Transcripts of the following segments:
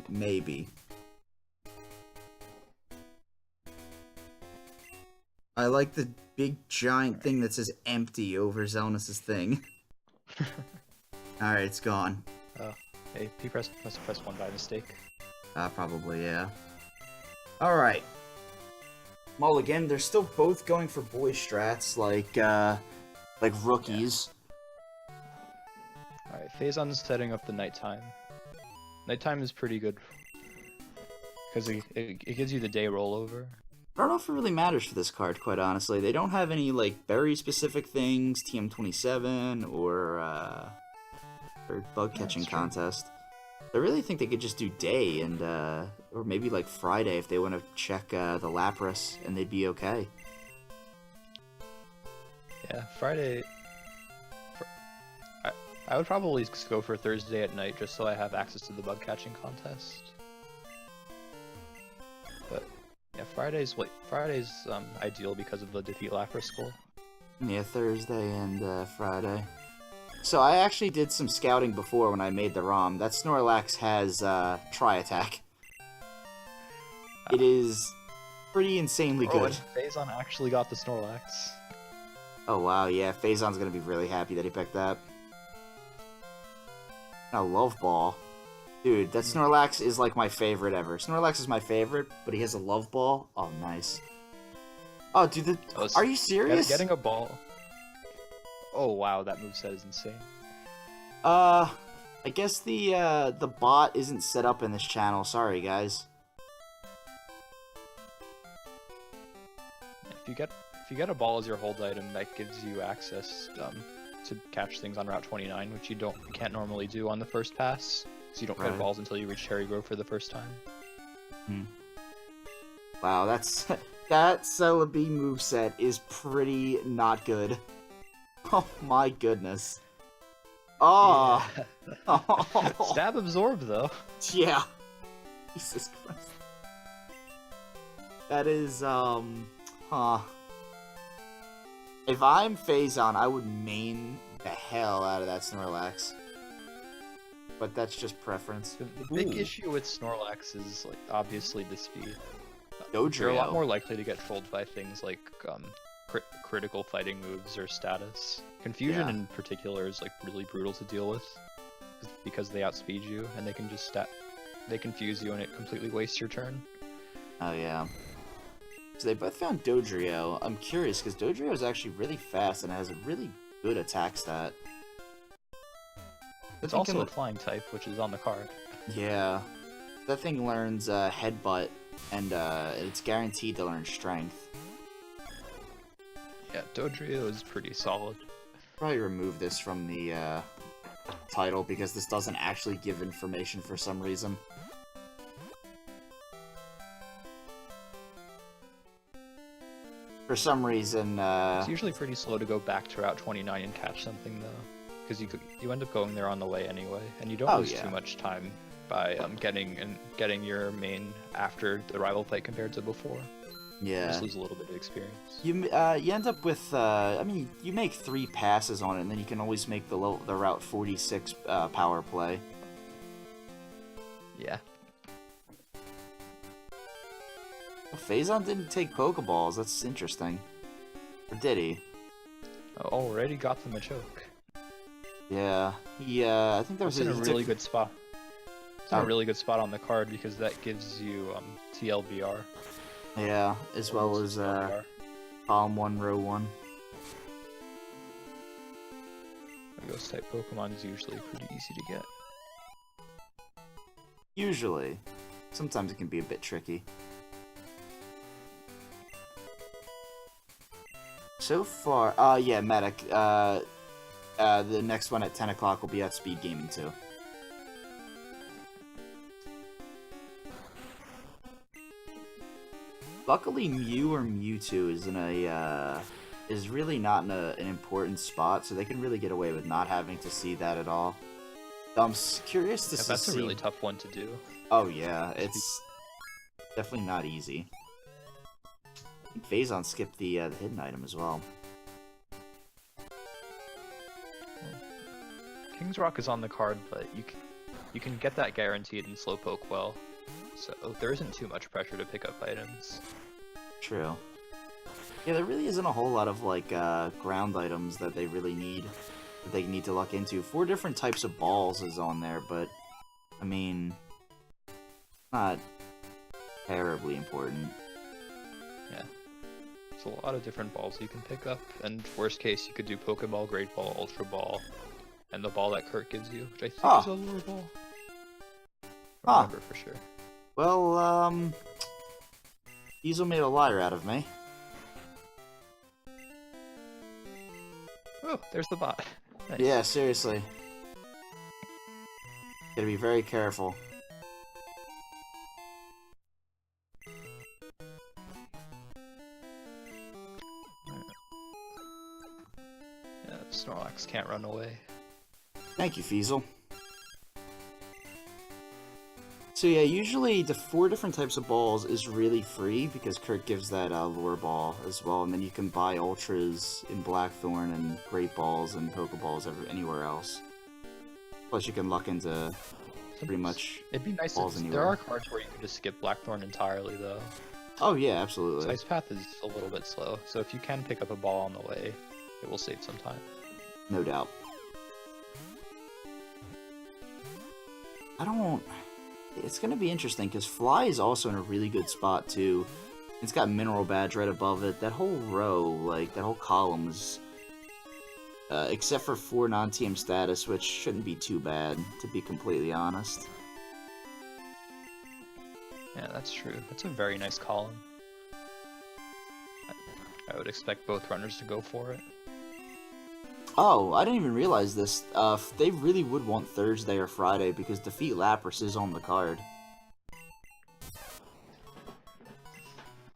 Maybe. I like the big giant thing that says empty over Xelnas' thing. Alright, it's gone. Oh, hey, must have pressed 1 by mistake. Probably, yeah. Alright. Well, again, they're still both going for boy strats, like rookies. Yeah. Alright, Phazon's setting up the nighttime. Nighttime is pretty good, because it gives you the day rollover. I don't know if it really matters for this card, quite honestly. They don't have any, like, berry-specific things, TM27, or bug-catching contest. I really think they could just do day, and, or maybe, like, Friday if they want to check, the Lapras, and they'd be okay. Yeah, Friday... I would probably just go for Thursday at night, just so I have access to the bug-catching contest. But... yeah, Friday's ideal because of the defeat Lapras goal. Yeah, Thursday and Friday. So I actually did some scouting before when I made the ROM. That Snorlax has Tri-Attack. It is pretty insanely good. Phazon actually got the Snorlax. Oh wow, yeah, Phazon's gonna be really happy that he picked that. A Love Ball. Dude, that Snorlax is like my favorite ever. Snorlax is my favorite, but he has a Love Ball. Oh, nice. Oh, dude, are you serious? Getting a ball. Oh wow, that moveset is insane. I guess the bot isn't set up in this channel. Sorry, guys. If you get a ball as your hold item, that gives you access to catch things on Route 29, which you can't normally do on the first pass. So you don't get balls until you reach Cherry Grove for the first time. Wow, that Celebi moveset is pretty not good. Oh my goodness. Oh. Yeah. Oh. Stab Absorb though. Yeah. Jesus Christ. That is If I'm Phazon, I would main the hell out of that Snorlax. But that's just preference. The big issue with Snorlax is, like, obviously the speed. Dodrio. You're a lot more likely to get trolled by things like critical fighting moves or status. Confusion in particular is like really brutal to deal with because they outspeed you and they can just they confuse you and it completely wastes your turn. Oh yeah. So they both found Dodrio. I'm curious because Dodrio is actually really fast and has a really good attack stat. It's also a flying type, which is on the card. Yeah. That thing learns Headbutt, and it's guaranteed to learn Strength. Yeah, Dodrio is pretty solid. Probably remove this from the title, because this doesn't actually give information for some reason. For some reason, It's usually pretty slow to go back to Route 29 and catch something, though. Because you end up going there on the way anyway, and you don't lose too much time by getting your main after the rival fight compared to before. Yeah. You just lose a little bit of experience. You end up with I mean, you make 3 passes on it, and then you can always make the Route 46 power play. Yeah. Well, Phazon didn't take Pokeballs. That's interesting. Or did he? Already got them a choke. Yeah, I think that was in a really good spot. It's in a really good spot on the card because that gives you TLBR. Yeah, as well as column 1, row 1. A ghost type Pokemon is usually pretty easy to get. Usually. Sometimes it can be a bit tricky. So far, yeah, Medic. The next one at 10 o'clock will be at Speed Gaming 2. Luckily, Mew or Mewtwo is really not in an important spot, so they can really get away with not having to see that at all. I'm curious to see. That's a really tough one to do. Oh yeah, it's definitely not easy. I think Phazon skipped the hidden item as well. King's Rock is on the card, but you can get that guaranteed in Slowpoke well, so there isn't too much pressure to pick up items. True. Yeah, there really isn't a whole lot of like ground items that they really need, that they need to luck into. 4 different types of balls is on there, but I mean, not terribly important. Yeah. There's a lot of different balls you can pick up, and worst case you could do Pokeball, Great Ball, Ultra Ball, and the ball that Kurt gives you, which I think is a lure ball. I don't remember for sure. Well, Diesel made a liar out of me. Oh, there's the bot. Nice. Yeah, seriously. Gotta be very careful. Yeah, Snorlax can't run away. Thank you, Feasel. So yeah, usually the 4 different types of balls is really free because Kurt gives that lure ball as well, and then you can buy ultras in Blackthorn and Great Balls and Pokeballs anywhere else. Plus you can luck into pretty much It'd be nice balls if anywhere. there are cards where you can just skip Blackthorn entirely though. Oh yeah, absolutely. Ice Path is a little bit slow, so if you can pick up a ball on the way, it will save some time. No doubt. It's gonna be interesting because Fly is also in a really good spot too. It's got Mineral Badge right above it. That whole row, like that whole column is, except for 4 non-TM status, which shouldn't be too bad, to be completely honest. Yeah, that's true. That's a very nice column. I would expect both runners to go for it. Oh, I didn't even realize this. They really would want Thursday or Friday because Defeat Lapras is on the card.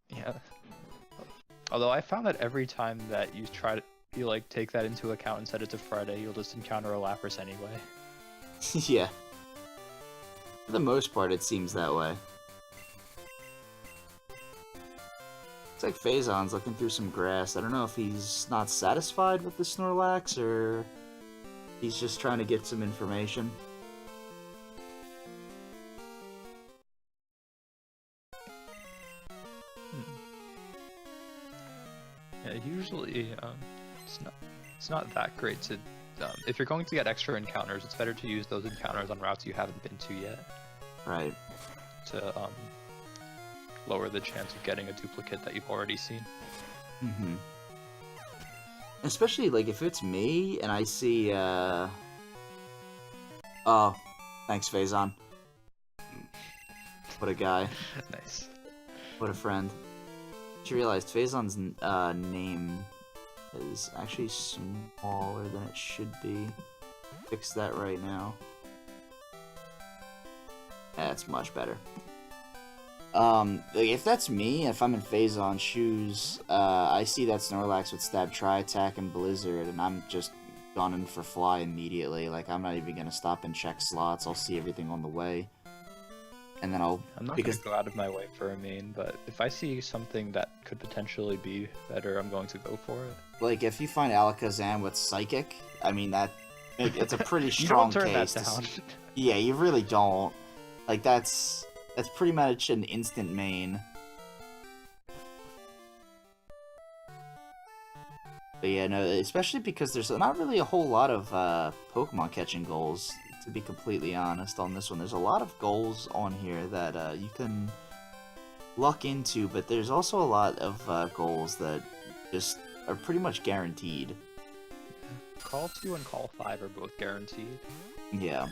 Yeah. Although I found that every time that you take that into account and set it to Friday, you'll just encounter a Lapras anyway. Yeah. For the most part, it seems that way. Looks like Phazon's looking through some grass. I don't know if he's not satisfied with the Snorlax or he's just trying to get some information. Yeah, usually it's not that great to. If you're going to get extra encounters, it's better to use those encounters on routes you haven't been to yet. Right. To lower the chance of getting a duplicate that you've already seen. Mm-hmm. Especially, like, if it's me and I see, Oh, thanks, Phazon. What a guy. Nice. What a friend. Just realized Phazon's name is actually smaller than it should be. Fix that right now. That's much better. Like, if that's me, if I'm in Phazon shoes, I see that Snorlax with Stab Tri-Attack and Blizzard, and I'm just gunning for Fly immediately. Like, I'm not even gonna stop and check slots, I'll see everything on the way. And then I'm not gonna go out of my way for a main, but if I see something that could potentially be better, I'm going to go for it. Like, if you find Alakazam with Psychic, I mean, it's a pretty strong you don't turn case. That down. Yeah, you really don't. Like, that's pretty much an instant main. But yeah, no, especially because there's not really a whole lot of Pokemon catching goals, to be completely honest, on this one. There's a lot of goals on here that you can luck into, but there's also a lot of goals that just are pretty much guaranteed. Call 2 and Call 5 are both guaranteed. Yeah.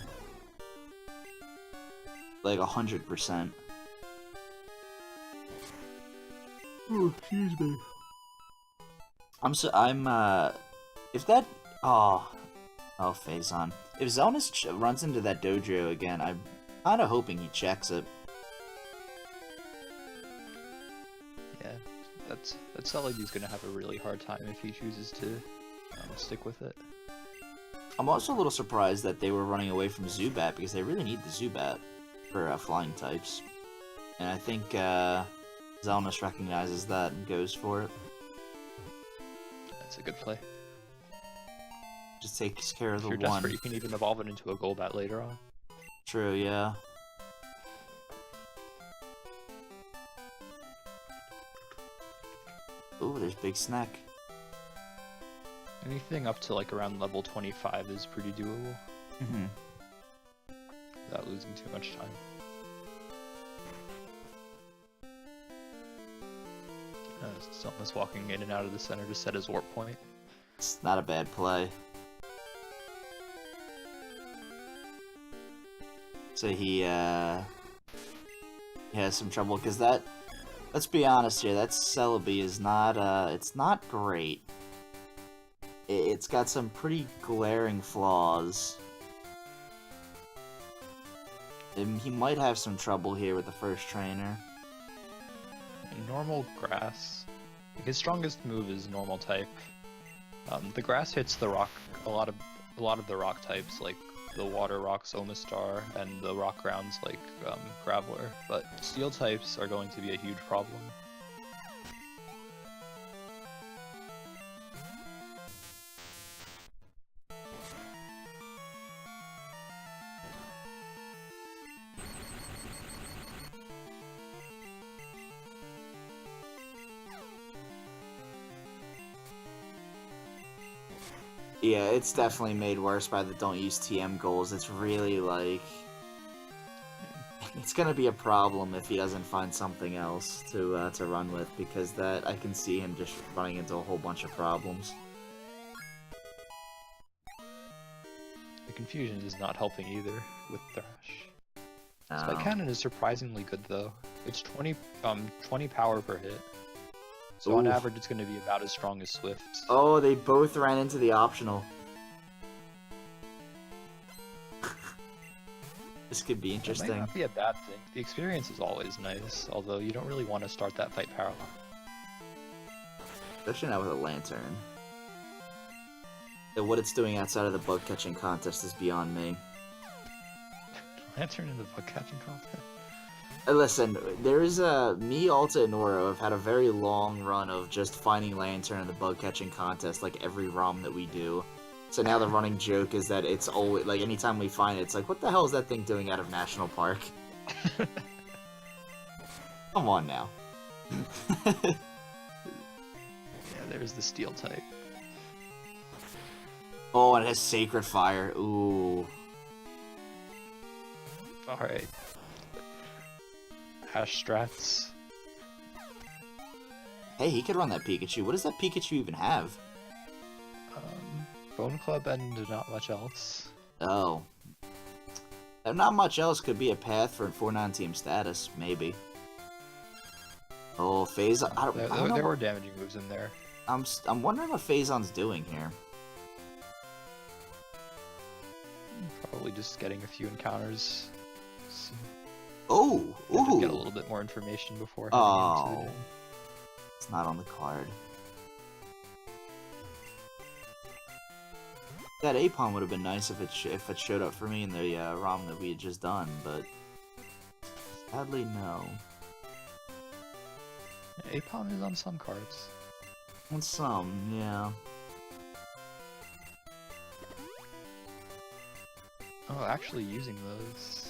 Like 100%. Oh, excuse me. If that, Phazon. If Xelnas runs into that dojo again, I'm kinda hoping he checks it. Yeah, that's not like he's gonna have a really hard time if he chooses to stick with it. I'm also a little surprised that they were running away from Zubat, because they really need the Zubat for flying types. And I think Xelnas recognizes that and goes for it. That's a good play. Just takes care of If the you're one. desperate, you can even evolve it into a Golbat later on. True, yeah. Ooh, there's Big Snack. Anything up to like around level 25 is pretty doable. Mm-hmm. Without losing too much time. Xelnas walking in and out of the center to set his warp point. It's not a bad play. So he has some trouble, because that, let's be honest here, that Celebi is not, it's not great. It's got some pretty glaring flaws. And he might have some trouble here with the first trainer. Normal grass. His strongest move is normal type. The grass hits the rock, a lot of the rock types, like the water rocks Omastar and the rock grounds like Graveler, but steel types are going to be a huge problem. Yeah, it's definitely made worse by the don't use TM goals. It's really like... It's gonna be a problem if he doesn't find something else to run with, because that, I can see him just running into a whole bunch of problems. The confusion is not helping either with Thrash. No. Spike Cannon is surprisingly good though. It's 20 power per hit. So on average, it's going to be about as strong as Swift. Oh, they both ran into the optional. This could be interesting. It might not be a bad thing. The experience is always nice, although you don't really want to start that fight parallel. Especially not with a Lantern. And what it's doing outside of the bug catching contest is beyond me. Lantern in the bug catching contest? Listen, there's me, Alta, and Noro have had a very long run of just finding Lantern in the bug catching contest, like every ROM that we do. So now the running joke is that it's always, like, anytime we find it, it's like, what the hell is that thing doing out of National Park? Come on now. Yeah, there's the steel type. Oh, and it has Sacred Fire. Ooh. Alright. Hash strats. Hey, he could run that Pikachu. What does that Pikachu even have? Bone Club and not much else. Oh. And not much else could be a path for 4-9 team status, maybe. Oh, Phazon. I don't know. There were damaging moves in there. I'm wondering what Phazon's doing here. Probably just getting a few encounters. Oh! Ooh! Get a little bit more information before heading into the game. It's not on the card. That Apon would have been nice if it showed up for me in the ROM that we had just done, but sadly no. Apon is on some cards. On some, yeah. Oh, actually using those.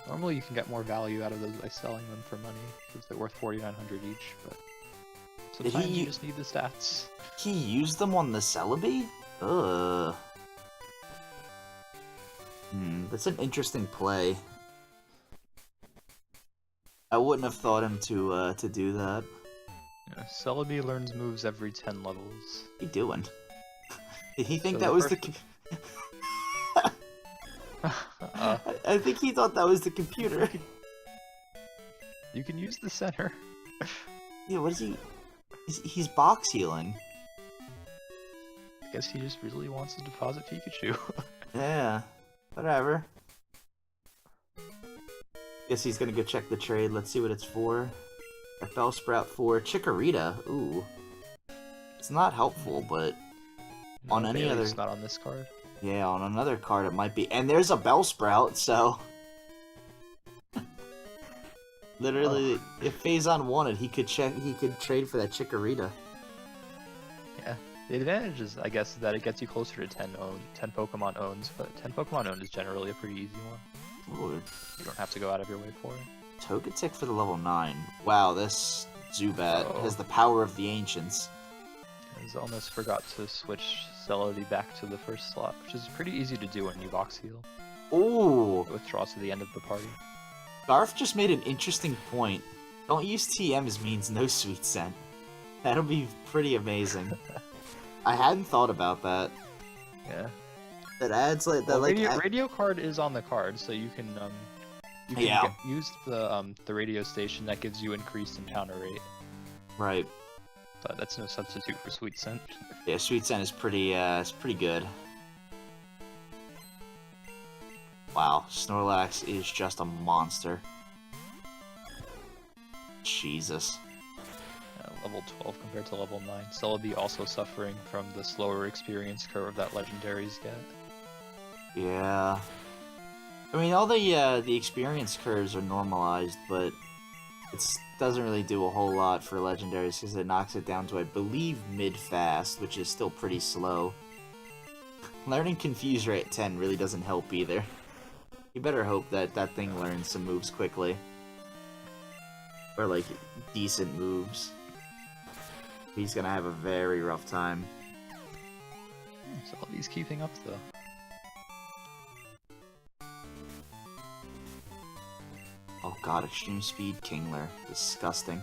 Normally you can get more value out of those by selling them for money, because they're worth 4,900 each, but sometimes you just need the stats. He used them on the Celebi? Ugh. That's an interesting play. I wouldn't have thought him to do that. Yeah, Celebi learns moves every 10 levels. What are you doing? Did he think So that was the... I think he thought that was the computer. You can use the center. Yeah, what is he... He's box healing. I guess he just really wants to deposit Pikachu. Yeah, whatever. Guess he's gonna go check the trade. Let's see what it's for. A Bellsprout for Chikorita. Ooh. It's not helpful, but on any other... It's not on this card. Yeah, on another card it might be. And there's a Bellsprout, so... Literally, if Phazon wanted, he could trade for that Chikorita. Yeah. The advantage is, I guess, that it gets you closer to 10 Pokemon owns, but 10 Pokemon owned is generally a pretty easy one. Ooh, You don't have to go out of your way for it. Togetic for the level 9. Wow, this Zubat has the power of the ancients. Xelnas forgot to switch Celebi back to the first slot, which is pretty easy to do when you Vox Heal. Ooh! It withdraws to the end of the party. Garf just made an interesting point. Don't use TMs means no sweet scent. That'll be pretty amazing. I hadn't thought about that. Yeah. That adds like that. Well, radio card is on the card, so you can use the radio station that gives you increased encounter rate. Right. But that's no substitute for sweet scent. Yeah, sweet scent is pretty good. Wow, Snorlax is just a monster. Jesus. Level 12 compared to level 9. Celebi also suffering from the slower experience curve that legendaries get. Yeah. I mean, all the experience curves are normalized, but it doesn't really do a whole lot for legendaries because it knocks it down to, I believe, mid-fast, which is still pretty slow. Learning Confuse Ray at 10 really doesn't help either. You better hope that that thing learns some moves quickly. Or, like, decent moves. He's gonna have a very rough time. Celebi's keeping up, though. Oh god, Extreme Speed Kingler. Disgusting.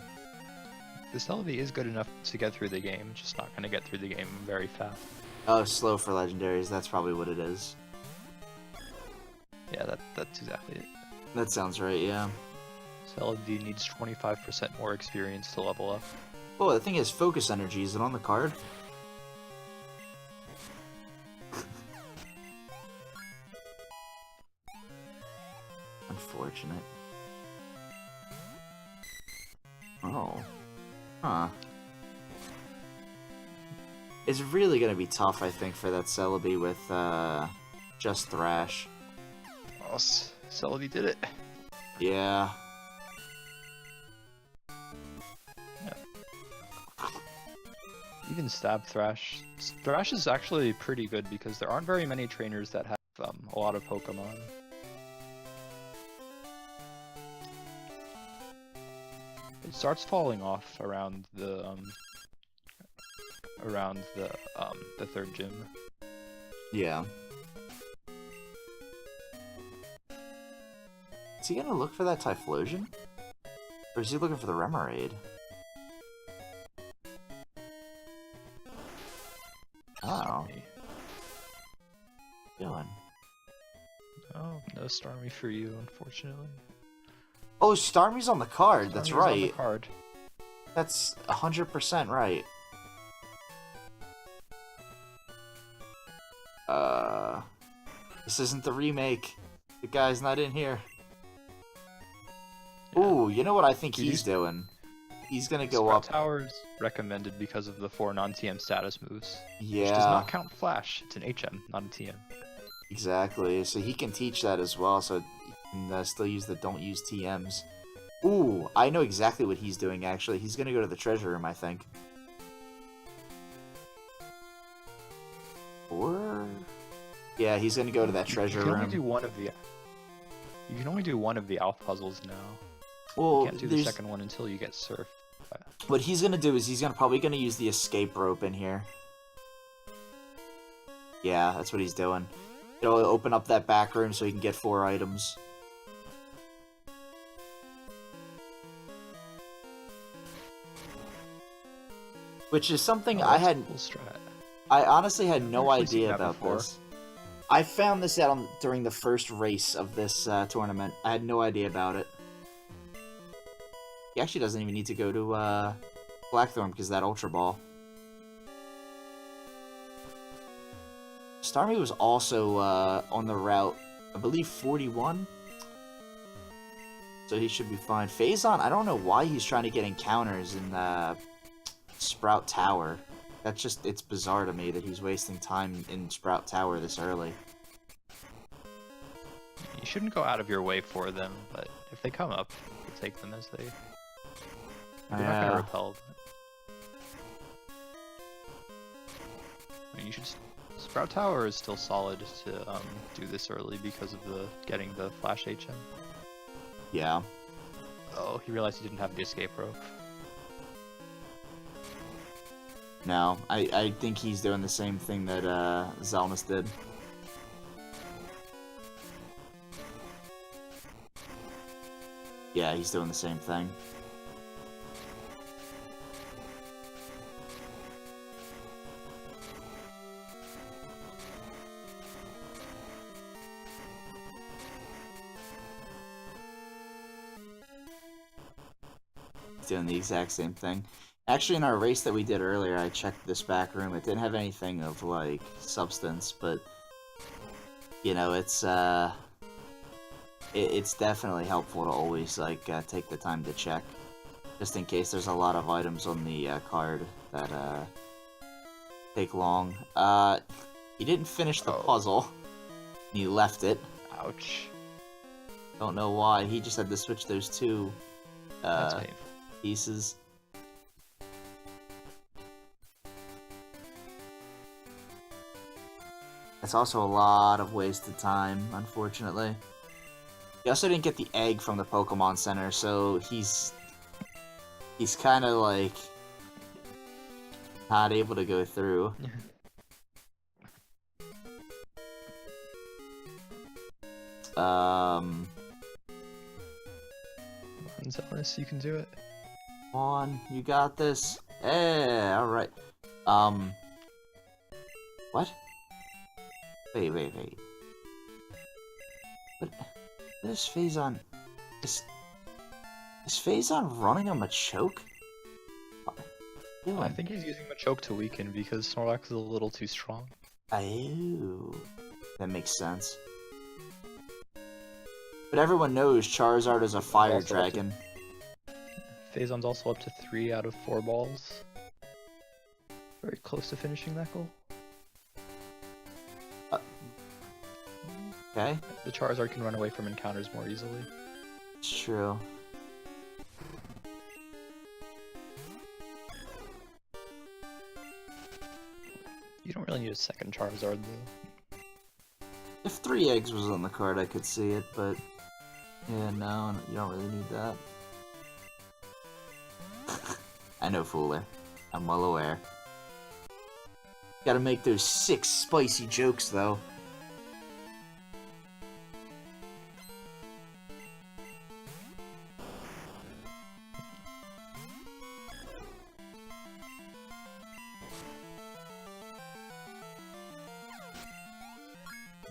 The Celebi is good enough to get through the game, just not gonna get through the game very fast. Oh, slow for legendaries, that's probably what it is. Yeah, that's exactly it. That sounds right, yeah. Celebi needs 25% more experience to level up. Oh, the thing is, Focus Energy, is it on the card? Unfortunate. Oh. Huh. It's really gonna be tough, I think, for that Celebi with, just Thrash. Oh, Celebi did it. Yeah. Even Stab Thrash. Thrash is actually pretty good because there aren't very many trainers that have a lot of Pokemon. It starts falling off around the third gym. Yeah. Is he gonna look for that Typhlosion? Or is he looking for the Remoraid? Oh. Doing. Oh, no Starmie for you, unfortunately. Oh, Starmie's on the card. That's right. On the card. That's 100% right. This isn't the remake. The guy's not in here. Yeah. Ooh, you know what I think he's doing? He's gonna go up. Tower's recommended because of the 4 non-TM status moves. Yeah. Which does not count Flash. It's an HM, not a TM. Exactly. So he can teach that as well. So he can still use the don't use TMs. Ooh, I know exactly what he's doing. Actually, he's gonna go to the treasure room, I think. Or yeah, he's gonna go to that treasure room. You can only do one of the. You can only do one of the Alpha puzzles now. Well, you can't do the second one until you get surfed. What he's gonna do is he's probably gonna use the escape rope in here. Yeah, that's what he's doing. It'll open up that back room so he can get 4 items. Which is something I had. I honestly had no idea about this. I found this out during the first race of this tournament. I had no idea about it. He actually doesn't even need to go to Blackthorn because of that Ultra Ball. Starmie was also on the route, I believe 41. So he should be fine. Phazon, I don't know why he's trying to get encounters in Sprout Tower. That's just, it's bizarre to me that he's wasting time in Sprout Tower this early. You shouldn't go out of your way for them, but if they come up, you take them as they... They're not gonna repel. I mean, you should. Sprout Tower is still solid to do this early because of the getting the Flash HM. Yeah. Oh, he realized he didn't have the escape rope. No, I think he's doing the same thing that Xelnas did. Yeah, he's doing the same thing. He's doing the exact same thing. Actually, in our race that we did earlier, I checked this back room. It didn't have anything of, like, substance, but, you know, it's definitely helpful to always, like, take the time to check, just in case there's a lot of items on the card that take long. He didn't finish the puzzle. He left it. Ouch. Don't know why. He just had to switch those two That's painful. pieces. That's also a lot of wasted time, unfortunately. He also didn't get the egg from the Pokemon Center, so he's kind of like not able to go through. Xelnas, you can do it. Come on, you got this. Hey, alright. What? Wait. What is Phazon? Is Phazon running a Machoke? I think he's using Machoke to weaken because Snorlax is a little too strong. Oh, that makes sense. But everyone knows Charizard is a fire dragon. Phazon's also up to 3 out of 4 balls. Very close to finishing that goal. Okay. The Charizard can run away from encounters more easily. It's true. You don't really need a second Charizard though. If 3 eggs was on the card, I could see it, but yeah, no, you don't really need that. I know, Fooler. I'm well aware. Gotta make those 6 spicy jokes, though.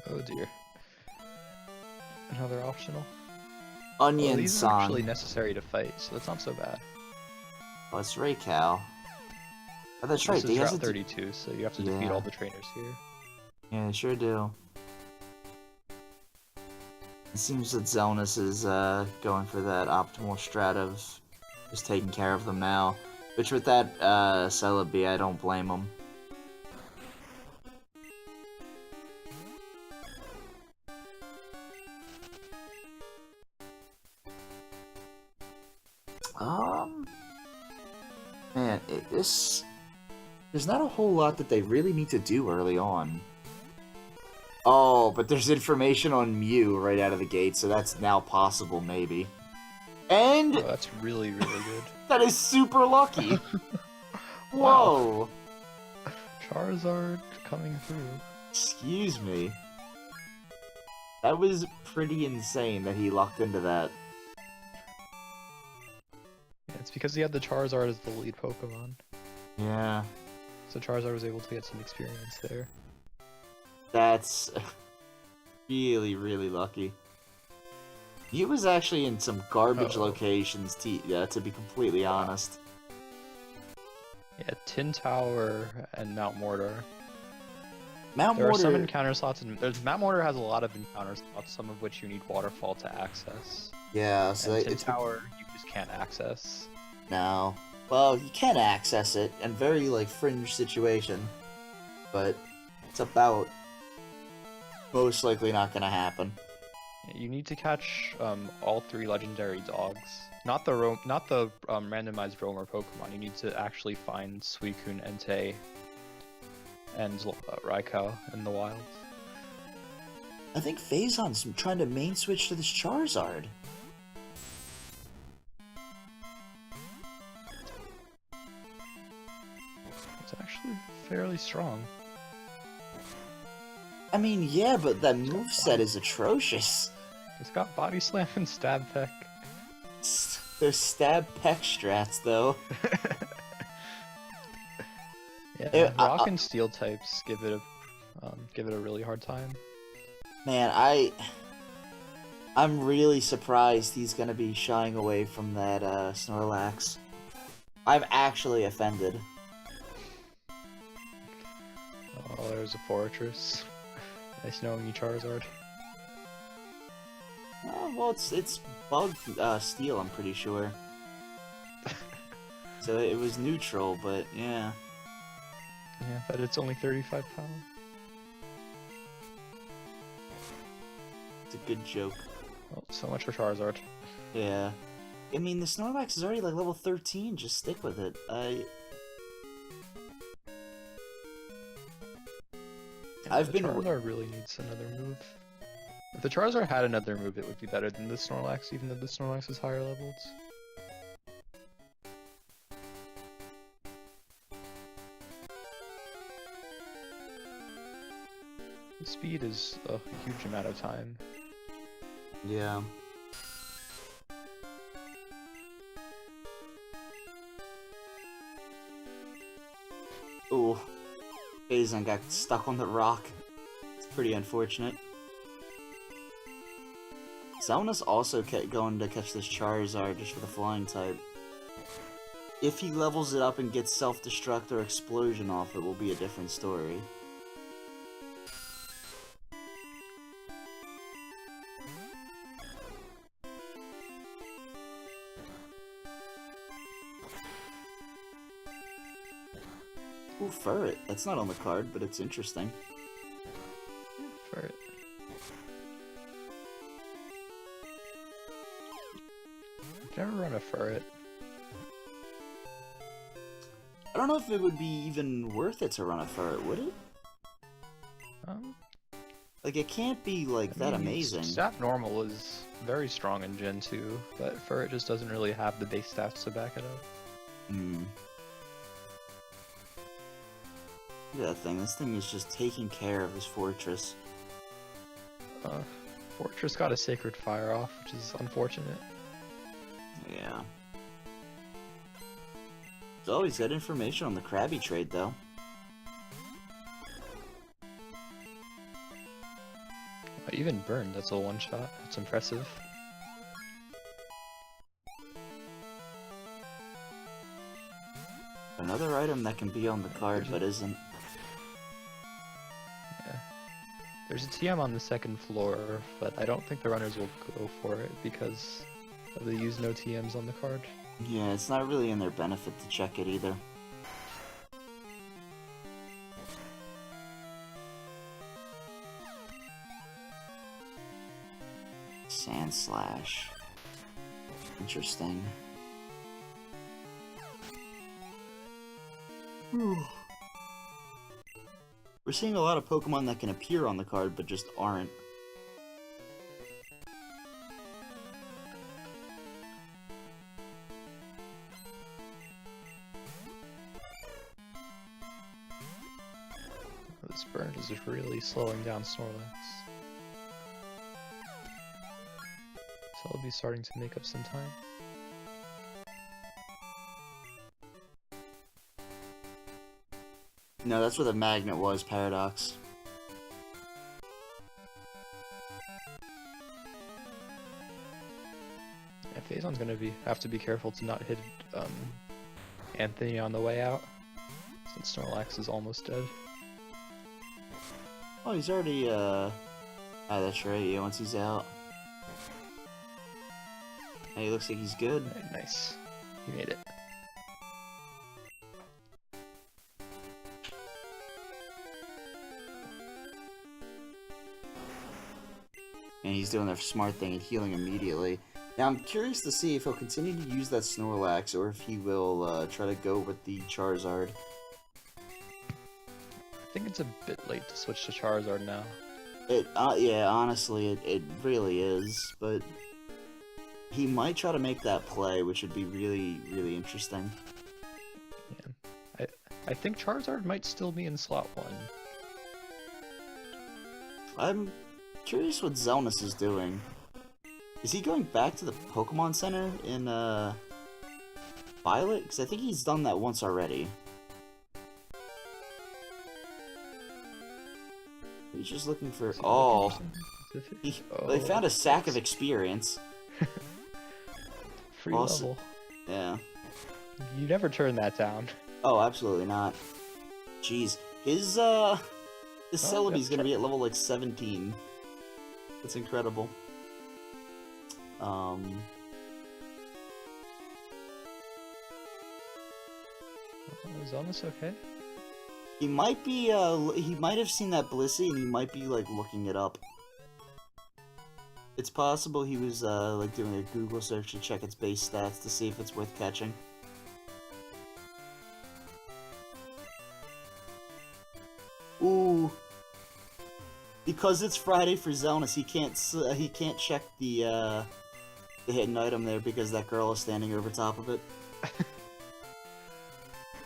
Oh dear. Another optional. Onion well, these San. are actually necessary to fight, so that's not so bad. Oh, it's Raycal. Oh, that's right. This is Route 32, so you have to defeat all the trainers here. Yeah, sure do. It seems that Xelnas is going for that optimal strat of just taking care of them now. Which with that Celebi, I don't blame him. Man, there's not a whole lot that they really need to do early on. Oh, but there's information on Mew right out of the gate, so that's now possible, maybe. And... Oh, that's really, really good. That is super lucky! Whoa! Wow. Charizard coming through. Excuse me. That was pretty insane that he lucked into that. It's because he had the Charizard as the lead Pokemon. Yeah. So Charizard was able to get some experience there. That's really, really lucky. He was actually in some garbage locations, to be completely honest. Yeah, Tin Tower and Mount Mortar. There are some encounter slots, and Mount Mortar has a lot of encounter slots, some of which you need Waterfall to access. Yeah, so and Tin Tower you just can't access. No. Well, you can access it in very, like, fringe situation. But it's about most likely not gonna happen. You need to catch all 3 legendary dogs. Not the randomized roamer Pokemon. You need to actually find Suicune, Entei, and Raikou in the wild. I think Phazon's trying to main switch to this Charizard. It's actually fairly strong. I mean, yeah, but that moveset is atrocious. It's got Body Slam and Stab Peck. There's Stab Peck strats, though. Yeah, Rock and Steel types give it a really hard time. Man, I'm really surprised he's gonna be shying away from that Snorlax. I'm actually offended. Oh, there's a Fortress. Nice knowing you, Charizard. Oh, well, it's Bug Steel, I'm pretty sure. So it was neutral, but yeah. Yeah, but it's only 35 power. It's a good joke. Well, so much for Charizard. Yeah. I mean, the Snorlax is already like level 13, just stick with it. I've been... Charizard really needs another move. If the Charizard had another move, it would be better than the Snorlax, even though the Snorlax is higher leveled. The speed is a huge amount of time. Yeah. Ooh. Phazon got stuck on the rock. It's pretty unfortunate. Xelnas also kept going to catch this Charizard just for the flying type. If he levels it up and gets self-destruct or explosion off, it will be a different story. Ooh, Ferret. That's not on the card, but it's interesting. Ferret. I've never run a Ferret. I don't know if it would be even worth it to run a Ferret, would it? Like, it can't be, like, that amazing. Stat Normal is very strong in Gen 2, but Ferret just doesn't really have the base stats to back it up. Hmm. Look at that thing. This thing is just taking care of his fortress. Fortress got a Sacred Fire off, which is unfortunate. Yeah. Oh, he's got information on the Krabby trade, though. Even Burn, that's a one-shot. That's impressive. Another item that can be on the card, but isn't. Yeah. There's a TM on the second floor, but I don't think the runners will go for it because they use no TMs on the card. Yeah, it's not really in their benefit to check it either. Sand Slash. Interesting. We're seeing a lot of Pokemon that can appear on the card, but just aren't. This burn is just really slowing down Snorlax. So I'll be starting to make up some time. No, that's where the magnet was, Paradox. Yeah, Phazon's gonna have to be careful to not hit Anthony on the way out, since Snorlax is almost dead. Oh, he's already, ah, that's right, yeah, once he's out. Hey, he looks like he's good. Right, nice. He made it. And he's doing the smart thing and healing immediately. Now, I'm curious to see if he'll continue to use that Snorlax, or if he will try to go with the Charizard. I think it's a bit late to switch to Charizard now. Yeah, honestly, it really is, but he might try to make that play, which would be really, really interesting. Yeah. I think Charizard might still be in slot 1. I'm curious what Xelnas is doing. Is he going back to the Pokemon Center in, Violet? Because I think he's done that once already. He's just looking for... Oh! They found a sack of experience. Free level. Yeah. You never turn that down. Oh, absolutely not. Jeez. His Celebi's gonna be at level, like, 17. That's incredible. Is Xelnas okay? He might be, he might have seen that Blissey, and he might be, like, looking it up. It's possible he was, like, doing a Google search to check its base stats to see if it's worth catching. Ooh. Because it's Friday for Xelnas, he can't check the hidden item there because that girl is standing over top of it.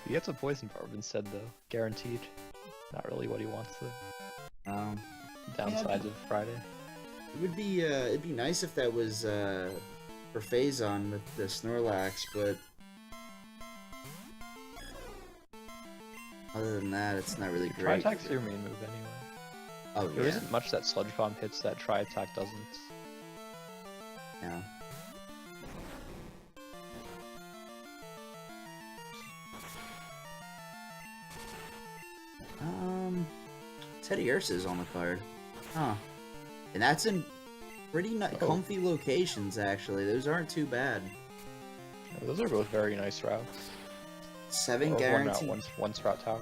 He gets a poison barb instead, though. Guaranteed. Not really what he wants, though. Downsides of Friday. It would be, it'd be nice if that was, for Phazon with the Snorlax, but... Other than that, it's not really great. Tri-Attack's your main move anyway. Oh, There isn't much that Sludge Bomb hits that Tri-Attack doesn't. Yeah. Teddy Ursa's on the card. Huh. And that's in pretty comfy locations, actually. Those aren't too bad. Yeah, those are both very nice routes. 7 guaranteed. One Sprout Tower.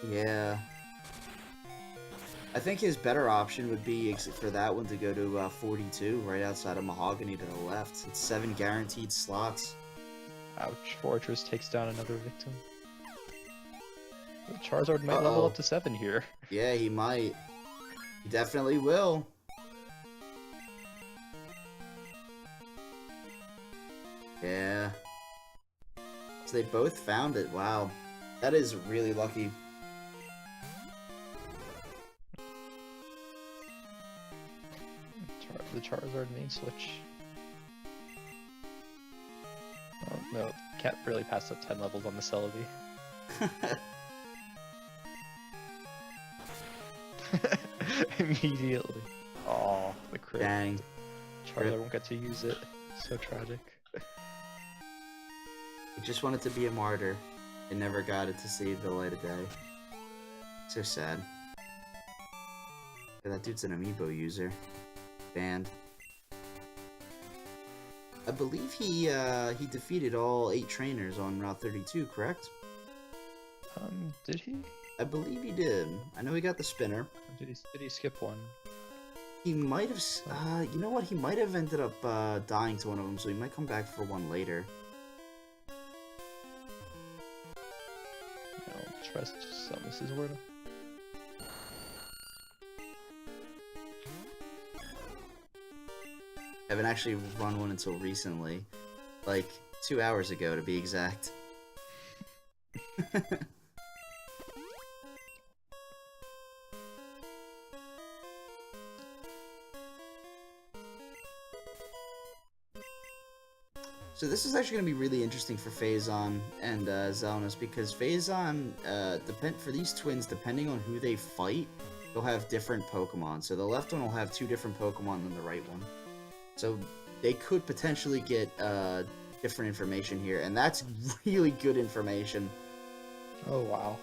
Yeah. I think his better option would be for that one to go to 42, right outside of Mahogany to the left. It's 7 guaranteed slots. Ouch. Fortress takes down another victim. The Charizard might level up to 7 here. Yeah, he might. He definitely will. Yeah. So they both found it. Wow. That is really lucky. The Charizard main switch. Oh no, can't really pass up 10 levels on the Celebi. Immediately. Oh, the crit. Dang. Charizard won't get to use it. So tragic. He just wanted to be a martyr. It never got it to see the light of day. So sad. Yeah, that dude's an amiibo user. Banned. I believe he defeated all 8 trainers on Route 32, correct? Did he? I believe he did. I know he got the spinner. Did he skip one? He might have, you know what? He might have ended up dying to one of them, so he might come back for one later. I'll trust Xelnas' word. I haven't actually run one until recently. Like, 2 hours ago, to be exact. So this is actually going to be really interesting for Phazon and Xelnas, because Phazon, for these twins, depending on who they fight, they'll have different Pokemon. So the left one will have 2 different Pokemon than the right one. So they could potentially get different information here, and that's really good information. Oh wow.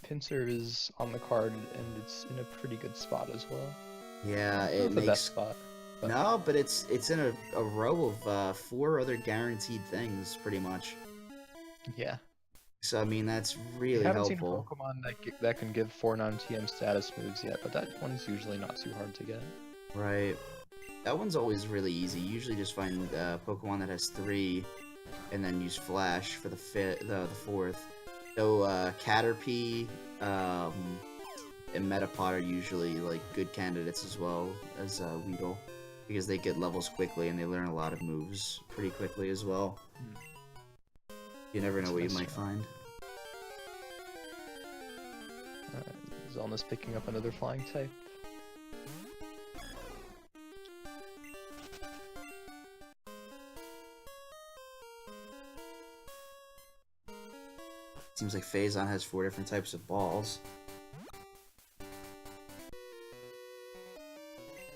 Pinsir is on the card, and it's in a pretty good spot as well. Yeah, Not it the makes... best spot. But... No, but it's in a row of 4 other guaranteed things, pretty much. Yeah. So I mean, that's really I haven't helpful. seen a Pokemon that can give 4 non-TM status moves yet, but that one's usually not too hard to get. Right. That one's always really easy. You usually just find Pokemon that has 3, and then use Flash for the 4th. So Caterpie and Metapod are usually like good candidates as well as Weedle, because they get levels quickly and they learn a lot of moves pretty quickly as well. You never know what you might find. Xelnas picking up another flying type. Seems like Phazon has 4 different types of balls.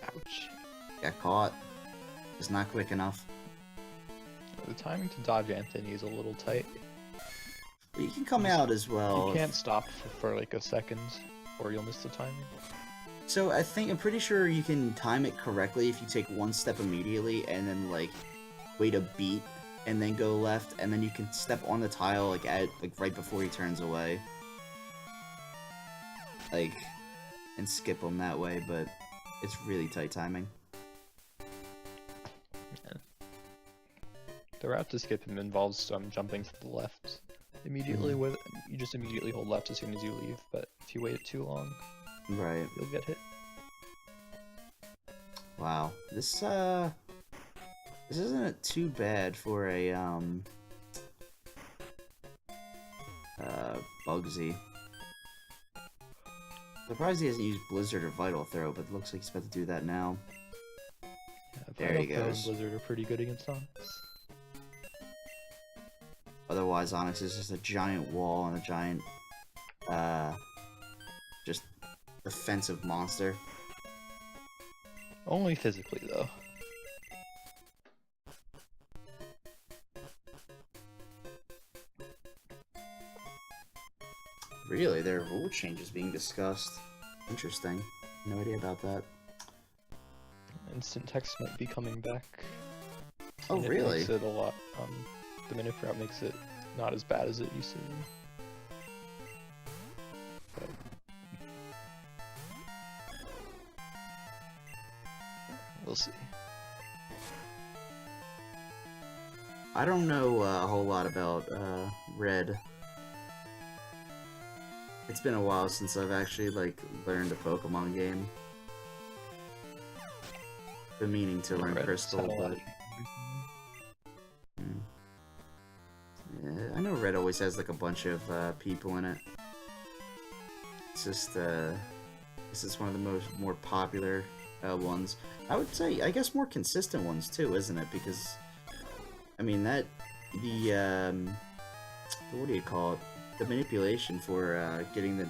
Ouch. Got caught. It's not quick enough. The timing to dodge Anthony is a little tight. But you can come out as well. You can't stop for like a second, or you'll miss the timing. So I'm pretty sure you can time it correctly if you take 1 step immediately and then like wait a beat and then go left, and then you can step on the tile like right before he turns away. Like, and skip him that way, but it's really tight timing. Yeah. The route to skip him involves jumping to the left immediately. With you just immediately hold left as soon as you leave, but if you wait too long, right, you'll get hit. Wow, this isn't too bad for a Bugsy. Surprised he hasn't used Blizzard or Vital Throw, but it looks like he's about to do that now. Yeah, there he Vital Throw goes. and Blizzard are pretty good against Onyx. Otherwise, Onyx is just a giant wall and a giant, just defensive monster. Only physically, though. Really? There are rule changes being discussed. Interesting. No idea about that. Instant text might be coming back. Oh, and really? It makes it a lot. The minute route makes it not as bad as it used to be. But... we'll see. I don't know a whole lot about Red. It's been a while since I've actually like learned a Pokemon game. Been meaning to learn Red Crystal, but yeah, I know Red always has like a bunch of people in it. It's just this is one of the more popular ones. I would say, I guess, more consistent ones too, isn't it? Because I mean that what do you call it? The manipulation for getting the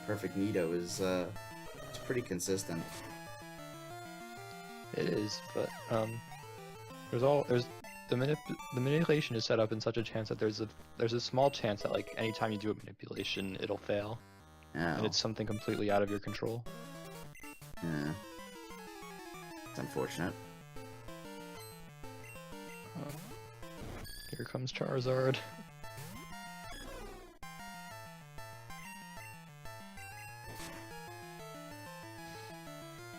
perfect Nido is it's pretty consistent. it is, but the manipulation is set up in such a chance that there's a small chance that like anytime you do a manipulation it'll fail, and it's something completely out of your control. Yeah, it's unfortunate. Here comes Charizard.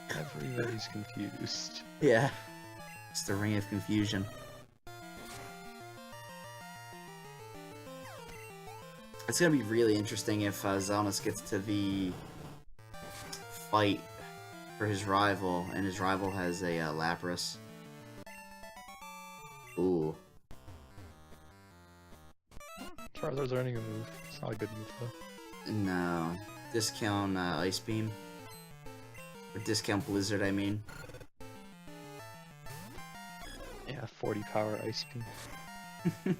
Everybody's confused. Yeah, it's the ring of confusion. It's gonna be really interesting if Xelnas gets to the fight for his rival, and his rival has a Lapras. Ooh. Charizard's learning a move. It's not a good move though. No. Discount Ice Beam. Or discount Blizzard, I mean. Yeah, 40 power Ice Beam.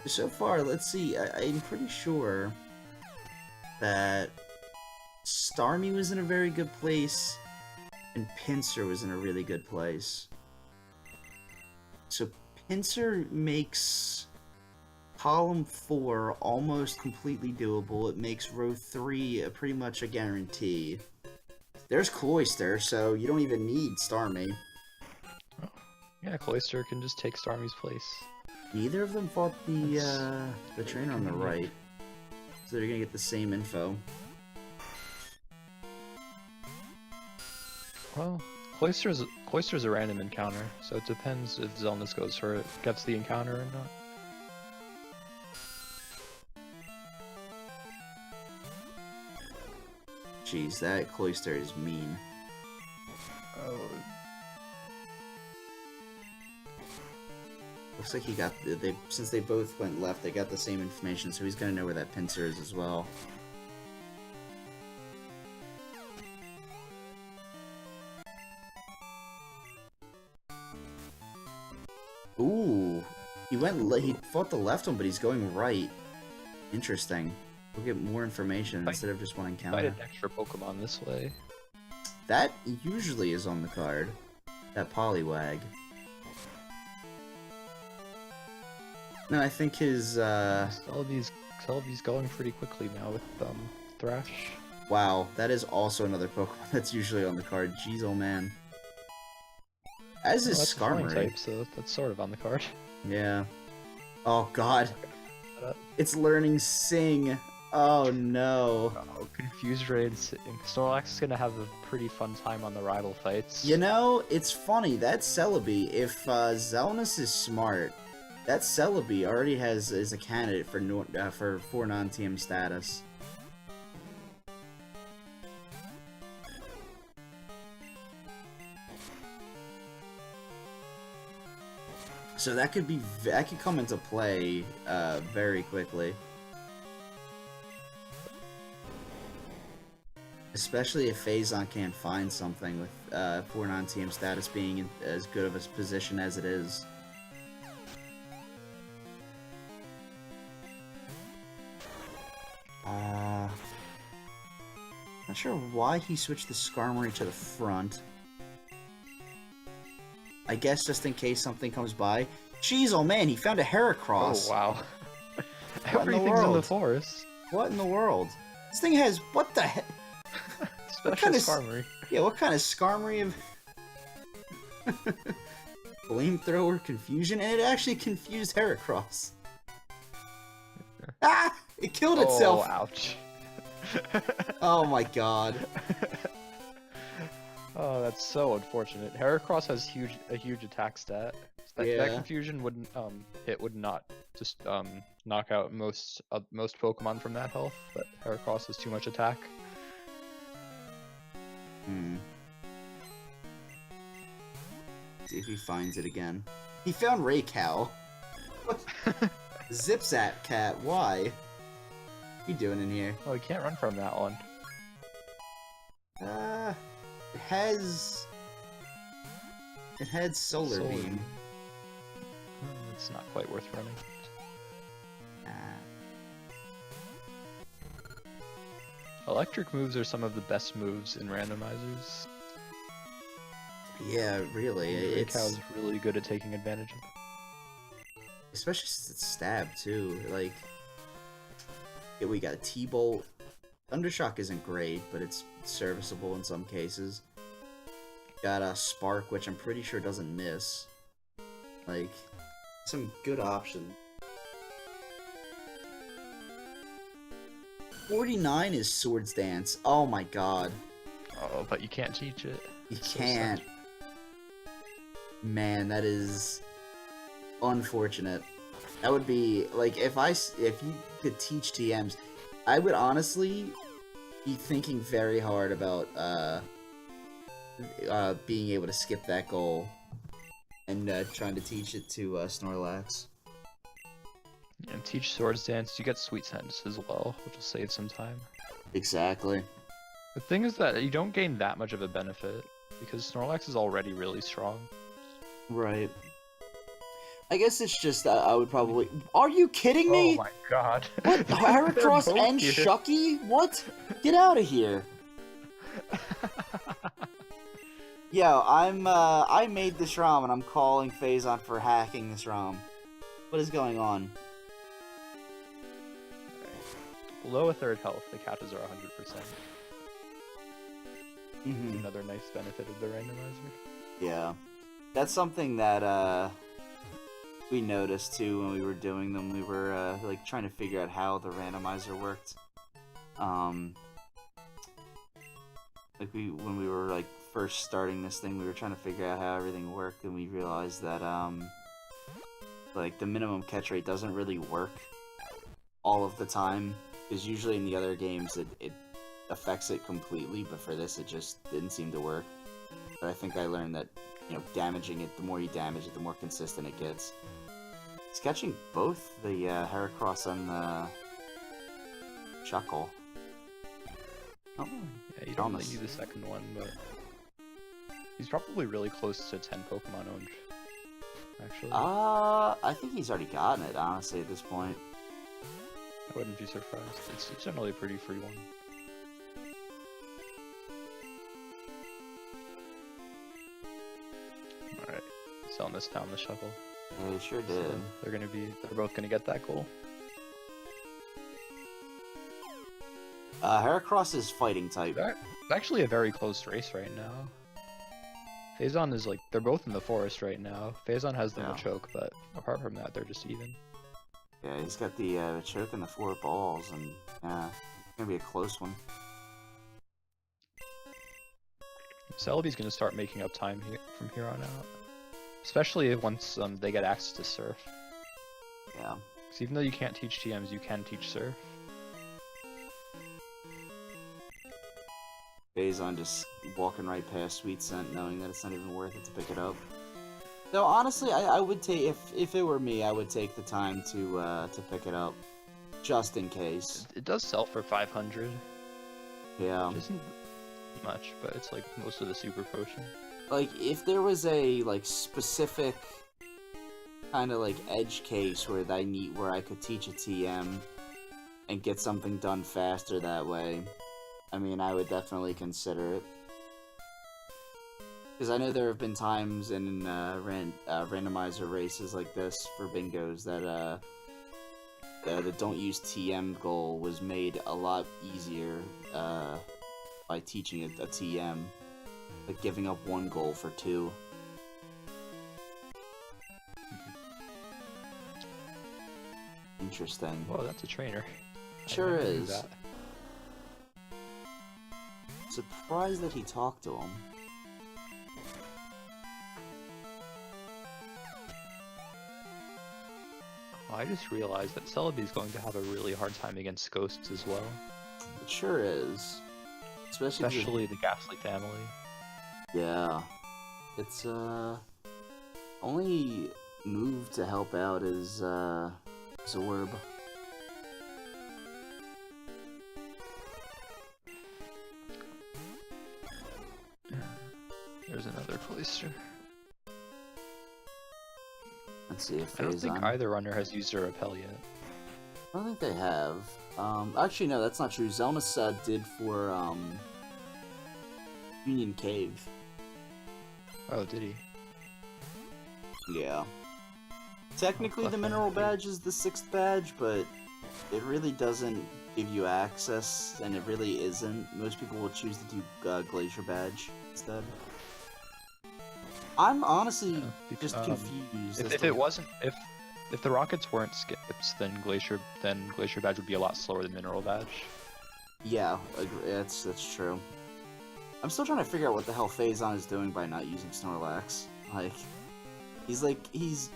So far, let's see, I'm pretty sure that Starmie was in a very good place, and Pinsir was in a really good place. So Pinsir makes column 4 almost completely doable. It makes row 3 pretty much a guarantee. There's Cloyster, so you don't even need Starmie. Oh. Yeah, Cloyster can just take Starmie's place. Neither of them fought the trainer on the right, so they're gonna get the same info. Well, Cloyster's a random encounter, so it depends if Xelnas gets the encounter or not. Jeez, that Cloyster is mean. Oh. Looks like he got since they both went left, they got the same information, so he's gonna know where that pincer is as well. Ooh, he fought the left one, but he's going right. Interesting. We'll get more information instead of just one encounter. Fight an extra Pokemon this way. That usually is on the card. That Poliwag. No, I think his Celebi's going pretty quickly now with Thrash. Wow, that is also another Pokemon that's usually on the card. Jeez, oh man. As is That's a flying Skarmory. type, so that's sort of on the card. Yeah. Oh god. It's learning Sing. Oh no. Oh, Confused Ray and Snorlax is gonna have a pretty fun time on the rival fights. You know, it's funny, that Celebi, if Xelnas is smart, that Celebi already is a candidate for non-TM status. So that could come into play very quickly. Especially if Phazon can't find something with for non-TM status being in as good of a position as it is. Not sure why he switched the Skarmory to the front. I guess just in case something comes by. Jeez, oh man, he found a Heracross. Oh wow. What in the Everything's in the world? forest. What in the world? This thing has what the heck? Special kind of Skarmory. Yeah, what kind of Skarmory of flamethrower confusion? And it actually confused Heracross. Ah! It killed itself! Oh, ouch. Oh my god. Oh, that's so unfortunate. Heracross has a huge attack stat. That confusion wouldn't would not just knock out most Pokemon from that health, but Heracross has too much attack. See if he finds it again. He found Raycal. What? Zipzap cat, why? What you doing in here? Oh, you can't run from that one. It had Solar Beam. It's not quite worth running. Electric moves are some of the best moves in randomizers. Yeah, really. Raycow's really good at taking advantage of it. Especially since it's stab too. Like, yeah, we got a T-Bolt. Thundershock isn't great, but it's serviceable in some cases. Got a Spark, which I'm pretty sure doesn't miss. Like, some good options. 49 is Swords Dance. Oh my god. Oh, but you can't teach it. You It's so can't. sad. Man, that is unfortunate. That would be like if you could teach TMs, I would honestly be thinking very hard about being able to skip that goal and trying to teach it to Snorlax. And teach Swords Dance, you get Sweet Sense as well, which will save some time. Exactly. The thing is that you don't gain that much of a benefit, because Snorlax is already really strong. Right. I guess it's just I would probably. Are you kidding me? Oh my god. What? Heracross They're both and here. Shucky? What? Get out of here. Yo, I made this ROM and I'm calling Phazon for hacking this ROM. What is going on? Below a third health, the catches are 100%. Another nice benefit of the randomizer. Yeah. That's something that, we noticed too when we were doing them. We were, like, trying to figure out how the randomizer worked. Like, when we were, like, first starting this thing, we were trying to figure out how everything worked, and we realized that, like, the minimum catch rate doesn't really work all of the time, because usually in the other games it affects it completely, but for this it just didn't seem to work. But I think I learned that, you know, damaging it, the more you damage it, the more consistent it gets. He's catching both the Heracross and the Chuckle. Oh, yeah, you don't really need the second one, but he's probably really close to 10 Pokemon owned, actually. I think he's already gotten it, honestly, at this point. I wouldn't be surprised. It's generally a pretty free one. Alright, Xelnas found the shovel. Yeah, he sure did. So they're both gonna get that goal. Heracross is fighting type. It's actually a very close race right now. Phazon is like, they're both in the forest right now. Phazon has the Machoke, but apart from that, they're just even. Yeah, he's got the Machoke and the 4 balls, and it's gonna be a close one. Celebi's gonna start making up time from here on out. Especially once they get access to Surf. Yeah. Because even though you can't teach TMs, you can teach Surf. Phazon just walking right past Sweet Scent, knowing that it's not even worth it to pick it up. Though honestly, I would take, if it were me, I would take the time to pick it up, just in case. It does sell for 500. Yeah. Which isn't much, but it's like most of the Super Potion. Like, if there was a like specific kind of like edge case where I could teach a TM and get something done faster that way, I mean, I would definitely consider it. Because I know there have been times in randomizer races like this for bingos that the don't use TM goal was made a lot easier by teaching a TM. Like giving up 1 goal for 2. Interesting. Whoa, that's a trainer. Sure is. Surprised that he talked to him. I just realized that Celebi's going to have a really hard time against Ghosts as well. It sure is. Especially the Ghastly family. Yeah. It's, only move to help out is, Zorb. There's another Cloister. Let's see if I don't think either runner has used a Repel yet. I don't think they have. Actually, no, that's not true. Xelnas did for, Union Cave. Oh, did he? Yeah. Technically, the mineral badge is the 6th badge, but it really doesn't give you access, and it really isn't. Most people will choose to do Glacier badge instead. I'm honestly just confused. If the rockets weren't skips, then Glacier badge would be a lot slower than mineral badge. Yeah, that's true. I'm still trying to figure out what the hell Phazon is doing by not using Snorlax. He's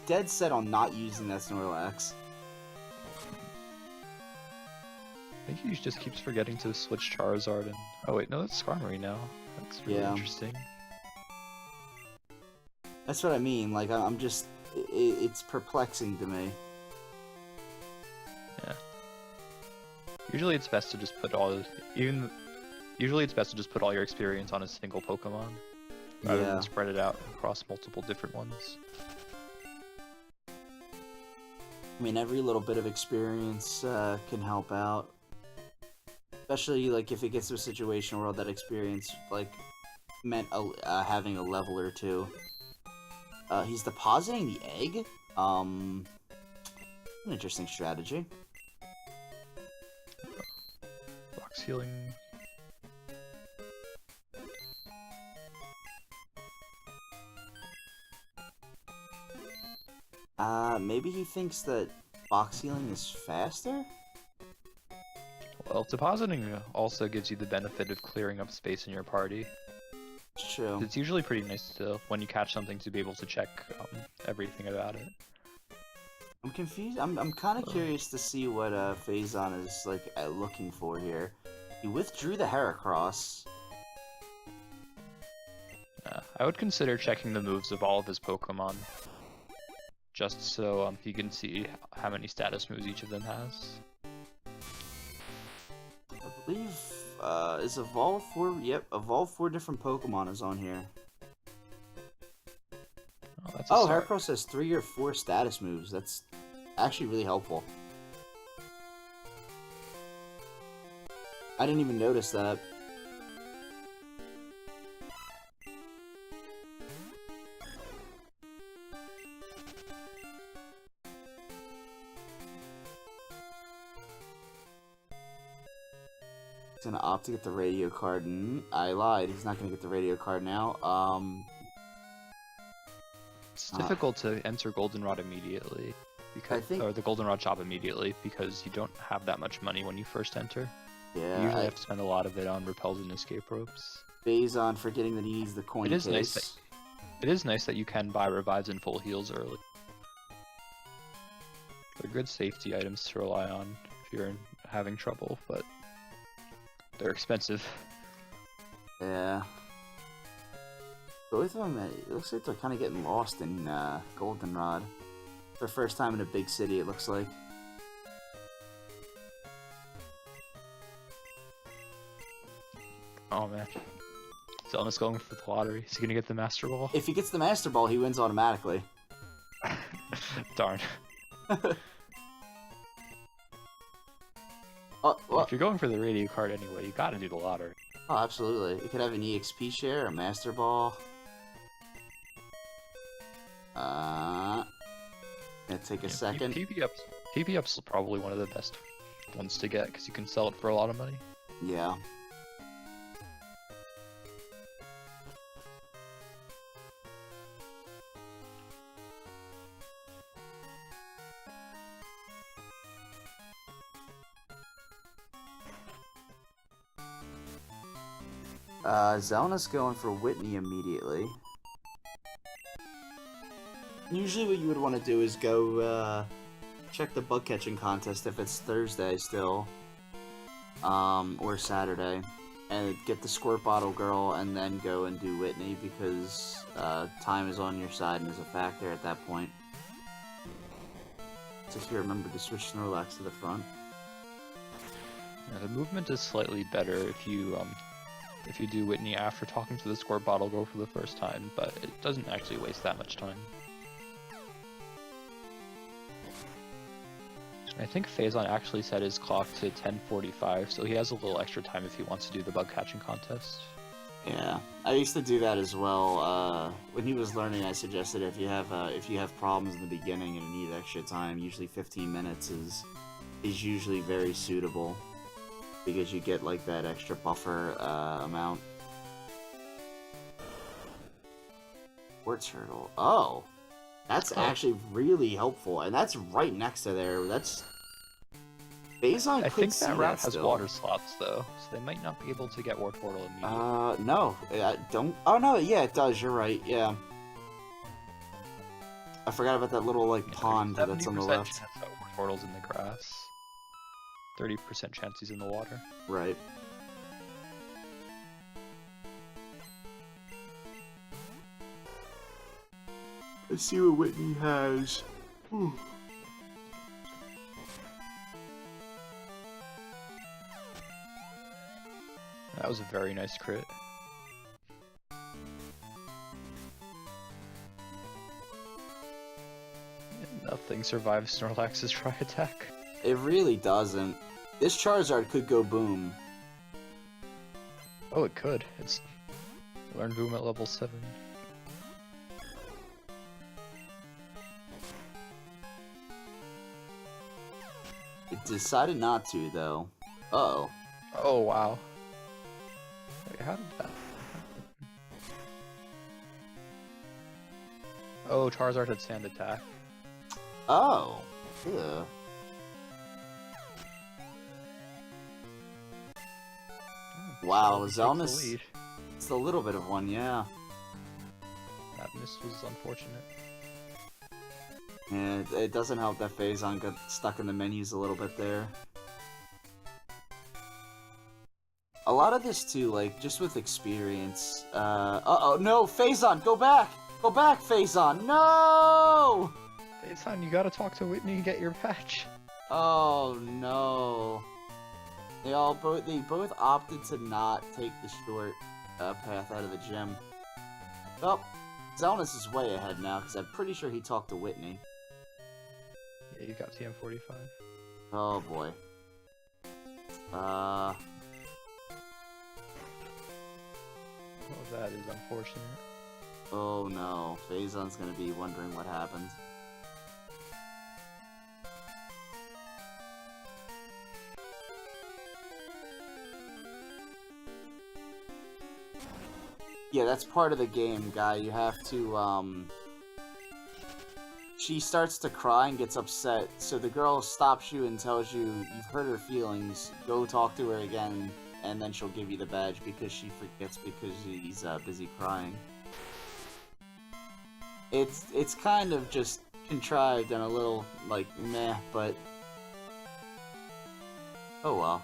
dead set on not using that Snorlax. I think he just keeps forgetting to switch Charizard and... Oh wait, no, that's Skarmory now. That's really interesting. That's what I mean, like, I'm just... It's perplexing to me. Yeah. Usually it's best to just put all... Usually it's best to just put all your experience on a single Pokemon, rather than spread it out across multiple different ones. I mean, every little bit of experience can help out. Especially, like, if it gets to a situation where that experience, like, meant having a level or 2. He's depositing the egg? An interesting strategy. Box healing... Maybe he thinks that box healing is faster? Well, depositing also gives you the benefit of clearing up space in your party. It's true. It's usually pretty nice to, when you catch something, to be able to check everything about it. I'm confused. I'm kind of curious to see what Phazon is like looking for here. He withdrew the Heracross. I would consider checking the moves of all of his Pokemon, just so he can see how many status moves each of them has. I believe, is Evolve 4? Yep, Evolve 4 different Pokemon is on here. Oh, that's Oh, Heracross has 3 or 4 status moves. That's actually really helpful. I didn't even notice that. He's gonna opt to get the radio card. I lied. He's not gonna get the radio card now. It's difficult to enter Goldenrod immediately, because or the Goldenrod shop immediately, because you don't have that much money when you first enter. Yeah, you usually have to spend a lot of it on repels and escape ropes. Phazon forgetting that he needs the coin case. It is nice that you can buy revives and full heals early. They're good safety items to rely on if you're having trouble, but they're expensive. Yeah. Both of them, it looks like they're kind of getting lost in Goldenrod. Their first time in a big city, it looks like. Oh man. Xelnas going for the lottery. Is he gonna get the Master Ball? If he gets the Master Ball, he wins automatically. Darn. Well, if you're going for the radio card anyway, you gotta do the lottery. Oh, absolutely. You could have an EXP share, a Master Ball. Gonna take a second. PP up's probably one of the best ones to get, because you can sell it for a lot of money. Yeah. Xelnas going for Whitney immediately. Usually what you would want to do is go check the bug catching contest if it's Thursday still, or Saturday, and get the Squirt Bottle Girl and then go and do Whitney, because time is on your side and is a factor at that point. So if you remember to switch Snorlax to the front. Yeah, the movement is slightly better if you do Whitney after talking to the Squirt Bottle Girl for the first time, but it doesn't actually waste that much time. I think Phazon actually set his clock to 10:45, so he has a little extra time if he wants to do the bug catching contest. Yeah, I used to do that as well. When he was learning, I suggested if you have problems in the beginning and you need extra time, usually 15 minutes is usually very suitable, because you get like that extra buffer amount. Quartz Turtle. Oh, that's actually really helpful, and that's right next to there. That's Phazon. I think that route has water slots though, so they might not be able to get Wartortle immediately. No, don't. Oh no, yeah, it does. You're right. Yeah, I forgot about that little like pond that's on the left. 70% chance that Wartortle's in the grass. 30% chance he's in the water. Right. Let's see what Whitney has. Whew. That was a very nice crit. Nothing survives Snorlax's Try Attack. It really doesn't. This Charizard could go boom. Oh, it could. It's learned boom at level 7. It decided not to, though. Uh-oh. Oh, wow. Wait, how did that happen? Oh, Charizard had Sand Attack. Oh. Yeah. Wow, Xelnas. It's a little bit of one, yeah. That miss was unfortunate. Yeah, it doesn't help that Phazon got stuck in the menus a little bit there. a lot of this too, like, just with experience, uh-oh, no, Phazon, go back! Go back, Phazon, no! Phazon, you gotta talk to Whitney and get your patch. Oh, no. They both opted to not take the short path out of the gym. Well, Xelnas is way ahead now, because I'm pretty sure he talked to Whitney. Yeah, you got TM45. Oh, boy. Well, that is unfortunate. Oh no, Phazon's gonna be wondering what happened. Yeah, that's part of the game, guy. You have to, she starts to cry and gets upset, so the girl stops you and tells you you've hurt her feelings, go talk to her again, and then she'll give you the badge because she forgets because he's busy crying. It's kind of just contrived and a little, like, meh, but... oh well.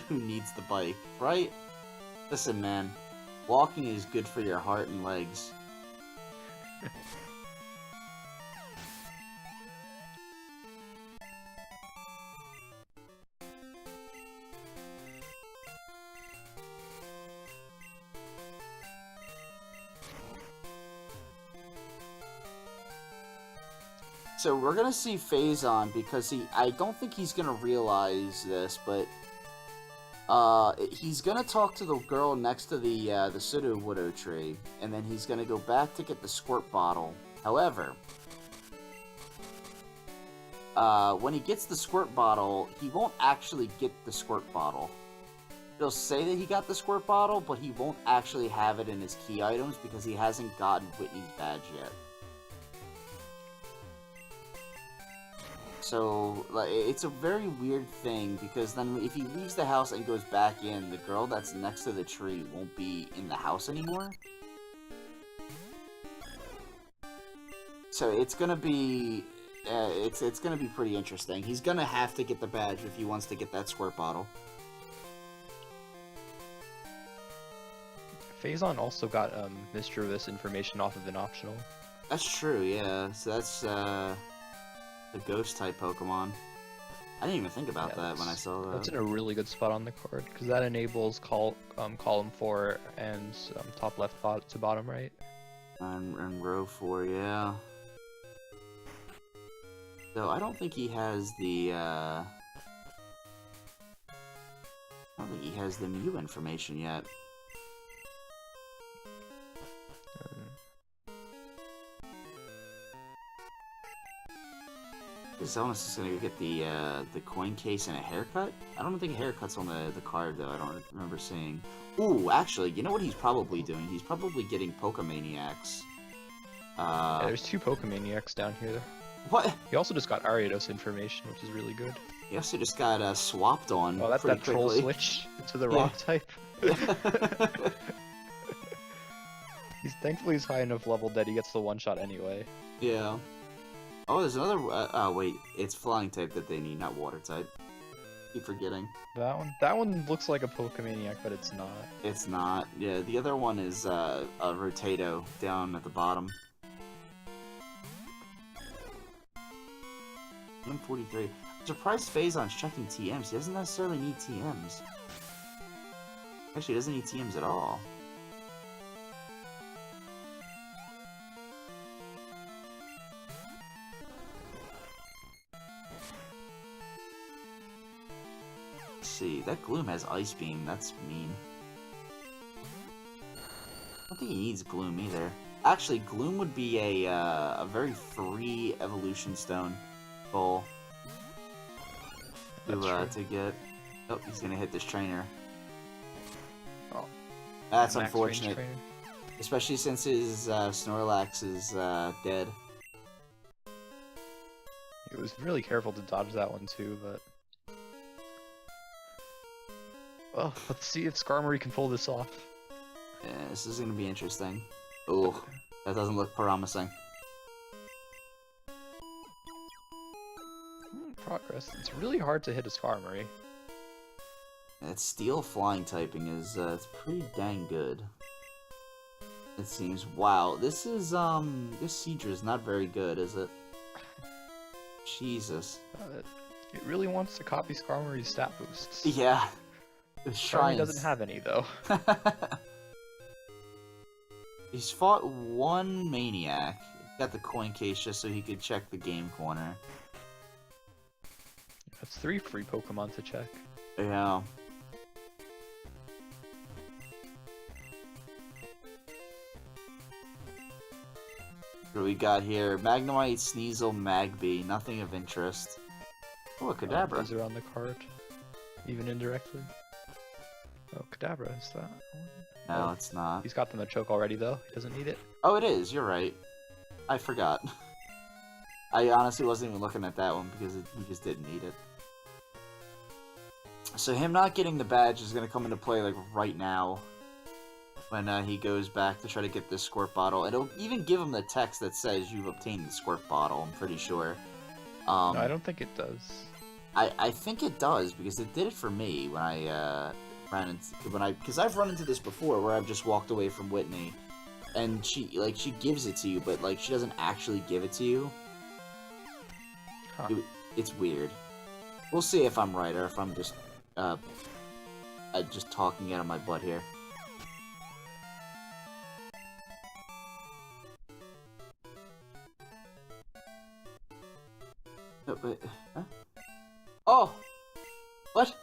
Who needs the bike, right? Listen, man. Walking is good for your heart and legs. So we're gonna see Phazon because I don't think he's gonna realize this, but he's gonna talk to the girl next to the Sudowoodo tree, and then he's gonna go back to get the squirt bottle. However, when he gets the squirt bottle, he won't actually get the squirt bottle. He'll say that he got the squirt bottle, but he won't actually have it in his key items because he hasn't gotten Whitney's badge yet. So, like, it's a very weird thing, because then if he leaves the house and goes back in, the girl that's next to the tree won't be in the house anymore. So it's gonna be, it's gonna be pretty interesting. He's gonna have to get the badge if he wants to get that squirt bottle. Phazon also got mischievous information off of an optional. That's true, yeah. So that's the ghost type Pokemon. I didn't even think about that when I saw that. That's in a really good spot on the card because that enables column 4 and top left to bottom right. And row 4, yeah. So I don't think he has the I don't think he has the Mew information yet. Xelnas is gonna go get the coin case and a haircut? I don't think a haircut's on the card though, I don't remember seeing. Ooh, actually, you know what he's probably doing? He's probably getting Pokemaniacs. Yeah, there's 2 Pokemaniacs down here. What? He also just got Ariados information, which is really good. He also just got swapped on. Oh, that's that troll switch to the rock type. Thankfully he's high enough level that he gets the one-shot anyway. Yeah. Oh, there's another. Oh wait, it's flying type that they need, not water type. Keep forgetting. That one looks like a Pokemaniac, but it's not. It's not. Yeah, the other one is a Rotato down at the bottom. M43. I'm surprised Phazon's checking TMs. He doesn't necessarily need TMs. Actually, he doesn't need TMs at all. See, that Gloom has Ice Beam, that's mean. I don't think he needs Gloom either. Actually, Gloom would be a very free evolution stone goal to get. Oh, he's gonna hit this trainer. Oh, that's unfortunate. Especially since his Snorlax is dead. He was really careful to dodge that one too, but... well, let's see if Skarmory can pull this off. Yeah, this is gonna be interesting. Oh, that doesn't look promising. Progress. It's really hard to hit a Skarmory. That steel flying typing is it's pretty dang good. It seems. Wow, this is this Seadra is not very good, is it? Jesus. It really wants to copy Skarmory's stat boosts. Yeah. Skarmory doesn't have any though. He's fought one Maniac. He got the coin case just so he could check the game corner. That's 3 free Pokemon to check. Yeah. What do we got here? Magnemite, Sneasel, Magby. Nothing of interest. Oh, a Kadabra. These are on the card, even indirectly. Oh, Kadabra, is that one? No, it's not. He's got the Machoke already, though. He doesn't need it. Oh, it is. You're right. I forgot. I honestly wasn't even looking at that one because he just didn't need it. So him not getting the badge is going to come into play like right now when he goes back to try to get this squirt bottle. It'll even give him the text that says you've obtained the squirt bottle, I'm pretty sure. No, I don't think it does. I think it does because it did it for me when I because I've run into this before where I've just walked away from Whitney and she gives it to you, but like she doesn't actually give it to you. Huh. It's weird. We'll see if I'm right or if I'm just talking out of my butt here. No, wait, huh? Oh! What?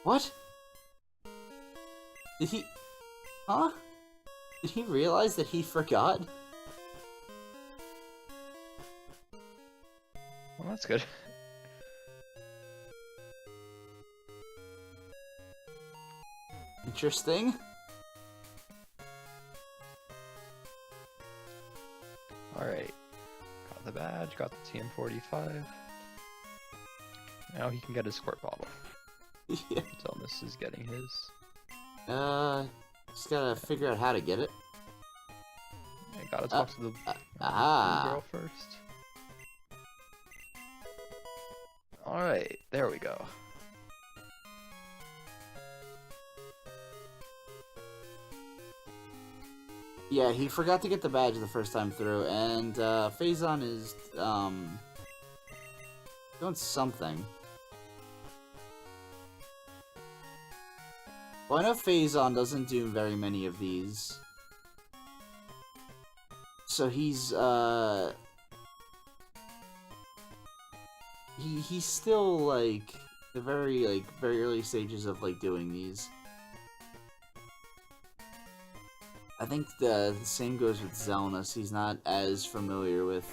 What? Did he... Huh? Did he realize that he forgot? Well, that's good. Interesting. Alright. Got the badge, got the TM45. Now he can get his squirt bottle. Yeah. Xelnas is getting his. Just gotta figure out how to get it. I gotta talk to the girl first. Alright, there we go. Yeah, he forgot to get the badge the first time through, and Phazon is doing something. Well, I know Phazon doesn't do very many of these, so he's he's still like the very early stages of like doing these. I think the same goes with Xelnas. He's not as familiar with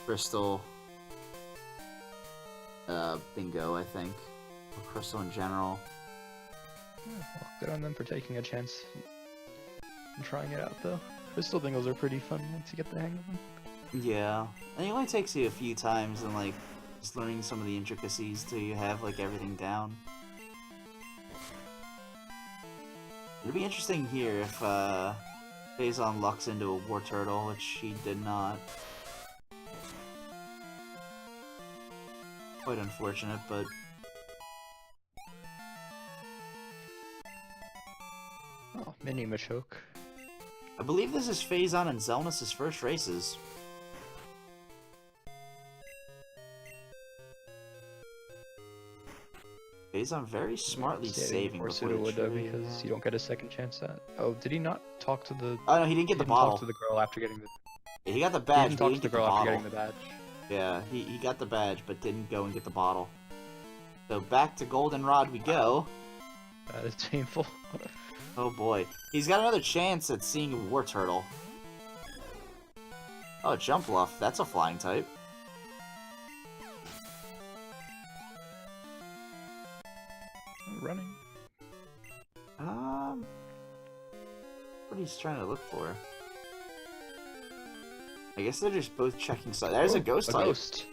Crystal Bingo, I think. Or Crystal in general. Yeah, well, good on them for taking a chance and trying it out, though. Crystal Bingos are pretty fun once you get the hang of them. Yeah, and it only takes you a few times and like just learning some of the intricacies till you have like everything down. It'll be interesting here if Phazon lucks into a War Turtle, which he did not. Quite unfortunate, but... Oh, mini Machoke. I believe this is Phazon and Xelnas' first races. Phazon very smartly saving before the tree, because you don't get a second chance at. Oh, did he not talk to the? Oh no, he didn't get the bottle. Talk to the girl after getting the. Yeah, he got the badge. He didn't talk to the girl after getting the badge. Yeah, he got the badge, but didn't go and get the bottle. So back to Goldenrod we go. That is painful. Oh boy, he's got another chance at seeing a War Turtle. Oh, Jump Bluff. That's a flying type. Running. What he's trying to look for? I guess they're just both checking side. There's a ghost type. Ghost.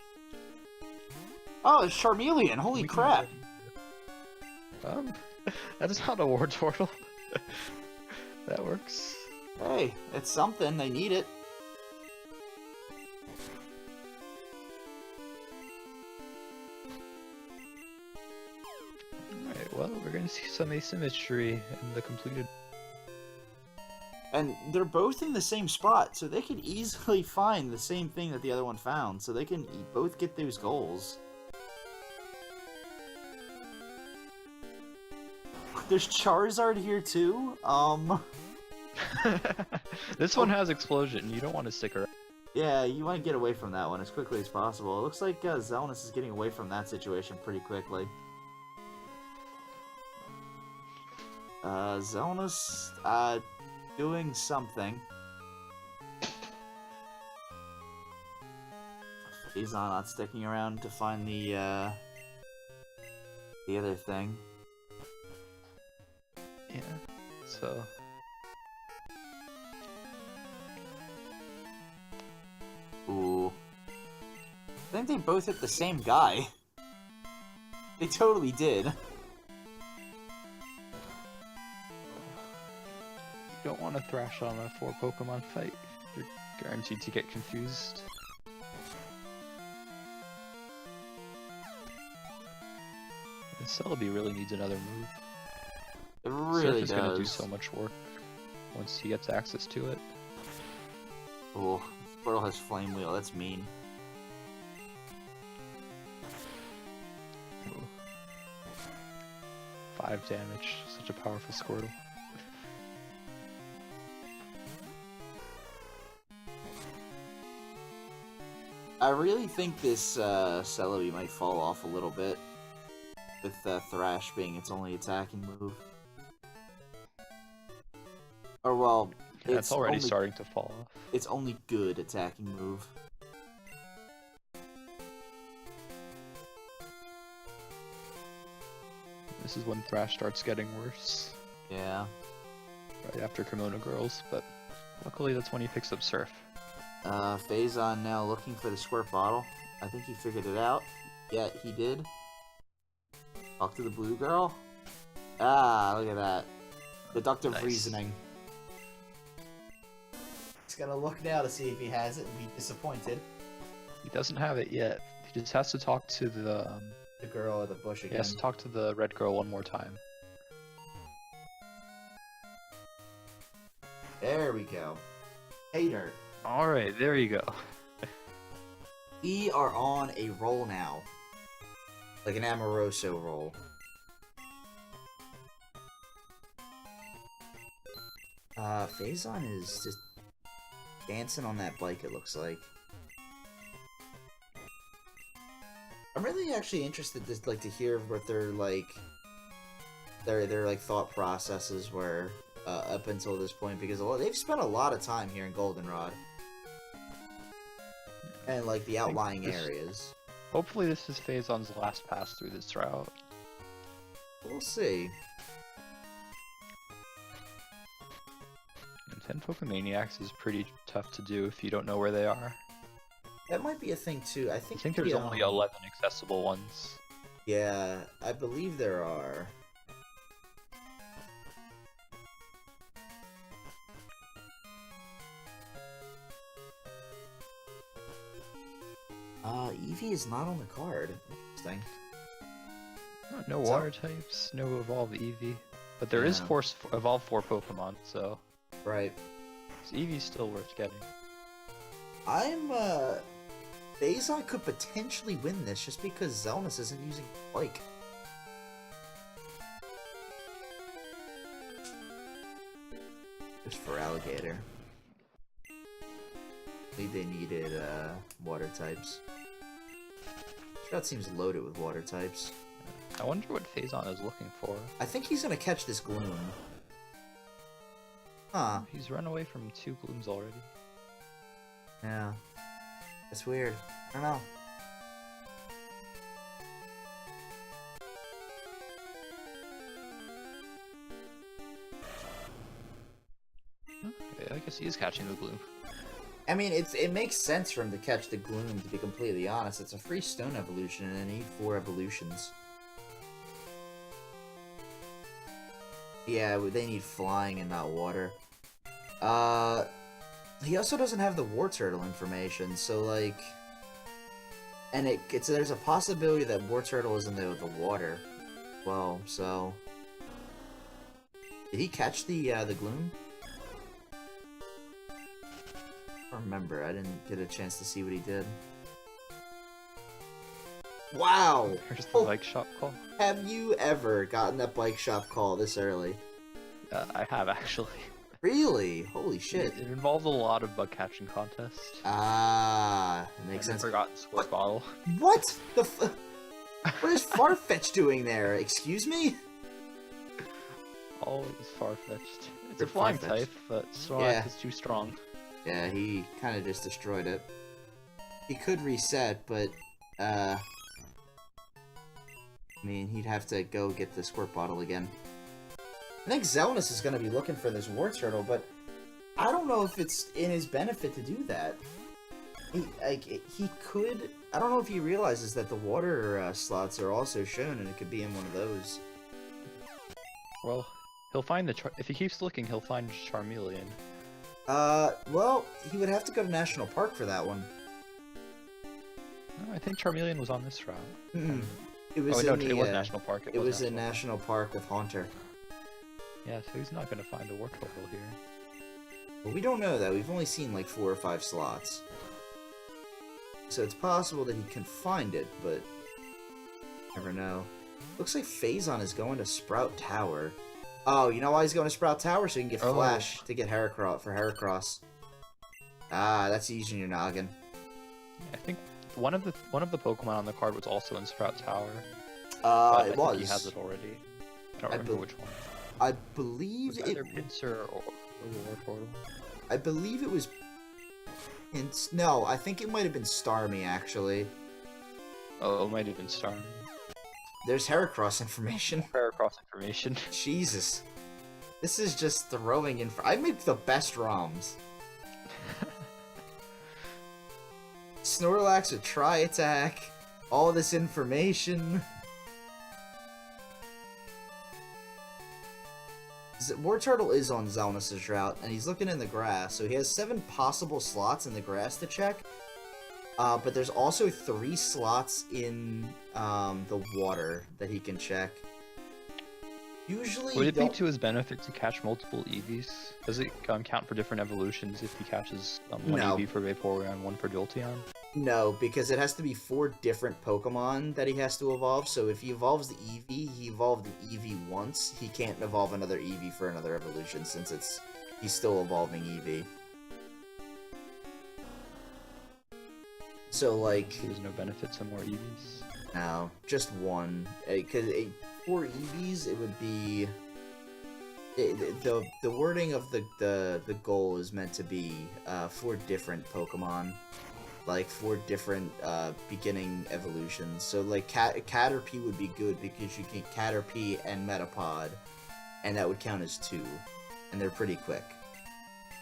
Oh, it's Charmeleon! Holy crap! That's not a War Turtle. That works. Hey, it's something. They need it. We're gonna see some asymmetry in the completed. And they're both in the same spot, so they could easily find the same thing that the other one found, so they can both get those goals. There's Charizard here too. This one has explosion. You don't want to stick around. Yeah, you want to get away from that one as quickly as possible. It looks like Xelnas is getting away from that situation pretty quickly. Xelnas, doing something. He's not sticking around to find the other thing. Yeah, so... Ooh. I think they both hit the same guy. They totally did. You don't want to thrash on a 4 Pokemon fight. You're guaranteed to get confused. The Celebi really needs another move. It really Surf is does. gonna do so much work once he gets access to it. Ooh, Squirtle has Flame Wheel, that's mean. Ooh. 5 damage, such a powerful Squirtle. I really think this Celebi might fall off a little bit, with Thrash being its only attacking move. Or well, Yeah, it's already starting to fall off. It's only good attacking move. This is when Thrash starts getting worse. Yeah. Right after Kimono Girls, but luckily that's when he picks up Surf. Phazon now looking for the squirt bottle. I think he figured it out. Yeah, he did. Talk to the blue girl. Ah, look at that. Deductive Nice. reasoning. He's gonna look now to see if he has it and be disappointed. He doesn't have it yet. He just has to talk to the girl at the bush he again. has to talk to the red girl one more time. There we go. Hater. Alright, there you go. We are on a roll now. Like an Amoroso roll. Phazon is just dancing on that bike, it looks like. I'm really actually interested to hear what their thought processes were up until this point, because they've spent a lot of time here in Goldenrod. And like the outlying areas. Hopefully this is Phazon's last pass through this route. We'll see. And 10 Pokemaniacs is pretty tough to do if you don't know where they are. That might be a thing too. I I think think there's only 11 accessible ones. Yeah, I believe there are. Eevee is not on the card. Interesting. No water types, no evolve Eevee. But there is evolve 4 Pokemon, so... Right. So Eevee's still worth getting. Phazon could potentially win this just because Xelnas isn't using Bike. Just for Alligator. I think they needed, water types. That seems loaded with water types. I wonder what Phazon is looking for. I think he's gonna catch this Gloom. Huh. He's run away from 2 Glooms already. Yeah. That's weird. I don't know. Okay, I guess he is catching the Gloom. I mean, it makes sense for him to catch the Gloom, to be completely honest. It's a free stone evolution, and they need 4 evolutions. Yeah, they need flying and not water. He also doesn't have the War Turtle information, so, like... And there's a possibility that War Turtle is in the water. Well, so... Did he catch the gloom? I don't remember. I didn't get a chance to see what he did. Wow! There's the bike shop call. Have you ever gotten a bike shop call this early? I have, actually. Really? Holy shit. It involved a lot of bug catching contests. Ah, it makes sense. I forgot Squirt Bottle. What? What is Farfetch doing there? Excuse me? Always far-fetched. It's They're a flying far-fetched. type, but Snorlax is too strong. Yeah, he kind of just destroyed it. He could reset, but, I mean, he'd have to go get the Squirt Bottle again. I think Xelnas is going to be looking for this War Turtle, but I don't know if it's in his benefit to do that. He could... I don't know if he realizes that the water slots are also shown, and it could be in one of those. Well, he'll find the if he keeps looking, he'll find Charmeleon. Well, he would have to go to National Park for that one. No, I think Charmeleon was on this route. It was it was National Park. It was in National Park with Haunter. Yeah, so he's not going to find a War Turtle here. Well, we don't know that. We've only seen like 4 or 5 slots. So it's possible that he can find it, but never know. Looks like Phazon is going to Sprout Tower. Oh, you know why he's going to Sprout Tower? So he can get Flash to get Heracross for Heracross. Ah, that's using your noggin. I think one of the Pokemon on the card was also in Sprout Tower. It was. He has it already. I don't remember which one. I believe it was either Pinsir or War Portal. I believe it was no, I think it might have been Starmie, actually. Oh, it might have been Starmie. There's Heracross information. Heracross information. Jesus. This is just throwing I make the best ROMs. Snorlax with Tri-Attack. All this information. War Turtle is on Xelnas' route, and he's looking in the grass, so he has 7 possible slots in the grass to check. But there's also 3 slots in the water that he can check. Usually, would it be to his benefit to catch multiple EVs? Does it count for different evolutions if he catches one EV for Vaporeon, one for Jolteon? No, because it has to be 4 different Pokemon that he has to evolve. So if he evolves the Eevee, he evolved the Eevee once. He can't evolve another Eevee for another evolution since he's still evolving Eevee. So like, there's no benefit to more EVs. No, just one. Because 4 EVs, it would be the wording of the goal is meant to be 4 different Pokemon. Like 4 different beginning evolutions. So like Caterpie would be good because you can Caterpie and Metapod, and that would count as 2, and they're pretty quick.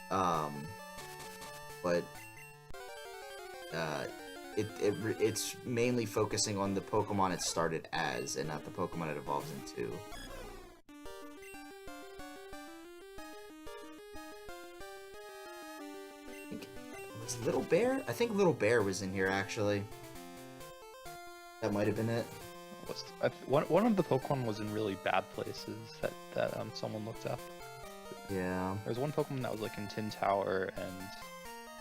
But it's mainly focusing on the Pokemon it started as, and not the Pokemon it evolves into. Little Bear? I think Little Bear was in here, actually. That might have been it. One of the Pokemon was in really bad places that someone looked up. Yeah. There was one Pokemon that was like in Tin Tower and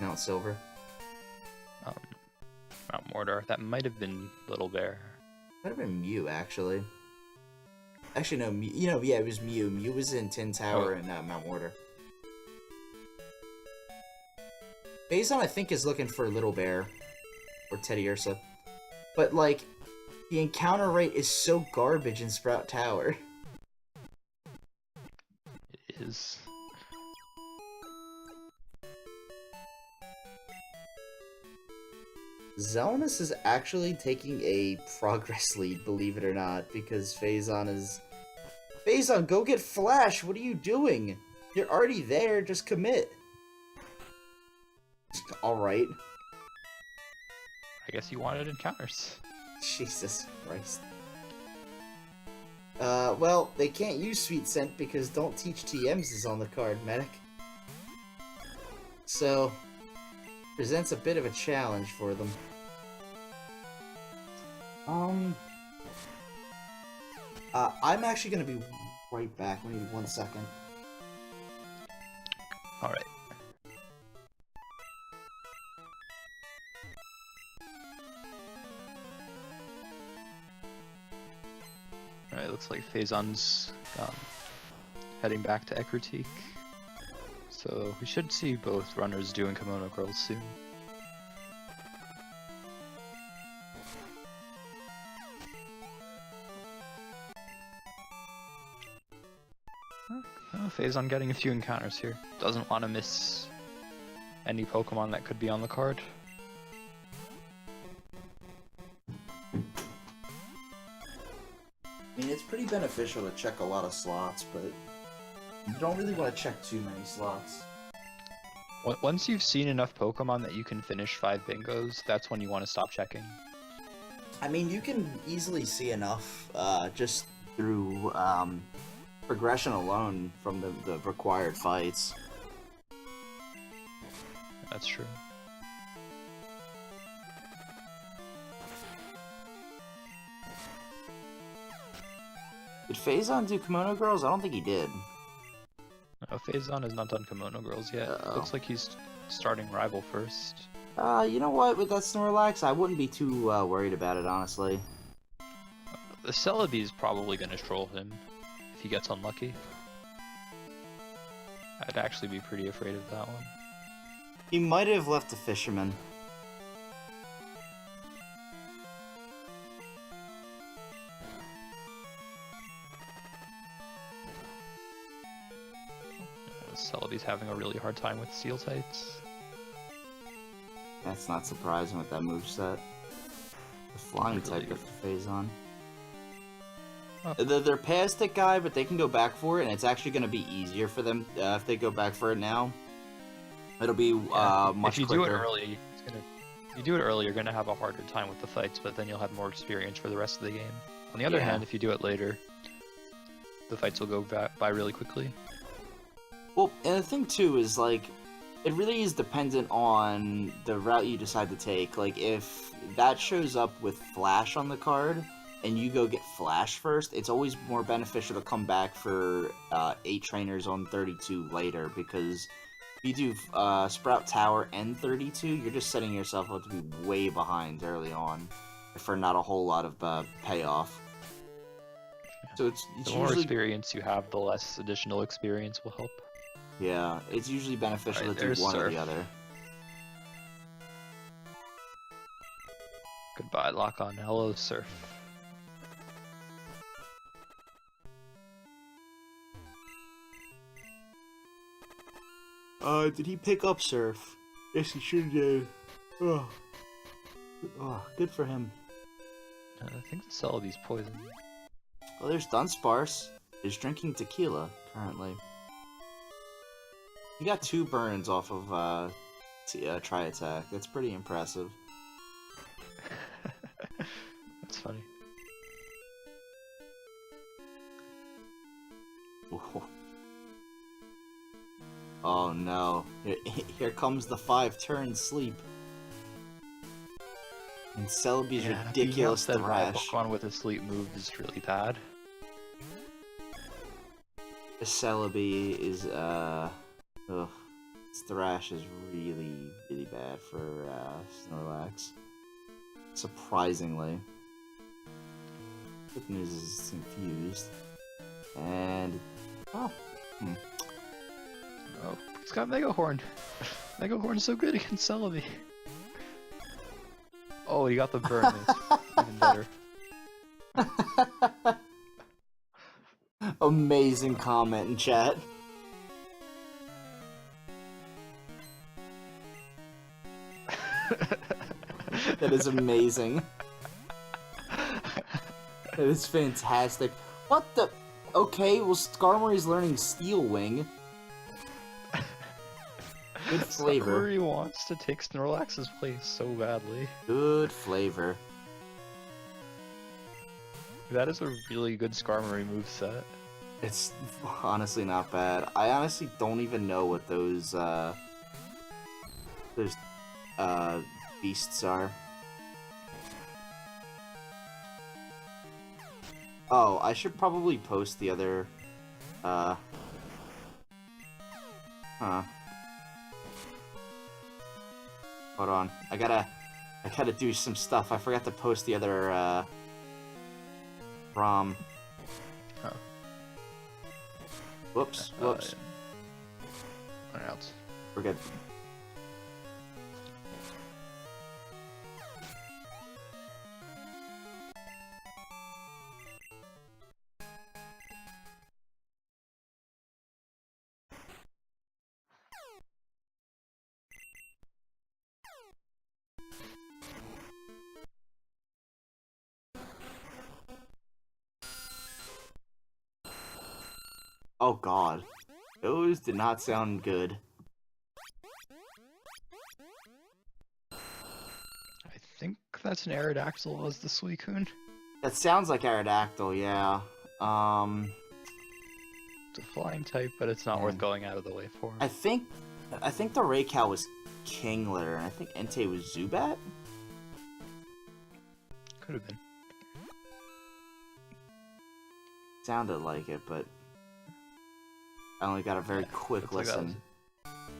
Mount Silver. Mount Mordor. That might have been Little Bear. Might have been Mew, actually. Actually, no. Yeah, it was Mew. Mew was in Tin Tower and Mount Mordor. Phazon, I think, is looking for Little Bear. Or Teddiursa. But, like, the encounter rate is so garbage in Sprout Tower. It is. Xelnas is actually taking a progress lead, believe it or not, because Phazon is... Phazon, go get Flash! What are you doing? You're already there, just commit. Alright. I guess you wanted encounters. Jesus Christ. Well, they can't use Sweet Scent because Don't Teach TMs is on the card, Medic. So, presents a bit of a challenge for them. I'm actually gonna be Right back. We need 1 second. Alright. Alright, looks like Phazon's heading back to Ekritique. So we should see both runners doing Kimono Girls soon. Oh, Phazon getting a few encounters here. Doesn't want to miss any Pokemon that could be on the card. I mean, it's pretty beneficial to check a lot of slots, but you don't really want to check too many slots. Once you've seen enough Pokemon that you can finish 5 bingos, that's when you want to stop checking. I mean, you can easily see enough just through progression alone from the required fights. That's true. Did Phazon do Kimono Girls? I don't think he did. No, Phazon has not done Kimono Girls yet. Looks like he's starting Rival first. You know what? With that Snorlax, I wouldn't be too worried about it, honestly. The Celebi is probably going to troll him if he gets unlucky. I'd actually be pretty afraid of that one. He might have left the Fisherman. Celebi's having a really hard time with Steel types. That's not surprising with that moveset. The flying type of Phazon. Oh. They're past that guy, but they can go back for it, and it's actually going to be easier for them if they go back for it now. It'll be much if you quicker. Do it early, if you do it early, you're going to have a harder time with the fights, but then you'll have more experience for the rest of the game. On the other hand, if you do it later, the fights will go by really quickly. Well, and the thing too is, like, it really is dependent on the route you decide to take. Like, if that shows up with Flash on the card, and you go get Flash first, it's always more beneficial to come back for 8 trainers on 32 later, because if you do Sprout Tower and 32, you're just setting yourself up to be way behind early on, for not a whole lot of payoff. So it's the usually... more experience you have, the less additional experience will help. Yeah, it's usually beneficial to do one or the other. Goodbye, lock on. Hello, Surf. Did he pick up Surf? Yes, he should have. Oh, good for him. I think the Celebi's poison. Well, there's Dunsparce. He's drinking tequila, currently. He got 2 burns off of Tri-Attack. That's pretty impressive. That's funny. Whoa. Oh no. Here comes the 5-turn sleep. And Celebi's ridiculous thrash. Pokemon with a sleep move is really bad. The Celebi is, ugh. Thrash is really, really bad for Snorlax. Surprisingly. Good news is it's confused. And... Oh. Oh, he's got Mega Horn. Mega Horn's so good against Celebi. Oh, he got the burn. It's even better. Amazing comment in chat. That is amazing. That is fantastic. What the... Okay, well, Skarmory's learning Steel Wing. Good flavor. Skarmory wants to take Snorlax's place so badly. Good flavor. That is a really good Skarmory moveset. It's honestly not bad. I honestly don't even know what those beasts are. Oh, I should probably post the other Huh. Hold on. I gotta do some stuff. I forgot to post the other, ROM. Oh. Whoops. Whoops. What else? We're good. Oh god. Those did not sound good. I think that's an Aerodactyl as the Suicune. That sounds like Aerodactyl, yeah. It's a flying type, but it's not worth going out of the way for. I think the Raycal was Kingler, and I think Entei was Zubat? Could have been. Sounded like it, but I only got a very quick listen.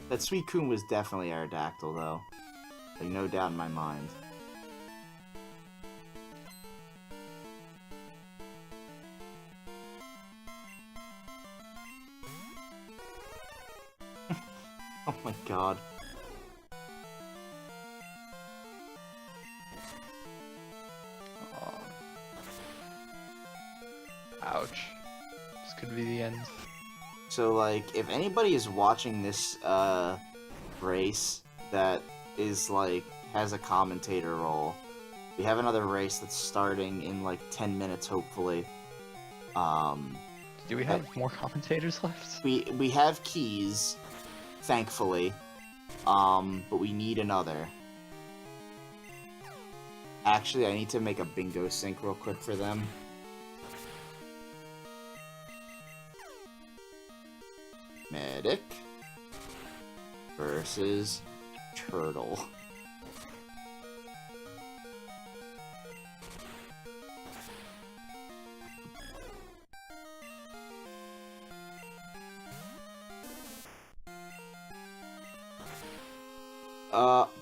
That Suicune was definitely Aerodactyl, though. Like, no doubt in my mind. Oh my god. Oh. Ouch. This could be the end. So, like, if anybody is watching this, race that is, like, has a commentator role, we have another race that's starting in, like, 10 minutes, hopefully. Do we have more commentators left? We have keys, thankfully, but we need another. Actually, I need to make a bingo sync real quick for them. Medic versus Turtle.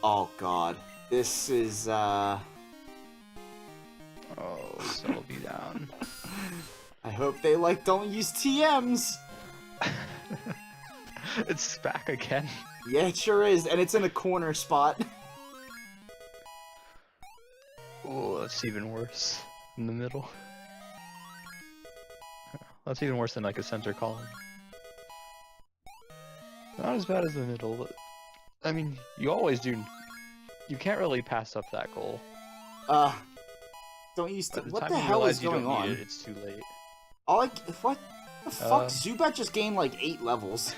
Oh god. This is, Oh, so it'll be down. I hope they, like, don't use TMs! It's back again. Yeah, it sure is, and it's in a corner spot. Oh, that's even worse. In the middle. That's even worse than, like, a center column. Not as bad as the middle, but... I mean, you always do... You can't really pass up that goal. Don't use... By What the hell is you going don't on? need it, it's too late. What the fuck? Zubat just gained, like, 8 levels.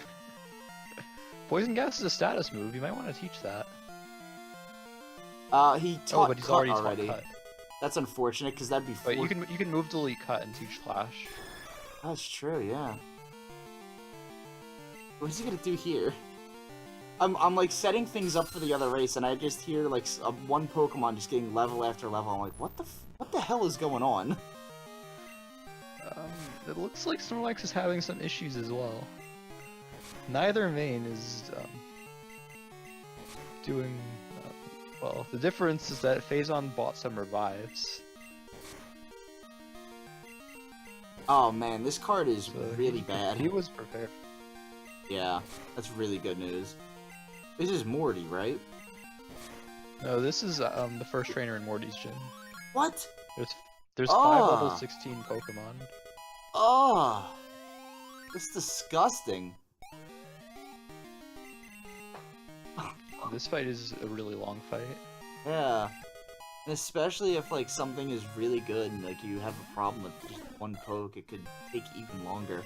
Poison Gas is a status move, you might want to teach that. He taught but he's Cut already taught Cut. That's unfortunate, because that'd be... But you can move Delete Cut and teach Flash. That's true, yeah. What is he gonna do here? I'm like setting things up for the other race, and I just hear like one Pokemon just getting level after level. I'm like, what the hell is going on? It looks like Snorlax is having some issues as well. Neither main is doing well. The difference is that Phazon bought some revives. Oh man, this card is So really bad. He was prepared. Yeah, that's really good news. This is Morty, right? No, this is the first trainer in Morty's gym. What? There's 5 level 16 Pokemon. Oh, that's disgusting. This fight is a really long fight. Yeah, and especially if like something is really good and like you have a problem with just one poke, it could take even longer.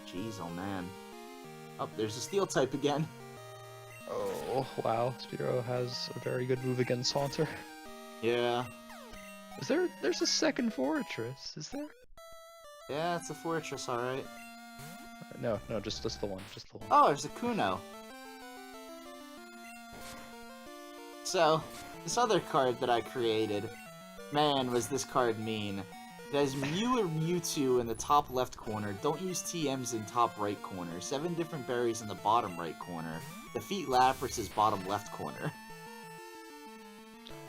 Jeez, oh man. Oh, there's a Steel type again. Oh, wow. Speedro has a very good move against Haunter. Yeah. There's a second fortress, is there? Yeah, it's a fortress, alright. No, just the one, Oh, there's a Kuno. So, this other card that I created, man, was this card mean. It has Mew or Mewtwo in the top left corner. Don't use TMs in top right corner. 7 different berries in the bottom right corner. Defeat Lapras's bottom left corner.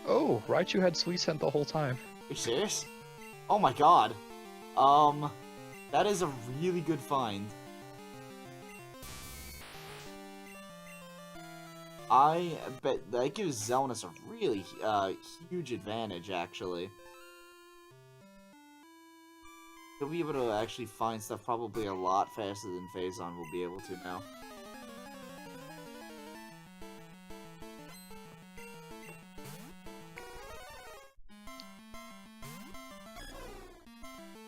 Oh, Raichu had Sweet Scent the whole time. Are you serious? Oh my god. That is a really good find. I bet that gives Xelnas a really huge advantage, actually. He'll be able to actually find stuff probably a lot faster than Phazon will be able to now.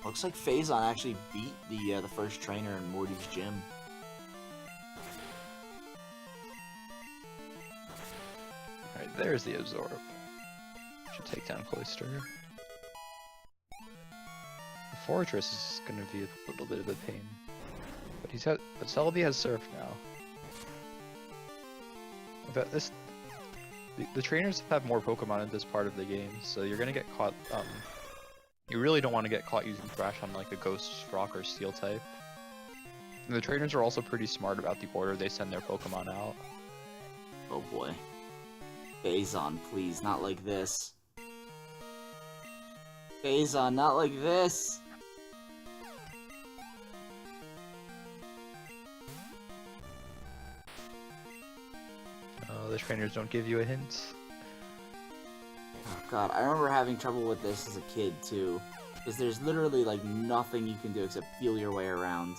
Looks like Phazon actually beat the first trainer in Morty's gym. Alright, there's the Absorb. Should take down Cloyster. The Fortress is gonna be a little bit of a pain. But Celebi has Surf now. But the trainers have more Pokemon in this part of the game, so you're gonna get caught, you really don't want to get caught using Thrash on like a Ghost, Rock, or Steel type. And the trainers are also pretty smart about the order they send their Pokemon out. Oh boy. Phazon, please, not like this. Phazon, not like this! Oh, the trainers don't give you a hint. Oh god, I remember having trouble with this as a kid, too. Because there's literally, like, nothing you can do except feel your way around.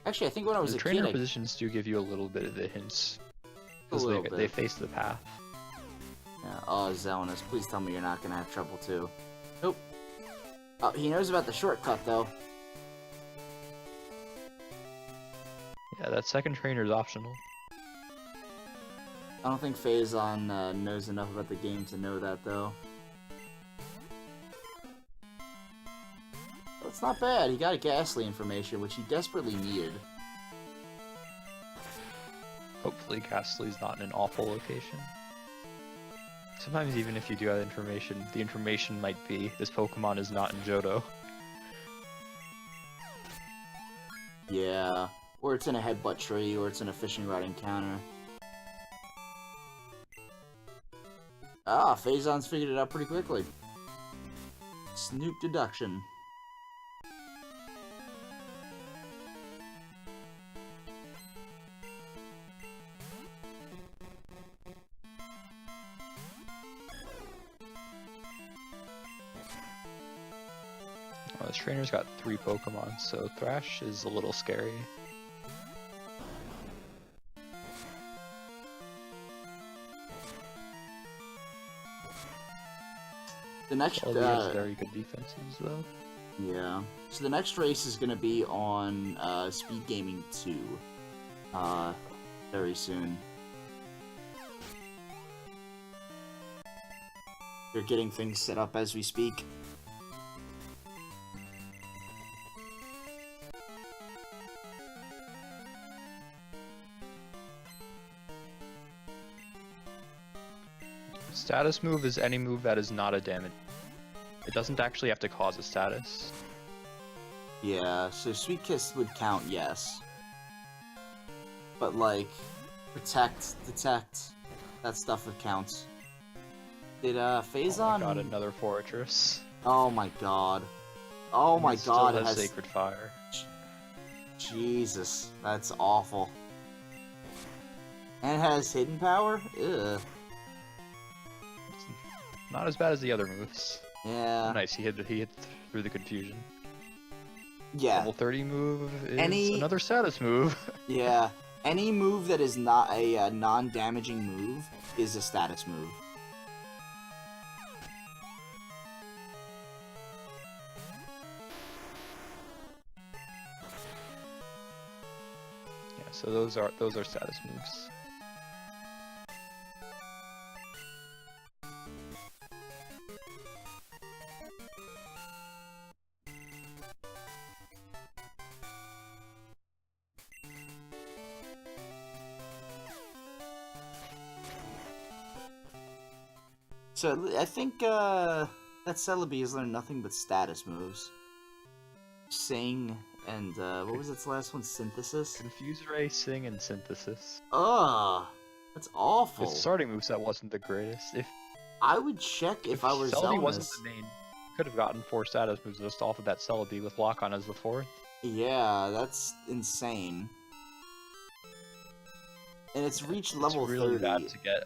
Actually, I think when I was a kid, trainer positions do give you a little bit of the hints. Because they face the path. Yeah. Oh, Xelnas, please tell me you're not gonna have trouble, too. Nope. Oh, he knows about the shortcut, though. Yeah, that second trainer is optional. I don't think Phazon knows enough about the game to know that, though. That's not bad. He got a Ghastly information, which he desperately needed. Hopefully Ghastly's not in an awful location. Sometimes even if you do have information, the information might be, this Pokemon is not in Johto. Yeah. Or it's in a headbutt tree, or it's in a fishing rod encounter. Ah, Phazon's figured it out pretty quickly. Snoop deduction. Well, this trainer's got 3 Pokemon, so Thrash is a little scary. The next, He has very good defenses, though. Yeah. So the next race is gonna be on Speed Gaming 2. Very soon. They're getting things set up as we speak. Status move is any move that is not a damage. It doesn't actually have to cause a status. Yeah, so Sweet Kiss would count, yes. But like, Protect, Detect, that stuff would count. Did Phazon... Oh my god, another Fortress. Oh my god. Oh my god, it it has... Sacred Fire. Jesus, that's awful. And it has Hidden Power? Ugh. Not as bad as the other moves. Yeah. Oh, nice, he hit through the confusion. Yeah. Level 30 move is another status move. Yeah. Any move that is not a non-damaging move is a status move. Yeah, so those are status moves. So I think that Celebi has learned nothing but status moves. Sing and what was its last one? Synthesis? Confuse Ray, Sing, and Synthesis. Ugh, that's awful. Its starting moveset wasn't the greatest. I would check if I were Celebi Xelnas. wasn't the main. Could have gotten 4 status moves just off of that Celebi with Lock On as the 4th. Yeah, that's insane. And it's reached level 30. It's really bad to get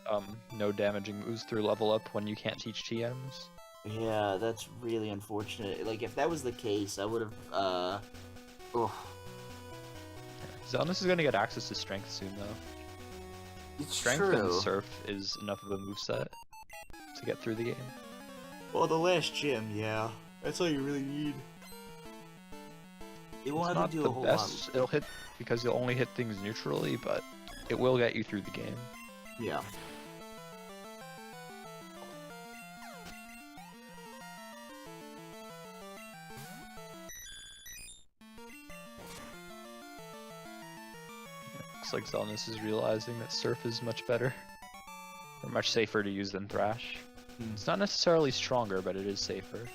no damaging moves through level up when you can't teach TMs. Yeah, that's really unfortunate. Like, if that was the case, I would have, ugh. Xelnas is gonna get access to Strength soon, though. It's Strength true. and Surf is enough of a moveset to get through the game. Well, the last gym, yeah. That's all you really need. It won't have to do a whole lot. It'll hit, because you'll only hit things neutrally, but it will get you through the game. Yeah. Looks like Xelnas is realizing that Surf is much better, or much safer to use than Thrash. It's not necessarily stronger, but it is safer.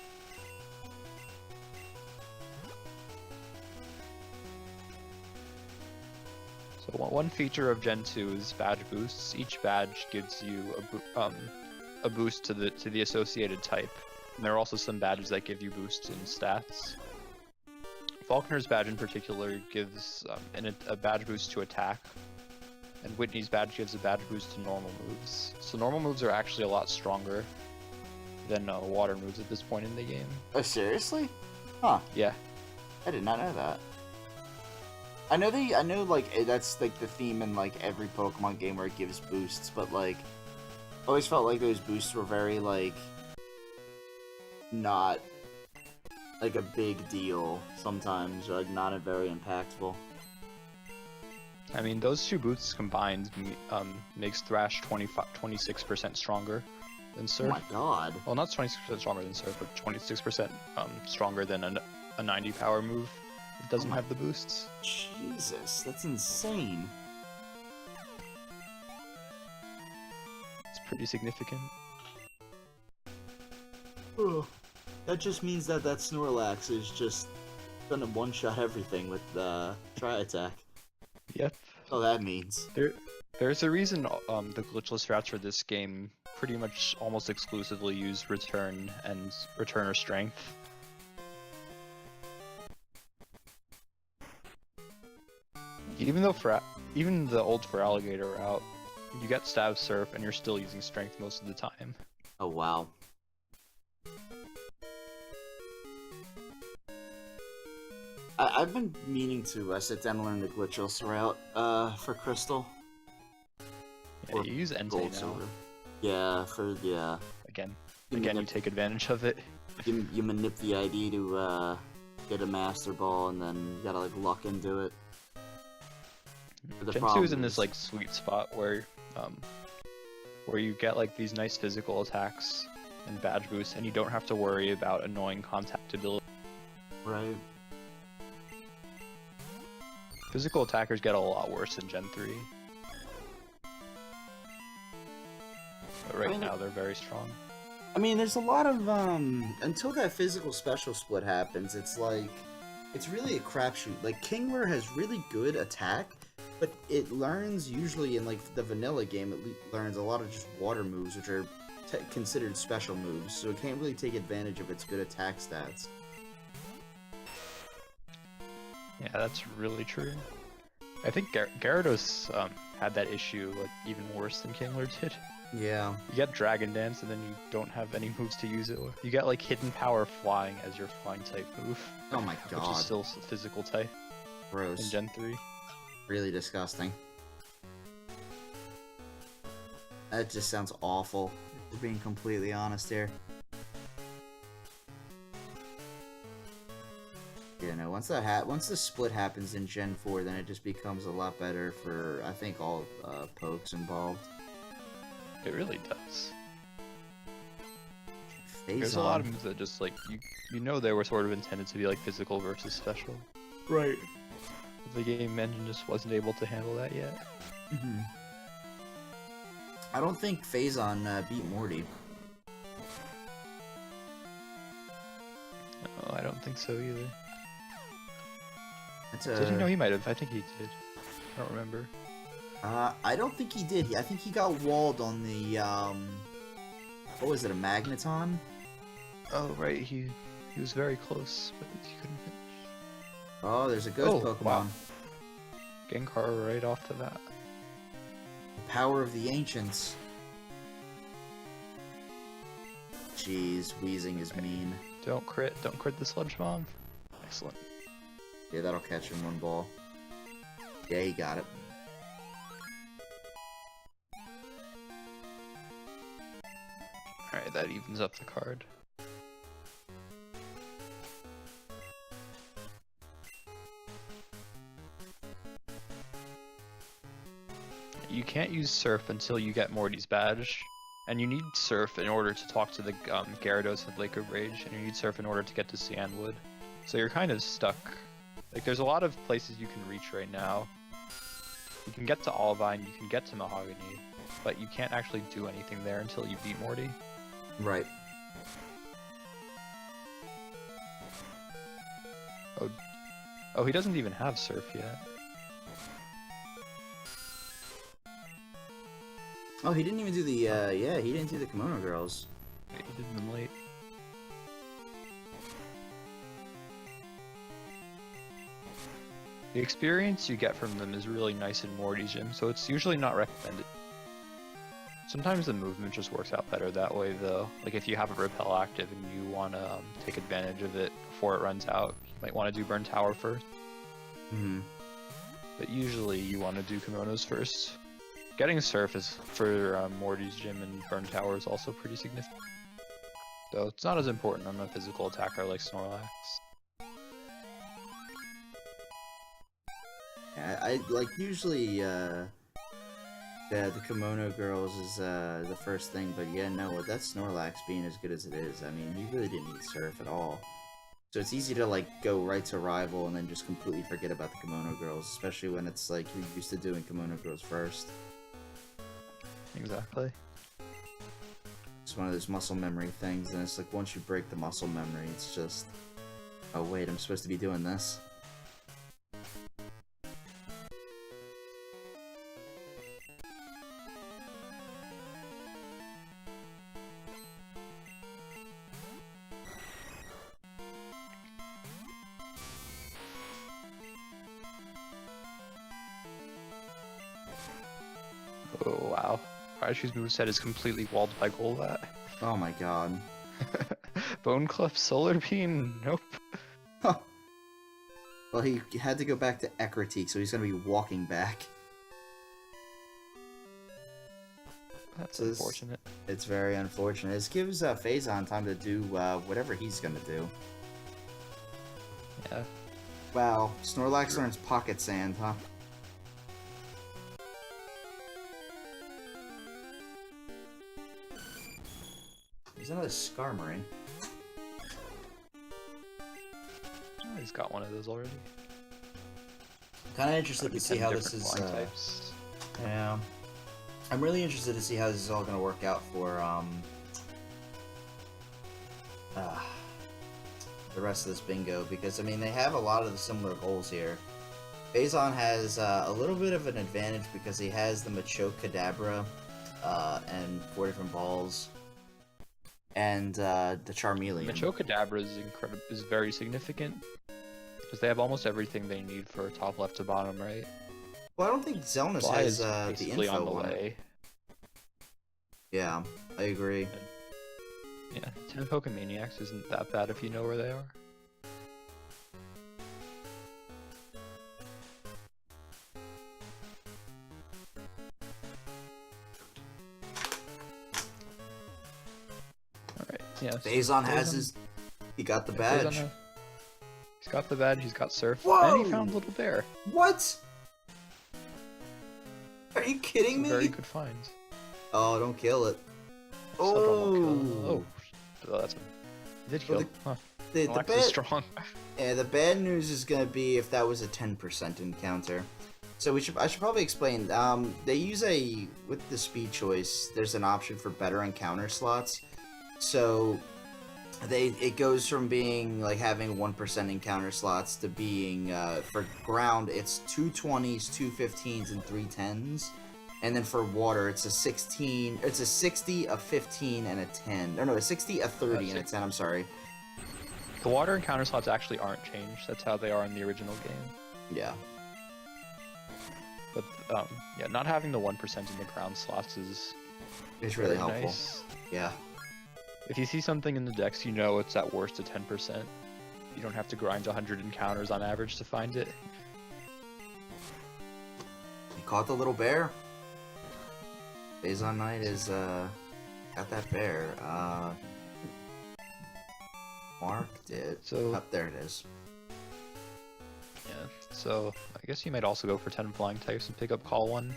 So one feature of Gen 2 is badge boosts. Each badge gives you a boost to the associated type. And there are also some badges that give you boosts in stats. Falconer's badge in particular gives a badge boost to attack, and Whitney's badge gives a badge boost to normal moves. So normal moves are actually a lot stronger than water moves at this point in the game. Oh, seriously? Huh. Yeah. I did not know that. I know like that's like the theme in like every Pokemon game where it gives boosts, but like I always felt like those boosts were very like not like a big deal sometimes, or like not very impactful. I mean, those two boosts combined makes Thrash 26% stronger than Surf. Oh my god. Well, not 26% stronger than Surf, but 26% stronger than a 90 power move that doesn't have the boosts. Jesus, that's insane. It's pretty significant. Ugh. That just means that Snorlax is just gonna one-shot everything with Tri-Attack. Yep. Oh, that means. There's a reason the glitchless strats for this game pretty much almost exclusively use Return and Return or Strength. Even the old for Alligator are out, you get Stab Surf and you're still using Strength most of the time. Oh wow. I've been meaning to sit down and learn the glitchless route for Crystal. Yeah, you use Entei now. Silver. Yeah, Again, you take advantage of it. You manip the ID to get a Master Ball, and then you gotta like luck into it. Gen 2 is in this like sweet spot where you get like these nice physical attacks and badge boosts, and you don't have to worry about annoying contactability. Right. Physical attackers get a lot worse in Gen 3. But right now they're very strong. I mean, there's a lot of, until that physical special split happens, it's like, it's really a crapshoot. Like, Kingler has really good attack, but it learns, usually in, like, the vanilla game, it learns a lot of just water moves, which are considered special moves, so it can't really take advantage of its good attack stats. Yeah, that's really true. I think Gyarados had that issue like even worse than Kingler did. Yeah. You get Dragon Dance and then you don't have any moves to use it with. You get like Hidden Power Flying as your flying type move. Oh my god. Which is still physical type. Gross. In Gen 3. Really disgusting. That just sounds awful. Just being completely honest here. Yeah, no, once the split happens in Gen 4, then it just becomes a lot better for, I think, all pokes involved. It really does. Phazon. There's a lot of moves that just, like, you know they were sort of intended to be, like, physical versus special. Right. The game engine just wasn't able to handle that yet. Mm-hmm. I don't think Phazon beat Morty. think so either. That's Did he? No, he might have. I think he did. I don't remember. I don't think he did. I think he got walled on the, what was it, a Magneton? Oh, right, he was very close, but he couldn't finish. Oh, there's a ghost Pokemon. Wow. Gengar right off the bat. The power of the ancients. Jeez, wheezing is mean. Don't crit the Sludge Bomb. Excellent. Yeah, that'll catch him one ball. Yeah, he got it. Alright, that evens up the card. You can't use Surf until you get Morty's badge, and you need Surf in order to talk to the Gyarados and Lake of Rage, and you need Surf in order to get to Cianwood. So you're kind of stuck. Like, there's a lot of places you can reach right now. You can get to Olivine, you can get to Mahogany, but you can't actually do anything there until you beat Morty. Right. Oh, he doesn't even have Surf yet. Oh, he didn't even do the, yeah, he didn't do the Kimono Girls. Yeah, he did them late. The experience you get from them is really nice in Morty's gym, so it's usually not recommended. Sometimes the movement just works out better that way, though. Like if you have a Repel active and you want to take advantage of it before it runs out, you might want to do Burn Tower first. Mm-hmm. But usually you want to do Kimonos first. Getting Surf is for Morty's gym and Burn Tower is also pretty significant. Though it's not as important on a physical attacker like Snorlax. Yeah, I like usually the Kimono Girls is the first thing, but yeah, no, with that Snorlax being as good as it is, I mean, you really didn't need Surf at all. So it's easy to like go right to Rival and then just completely forget about the Kimono Girls, especially when it's like you're used to doing Kimono Girls first. Exactly. It's one of those muscle memory things, and it's like once you break the muscle memory, it's just, oh wait, I'm supposed to be doing this. Oh wow. Raichu's moveset is completely walled by Golbat. Oh my god. Bone Clef, Solar Beam, nope. Huh. Well, he had to go back to Ekritique, so he's gonna be walking back. That's unfortunate. It's very unfortunate. This gives Phazon time to do whatever he's gonna do. Yeah. Wow, Snorlax learns Pocket Sand, huh? There's another Skarmory. Oh, he's got one of those already. Kind of interested to see how this is. Types. Yeah, I'm really interested to see how this is all gonna work out for the rest of this bingo, because I mean they have a lot of the similar goals here. Phazon has a little bit of an advantage because he has the Machoke Kadabra and 4 different balls. And the Charmeleon. Machoke Kadabra is very significant because they have almost everything they need for top left to bottom right. Well, I don't think Xelnas Fly has is the info on the on way. it. Yeah, I agree. Yeah, 10 Pokemaniacs isn't that bad if you know where they are. Alright, yeah. Phazon has his... He got the badge. He's got the badge, he's got Surf, Whoa! and he found Little Bear. What? Are you kidding me? Very good find. Oh, don't kill it. Oh, that's it. Did kill. The Snorlax bad, is strong. Yeah, the bad news is gonna be if that was a 10% encounter. So I should probably explain. They use with the speed choice, there's an option for better encounter slots. So it goes from being like having 1% encounter slots to being for ground it's 2 20s, 2 15s, and 3 10s, and then for water it's a 16, it's a 60, a 15, and a 10. Or no, a 60, a 30, and a 10. I'm sorry. The water encounter slots actually aren't changed. That's how they are in the original game. Yeah. But yeah, not having the 1% in the ground slots is really helpful. Nice. Yeah. If you see something in the dex, you know it's at worst a 10%. You don't have to grind 100 encounters on average to find it. You caught the little bear. PhazonKnight is got that bear. Marked it. So up there it is. Yeah. So I guess you might also go for 10 flying types and pick up Call 1.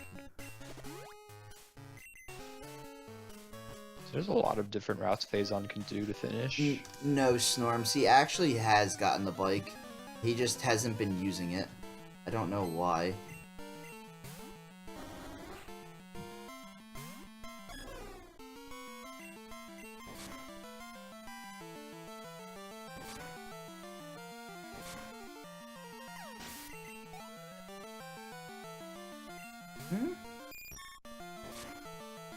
There's a lot of different routes Phazon can do to finish. No, Snorms. He actually has gotten the bike. He just hasn't been using it. I don't know why.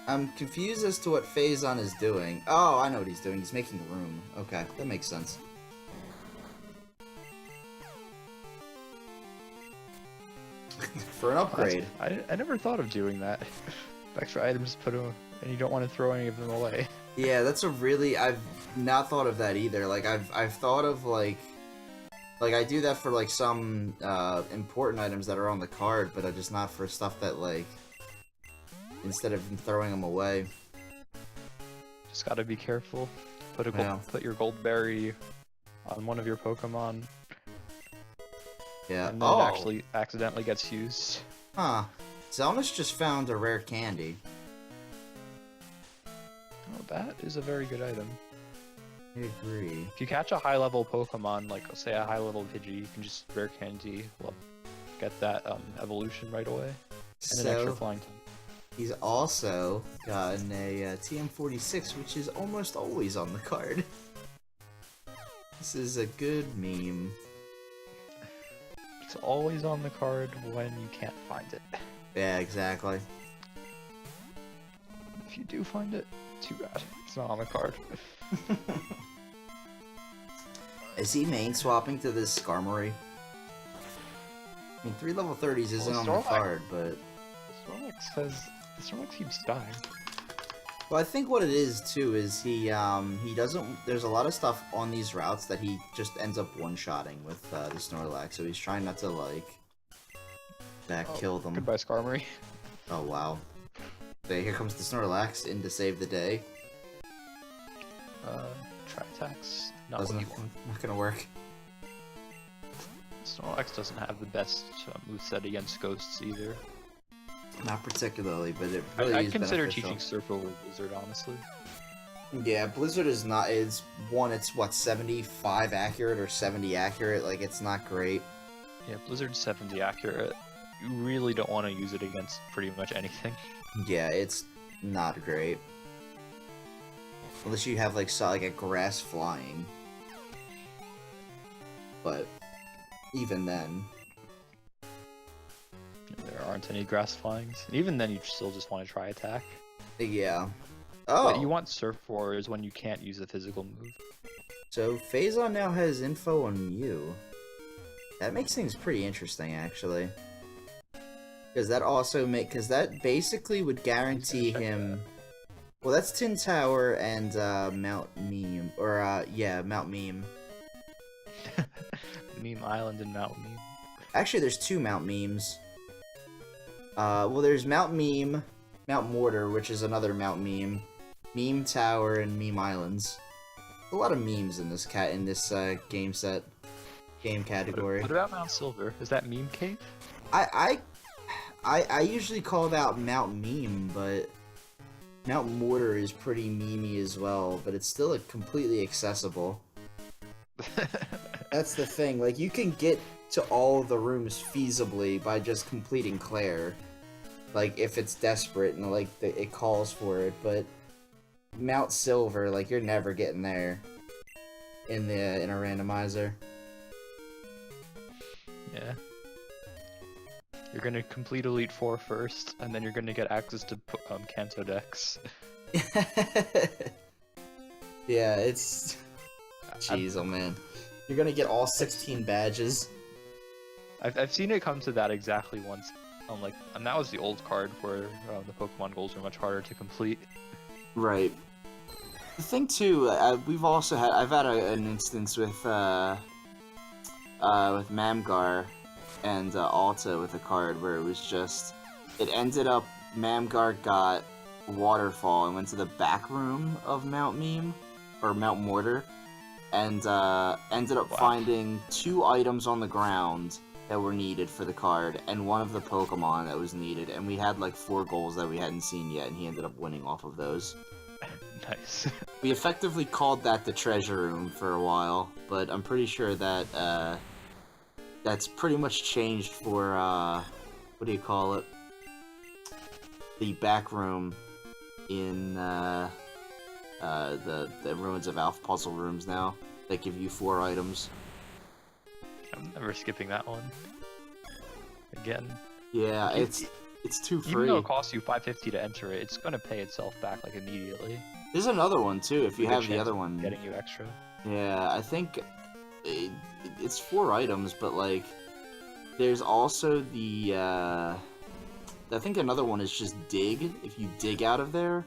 I'm confused as to what Phazon is doing. Oh, I know what he's doing. He's making room. Okay, that makes sense. For an upgrade. I never thought of doing that. Extra items, put them, and you don't want to throw any of them away. Yeah, that's a really... I've not thought of that either. Like, I've thought of, like... Like, I do that for, like, some important items that are on the card, but just not for stuff that, like... Instead of throwing them away. Just gotta be careful. Put your gold berry on one of your Pokemon. Yeah. And then it actually accidentally gets used. Huh. Xelnas just found a rare candy. Oh, that is a very good item. I agree. If you catch a high-level Pokemon, like say a high-level Pidgey, you can just rare candy, get that evolution right away, and an extra flying time. He's also gotten a TM46, which is almost always on the card. This is a good meme. It's always on the card when you can't find it. Yeah, exactly. If you do find it, too bad. It's not on the card. Is he main swapping to this Skarmory? I mean, 3 level 30s isn't on the card, but... Snorlax keeps dying. Well, I think what it is, too, is he doesn't... There's a lot of stuff on these routes that he just ends up one-shotting with the Snorlax, so he's trying not to, like, kill them. Goodbye, Skarmory. Oh, wow. Okay, here comes the Snorlax in to save the day. Try attacks. Not what you want. Not gonna work. Snorlax doesn't have the best moveset against ghosts either. Not particularly, but it really is I'd consider beneficial. teaching Surf over Blizzard, honestly. Yeah, Blizzard is not... It's, what, 75 accurate or 70 accurate? Like, it's not great. Yeah, Blizzard's 70 accurate. You really don't want to use it against pretty much anything. Yeah, it's not great. Unless you have, like, a grass flying. But, even then... There aren't any grass flyings. Even then, you still just want to try attack. Yeah. Oh! But you want Surf Wars when you can't use a physical move. So, Phazon now has info on Mew. That makes things pretty interesting, actually. Because that also because that basically would guarantee him... Well, that's Tin Tower and Mount Meme. Or, yeah, Mount Meme. Meme Island and Mount Meme. Actually, there's 2 Mount Memes. Well, there's Mount Meme, Mount Mortar, which is another Mount Meme, Meme Tower, and Meme Islands. A lot of memes in this game category. What about Mount Silver? Is that Meme Cave? I usually call that Mount Meme, but Mount Mortar is pretty memey as well, but it's still completely accessible. That's the thing, like, you can get to all the rooms feasibly by just completing Claire. Like, if it's desperate and, like, it calls for it, but Mount Silver, like, you're never getting there. in a randomizer. Yeah. You're gonna complete Elite Four first, and then you're gonna get access to Kanto decks. Yeah, it's... Jeez, oh man. You're gonna get all 16 badges. I've seen it come to that exactly once. And that was the old card where the Pokemon goals are much harder to complete. Right. The thing too, I've had an instance with Mamgar and Alta with a card where it was just, it ended up Mamgar got Waterfall and went to the back room of Mount Meme or Mount Mortar, and ended up finding 2 items on the ground that were needed for the card, and one of the Pokemon that was needed, and we had like 4 goals that we hadn't seen yet, and he ended up winning off of those. Nice. We effectively called that the treasure room for a while, but I'm pretty sure that that's pretty much changed for what do you call it? The back room in the Ruins of Alph puzzle rooms now that give you 4 items. I'm never skipping that one. Again. Yeah, it's too free. Even though it costs you $5.50 to enter it, it's gonna pay itself back like immediately. There's another one too if you have the other one. Getting you extra. Yeah, I think it's 4 items, but like there's also the I think another one is just dig. If you dig out of there,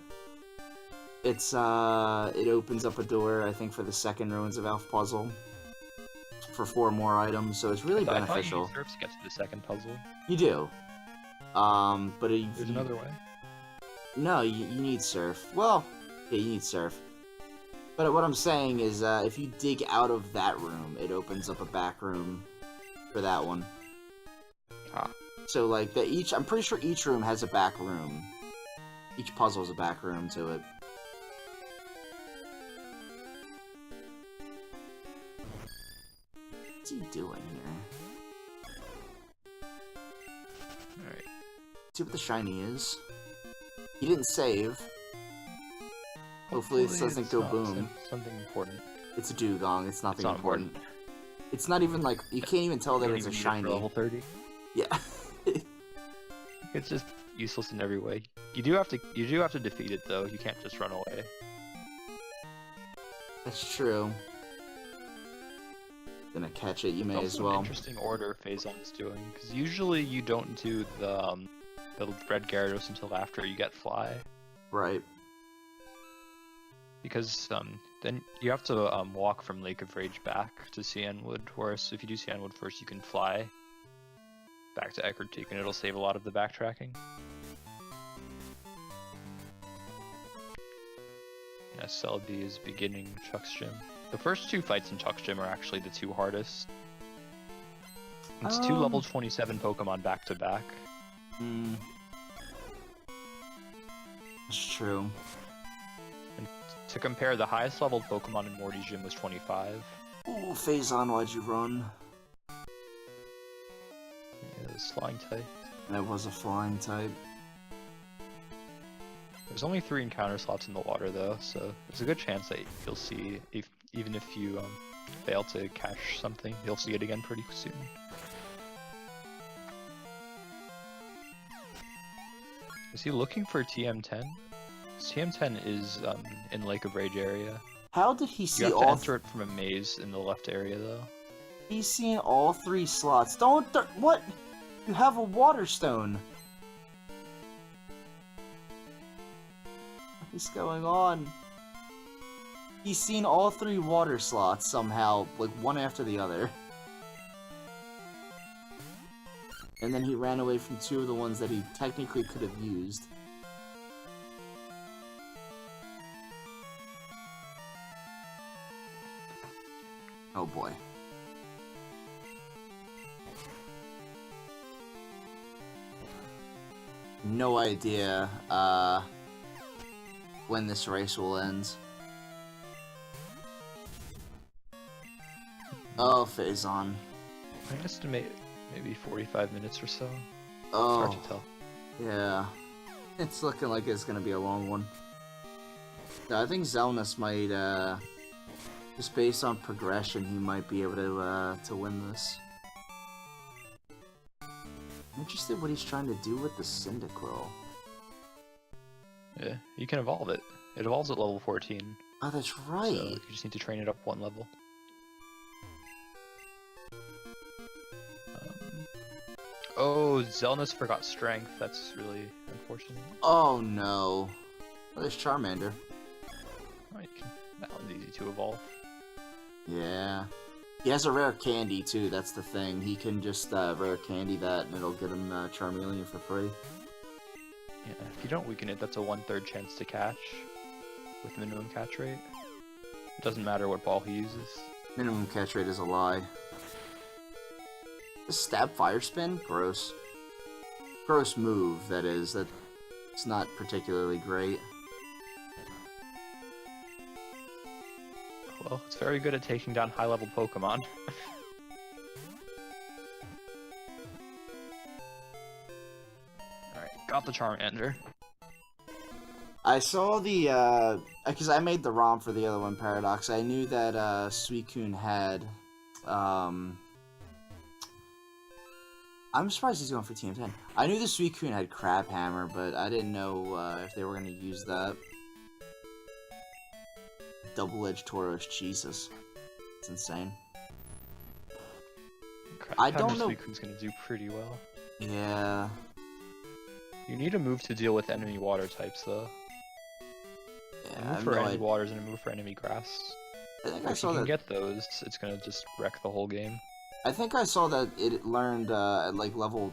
it's it opens up a door, I think, for the second Ruins of Alph puzzle for 4 more items, so it's really beneficial. I thought you need to get to the second puzzle. You do. But there's another way. No, you need surf. Well, yeah, you need surf. But what I'm saying is, if you dig out of that room, it opens up a back room for that one. Ah. So, like, I'm pretty sure each room has a back room. Each puzzle has a back room to it. What's he doing here? Alright. See what the shiny is. He didn't save. Hopefully this doesn't go boom. Something important. It's a dugong. It's nothing important. It's not even like, you can't even tell that it's a shiny. Level 30. Yeah. It's just useless in every way. You do have to defeat it though. You can't just run away. That's true. Gonna catch it. You may as well. Interesting order Phazon's doing, because usually you don't do the red Gyarados until after you get Fly. Right. Because then you have to walk from Lake of Rage back to Cianwood, whereas if you do Cianwood first, you can fly back to Eckerteak, and it'll save a lot of the backtracking. Yeah, Celebi is beginning Chuck's Gym. The first 2 fights in Chuck's Gym are actually the 2 hardest. It's 2 level 27 Pokemon back to back. That's true. And to compare, the highest level Pokemon in Morty's Gym was 25. Ooh, Phazon, why'd you run? Yeah, it was flying type. That was a flying type. There's only 3 encounter slots in the water though, so there's a good chance that you'll see, even if you fail to catch something, you'll see it again pretty soon. Is he looking for TM10? TM10 is in Lake of Rage area. How did he see all? You have all? to enter it from a maze in the left area though. He's seen all 3 slots. What? You have a water stone. What is going on? He's seen all 3 water slots somehow, like one after the other. And then he ran away from 2 of the ones that he technically could have used. Oh boy. No idea, when this race will end. Oh, Phazon. I estimate maybe 45 minutes or so. Oh. It's hard to tell. Yeah. It's looking like it's gonna be a long one. I think Xelnas Just based on progression, he might be able to win this. I'm interested what he's trying to do with the Cyndaquil. Yeah, you can evolve it. It evolves at level 14. Oh, that's right. So you just need to train it up one level. Oh, Xelnas forgot strength. That's really unfortunate. Oh no. Oh, there's Charmander. Oh, that one's easy to evolve. Yeah. He has a rare candy too, that's the thing. He can just rare candy that and it'll get him Charmeleon for free. Yeah, if you don't weaken it, that's a 1/3 chance to catch with minimum catch rate. It doesn't matter what ball he uses. Minimum catch rate is a lie. The stab fire spin? Gross. Gross move, that is. It's not particularly great. Well, it's very good at taking down high-level Pokemon. Alright, got the Charmander. I saw the, because I made the ROM for the other one, Paradox. I knew that, Suicune had, I'm surprised he's going for TM10. I knew the Suicune had Crab Hammer, but I didn't know, if they were going to use that. Double-edged Tauros, Jesus. It's insane. I don't know. Suicune's gonna do pretty well. Yeah. You need a move to deal with enemy water types, though. Yeah, A move for enemy waters and a move for enemy grass. I think if I saw you can that. get those, it's gonna just wreck the whole game. I think I saw that it learned at like level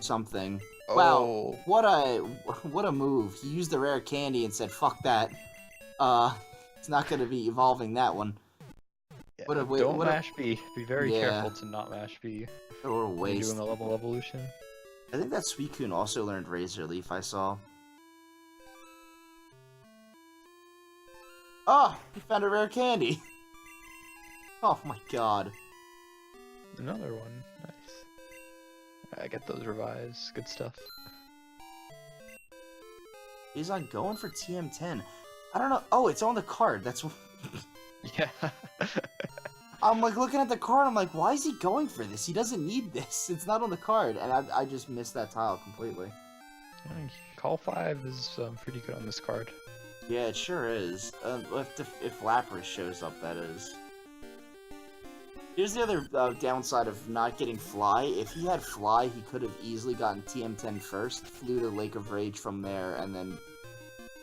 something. Oh. Wow, what a move! He used the rare candy and said, "Fuck that." It's not gonna be evolving that one. Yeah, Don't mash B. Be very careful to not mash B. What a waste. Doing a level evolution. I think that Suicune also learned Razor Leaf. I saw. Oh, he found a rare candy. Oh my god. Another one. Nice. I get those revives. Good stuff. He's like going for TM10. I don't know. Oh, it's on the card. That's. Yeah. I'm like looking at the card. I'm like, why is he going for this? He doesn't need this. It's not on the card, and I just missed that tile completely. Call 5 is pretty good on this card. Yeah, it sure is. If Lapras shows up, that is. Here's the other downside of not getting Fly. If he had Fly, he could have easily gotten TM10 first, flew to Lake of Rage from there, and then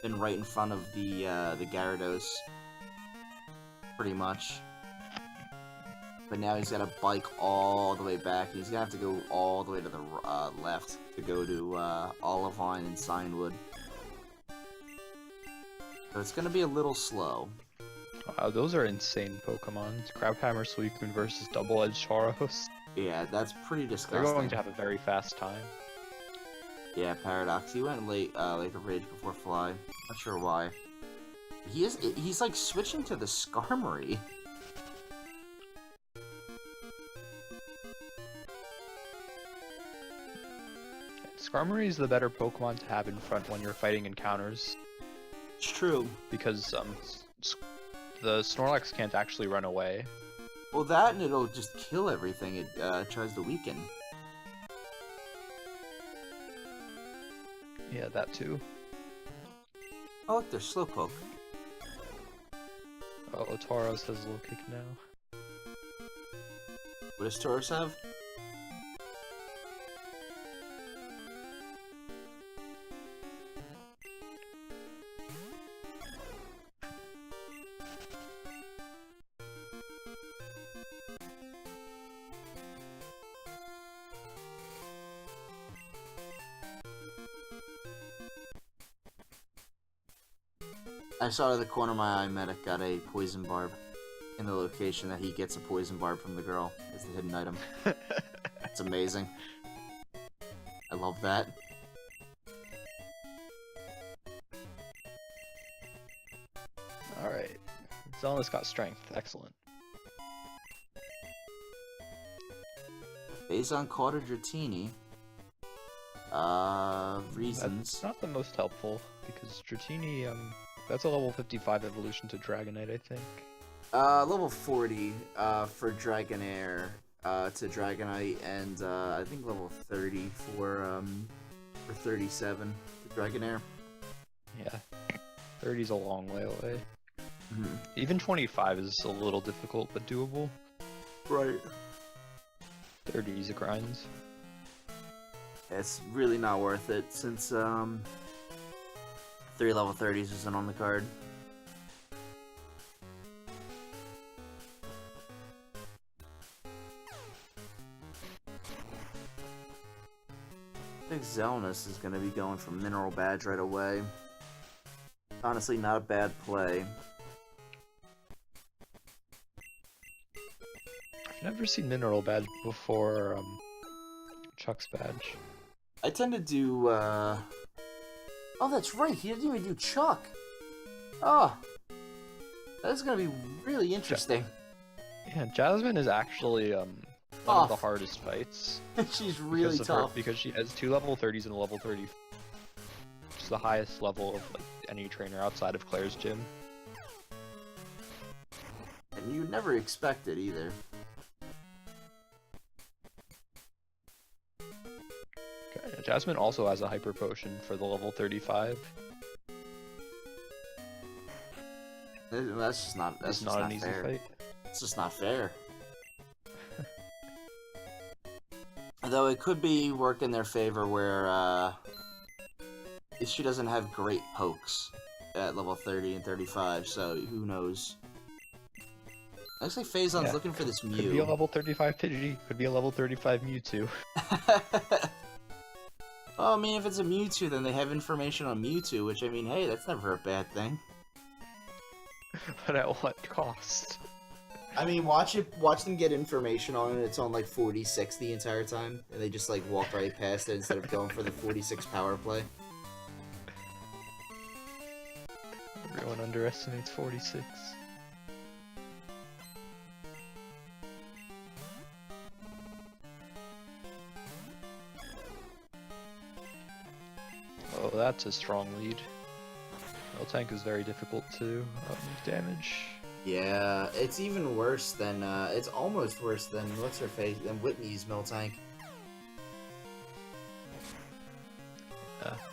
been right in front of the Gyarados. Pretty much. But now he's got to bike all the way back. He's gonna have to go all the way to the left to go to Olivine and Signwood. So it's gonna be a little slow. Wow, those are insane Pokemon. Crabhammer Suicune versus Double-Edged Tauros. Yeah, that's pretty disgusting. They're going to have a very fast time. Yeah, Paradox. He went late, Lake of Rage before Fly. Not sure why. He's like switching to the Skarmory. Skarmory is the better Pokemon to have in front when you're fighting encounters. It's true. Because the Snorlax can't actually run away. Well, that and it'll just kill everything it tries to weaken. Yeah, that too. Oh, look, there's Slowpoke. Oh, Tauros has low kick now. What does Tauros have? I saw out of the corner of my eye Medic got a Poison Barb in the location that he gets a Poison Barb from the girl as the hidden item. It's amazing. I love that. Alright. Xelnas got strength. Excellent. Phazon caught a Dratini. Reasons. That's not the most helpful, because Dratini, that's a level 55 evolution to Dragonite, I think. Level 40 for Dragonair to Dragonite, and I think level 30 for 37 to Dragonair. Yeah, 30's a long way away. Mm-hmm. Even 25 is a little difficult, but doable. Right. 30's a grind. It's really not worth it since 3 level 30s isn't on the card. I think Xelnas is going to be going for Mineral Badge right away. Honestly, not a bad play. I've never seen Mineral Badge before Chuck's badge. I tend to do, Oh, that's right, he didn't even do Chuck! Oh! That's gonna be really interesting. Yeah, Jasmine is actually, one of the hardest fights. She's really tough. Because she has 2 level 30s and a level 30. Which is the highest level of like any trainer outside of Claire's gym. And you never expect it either. Okay, Jasmine also has a hyper potion for the level 35. That's just not. That's It's just not an easy fair. fight. It's just not fair. Though it could be work in their favor where if she doesn't have great pokes at level 30 and 35, so who knows. Looks like Phazon's looking for this Mew. Could be a level 35 Pidgey, could be a level 35 Mewtwo. Well, I mean, if it's a Mewtwo, then they have information on Mewtwo, which, I mean, hey, that's never a bad thing. But at what cost? I mean, watch them get information on it. It's on like 46 the entire time, and they just like walk right past it instead of going for the 46 power play. Everyone underestimates 46. Oh, that's a strong lead. Tank is very difficult to damage. Yeah, it's even worse than, it's almost worse than, what's her face, than Whitney's Miltank.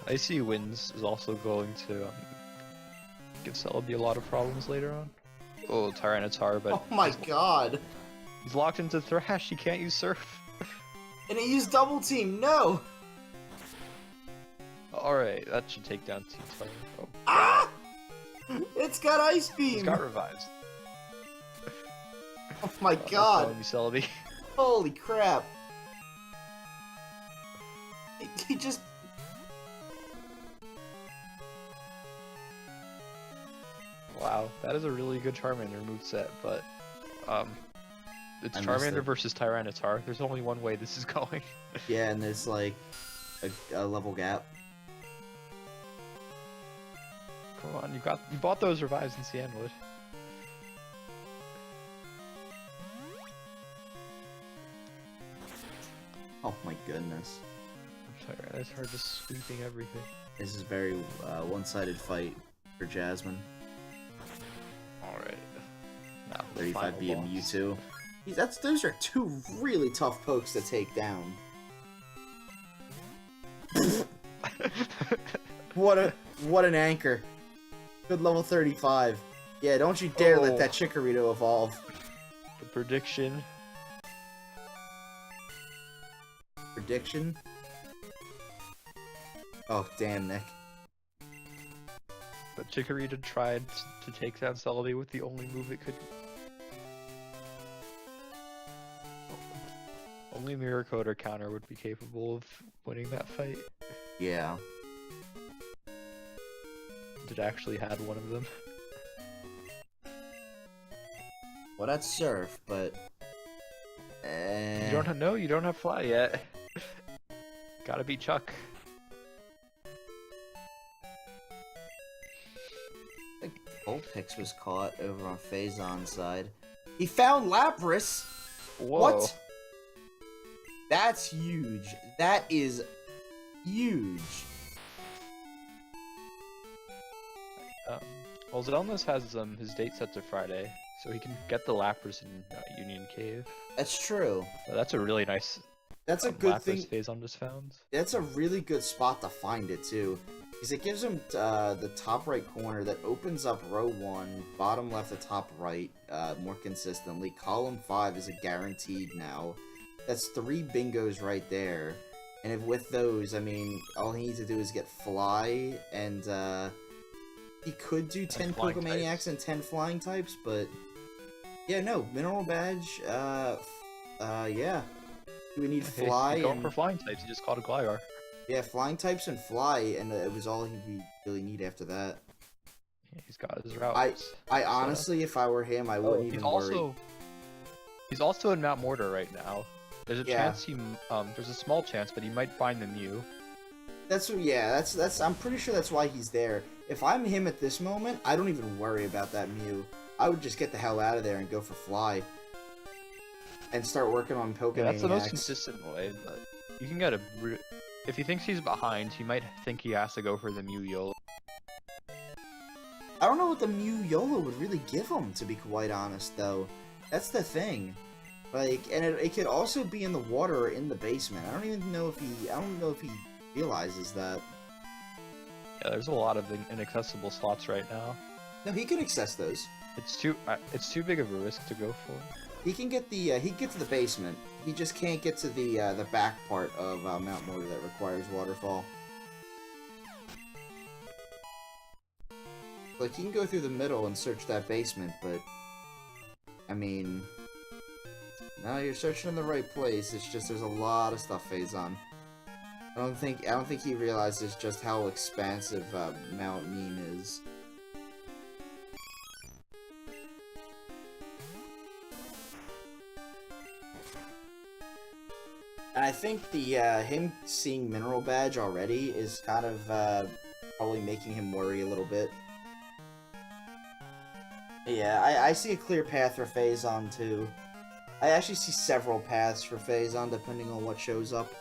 Icy Winds is also going to give Celebi a lot of problems later on. Oh, Tyranitar, but... Oh my god! He's locked into Thrash, he can't use Surf. And he used Double Team, no! Alright, that should take down T-Tyre. Oh. Ah! It's got Ice Beam! It's got revives. Oh my god! Celebi. Holy crap! He just... Wow, that is a really good Charmander moveset, but it's I Charmander versus Tyranitar. There's only one way this is going. Yeah, and there's like a level gap. Come on, you bought those revives in Cianwood. Oh my goodness. Tyranitar just sweeping everything. This is a very one-sided fight for Jasmine. Alright. Now, 35 be a Mewtwo. Those are two really tough pokes to take down. What an anchor. Good level 35. Yeah, don't you dare let that Chikorito evolve. The prediction. Prediction? Oh, damn, Nick. But Chikorita tried to take down Celebi with the only move it could. Only Mirror Coat or Counter would be capable of winning that fight. Yeah. It actually had one of them. Well, that's Surf, but... You don't have Fly yet. Gotta beat Chuck. I think Vulpix was caught over on Phazon's side. He found Lapras! Whoa. What? That's huge. That is huge. Well, Xelnas has his date set to Friday, so he can get the Lapras in Union Cave. That's true. But that's a really nice. That's a good Lapras thing. Phazon just found. That's a really good spot to find it too, because it gives him the top right corner that opens up row 1, bottom left to top right more consistently. Column 5 is a guaranteed now. That's 3 bingos right there. And if with those, I mean, all he needs to do is get Fly, and he could do 10 Pokemaniacs and 10 Flying types, but yeah, no, Mineral Badge, yeah. We need Fly. Going for Flying types, he just caught a Gligar. Yeah, Flying types and Fly, and it was all he really need after that. Yeah, he's got his routes. I honestly, if I were him, I wouldn't even worry. He's also in Mount Mortar right now. There's a chance there's a small chance, but he might find the Mew. That's I'm pretty sure that's why he's there. If I'm him at this moment, I don't even worry about that Mew. I would just get the hell out of there and go for Fly. And start working on Pokemon. Yeah, that's the most consistent way, but you can get a... If he thinks he's behind, he might think he has to go for the Mew YOLO. I don't know what the Mew YOLO would really give him, to be quite honest, though. That's the thing. Like, and it could also be in the water or in the basement. I don't even know if he realizes that. Yeah, there's a lot of inaccessible slots right now. No, he can access those. It's too big of a risk to go for. He can get he can get to the basement. He just can't get to the back part of Mount Mortar that requires waterfall. Like, he can go through the middle and search that basement, but I mean, no, you're searching in the right place. It's just there's a lot of stuff Phazon. I don't think he realizes just how expansive Mount Meme is. And I think him seeing Mineral Badge already is kind of probably making him worry a little bit. Yeah, I see a clear path for Phazon too. I actually see several paths for Phazon depending on what shows up.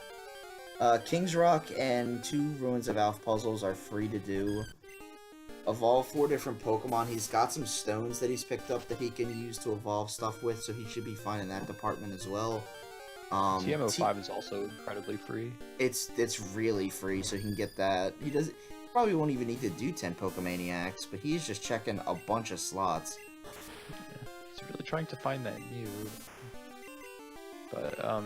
King's Rock and 2 Ruins of Alph puzzles are free to do. Of all 4 different Pokemon, he's got some stones that he's picked up that he can use to evolve stuff with, so he should be fine in that department as well. TM05 is also incredibly free. It's really free, so he can get that. He probably won't even need to do 10 Pokemaniacs, but he's just checking a bunch of slots. Yeah, he's really trying to find that Mew. But, no,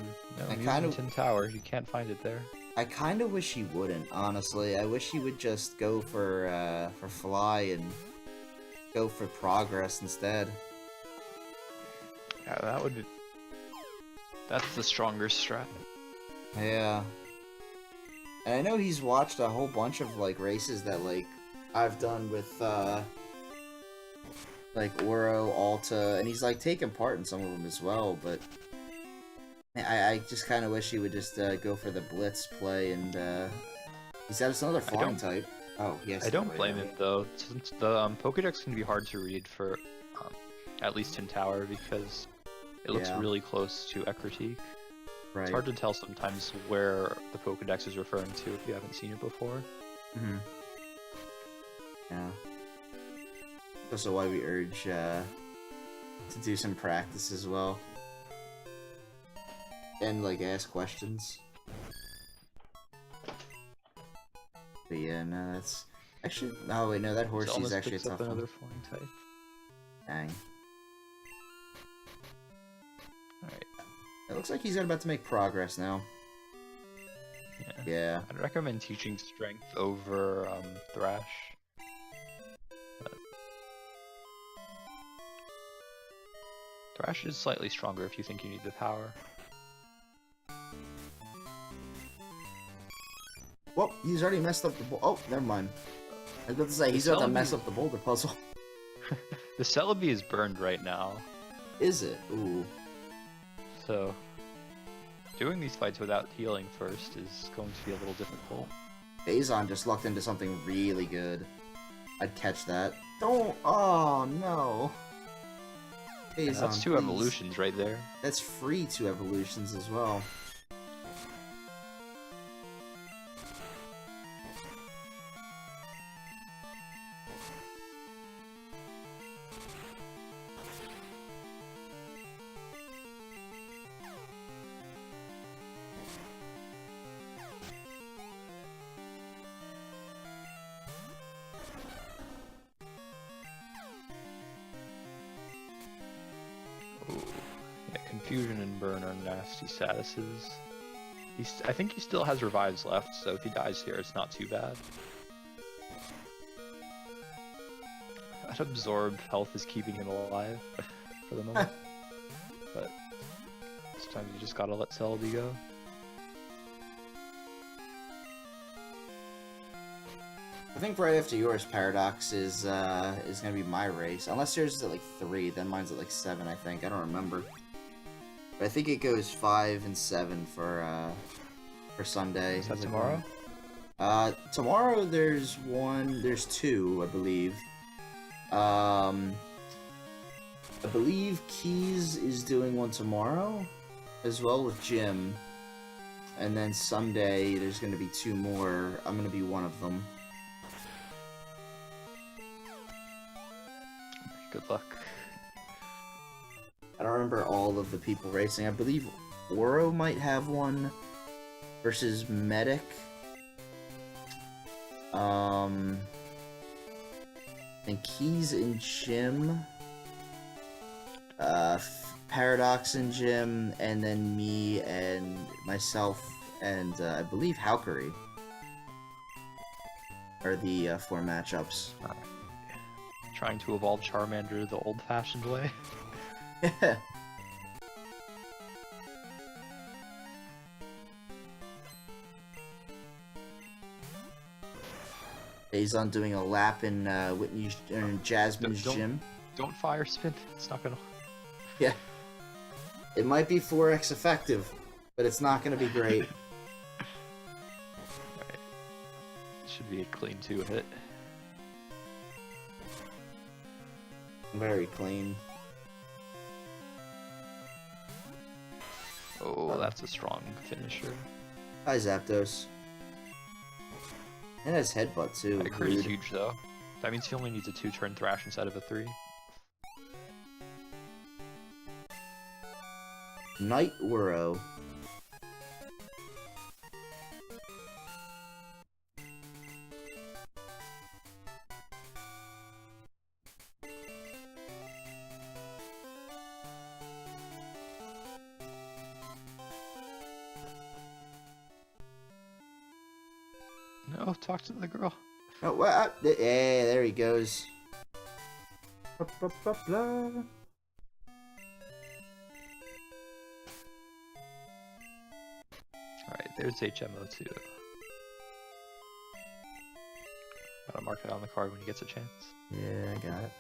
Mew's in Tin Tower. You can't find it there. I kind of wish he wouldn't, honestly. I wish he would just go for Fly and go for Progress instead. Yeah, that would... That's the stronger strat. Yeah. And I know he's watched a whole bunch of, like, races that, like, I've done with, like, Oro, Alta, and he's, like, taken part in some of them as well, but I just kind of wish he would just go for the Blitz play, and he's got another flying type. Oh, yes. I don't blame him, though, since the Pokédex can be hard to read for at least Tin Tower, because it looks really close to Ecruteak. Right. It's hard to tell sometimes where the Pokédex is referring to if you haven't seen it before. Mm-hmm. Yeah. Also why we urge to do some practice as well. And, like, ask questions. But yeah, no, that's... Actually, oh wait, no, that Horsey's actually a tough one. Another flying type. Dang. Alright. It looks like he's about to make progress now. Yeah. I'd recommend teaching Strength over Thrash. But Thrash is slightly stronger if you think you need the power. Well, he's already messed up the oh, never mind. I was about to say, he's about to mess up the boulder puzzle. The Celebi is burned right now. Is it? Ooh. So, doing these fights without healing first is going to be a little difficult. Phazon just lucked into something really good. I'd catch that. Don't! Oh, no. Phazon, Yeah, that's 2 evolutions right there. That's free 2 evolutions as well. Confusion and Burn are nasty statuses. I think he still has revives left, so if he dies here, it's not too bad. That absorbed health is keeping him alive for the moment. But sometimes you just gotta let Celebi go. I think right after yours, Paradox is gonna be my race. Unless yours is at like 3, then mine's at like 7. I think I don't remember. But I think it goes 5 and 7 for Sunday. Is that tomorrow? Tomorrow there's 2, I believe. I believe Keys is doing one tomorrow, as well with Jim. And then Sunday there's gonna be 2 more. I'm gonna be one of them. Good luck. I don't remember all of the people racing. I believe Oro might have one versus Medic. And Keys and Jim. Paradox and Jim, and then me and myself and I believe Halkery are the 4 matchups. Trying to evolve Charmander the old-fashioned way. Yeah. He's on doing a lap in Whitney's Jasmine's gym. Don't fire spin. It's not gonna. Yeah. It might be 4x effective, but it's not gonna be great. Alright. Should be a clean 2-hit. Very clean. Oh, that's a strong finisher. Hi, Zapdos. And his headbutt, too. That crit is huge, though. That means he only needs a 2-turn Thrash instead of a 3. Night Uro. No, talk to the girl. Oh, what? Yeah, there he goes. Blah, blah, blah, blah. Alright, there's HMO2. Gotta mark it on the card when he gets a chance. Yeah, I got it.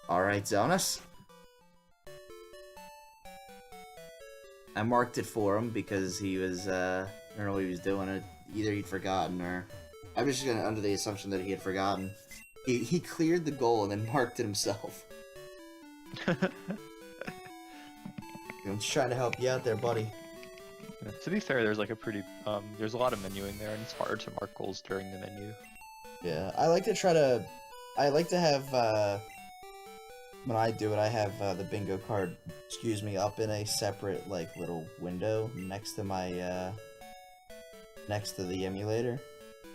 Alright, Xelnas. I marked it for him because he was, I don't know what he was doing. Either he'd forgotten or... I was just under the assumption that he had forgotten. He cleared the goal and then marked it himself. I'm just trying to help you out there, buddy. Yeah, to be fair, there's like a pretty, there's a lot of menuing there, and it's hard to mark goals during the menu. Yeah, I like to have, when I do it, I have the bingo card, up in a separate, like, little window next to my, next to the emulator.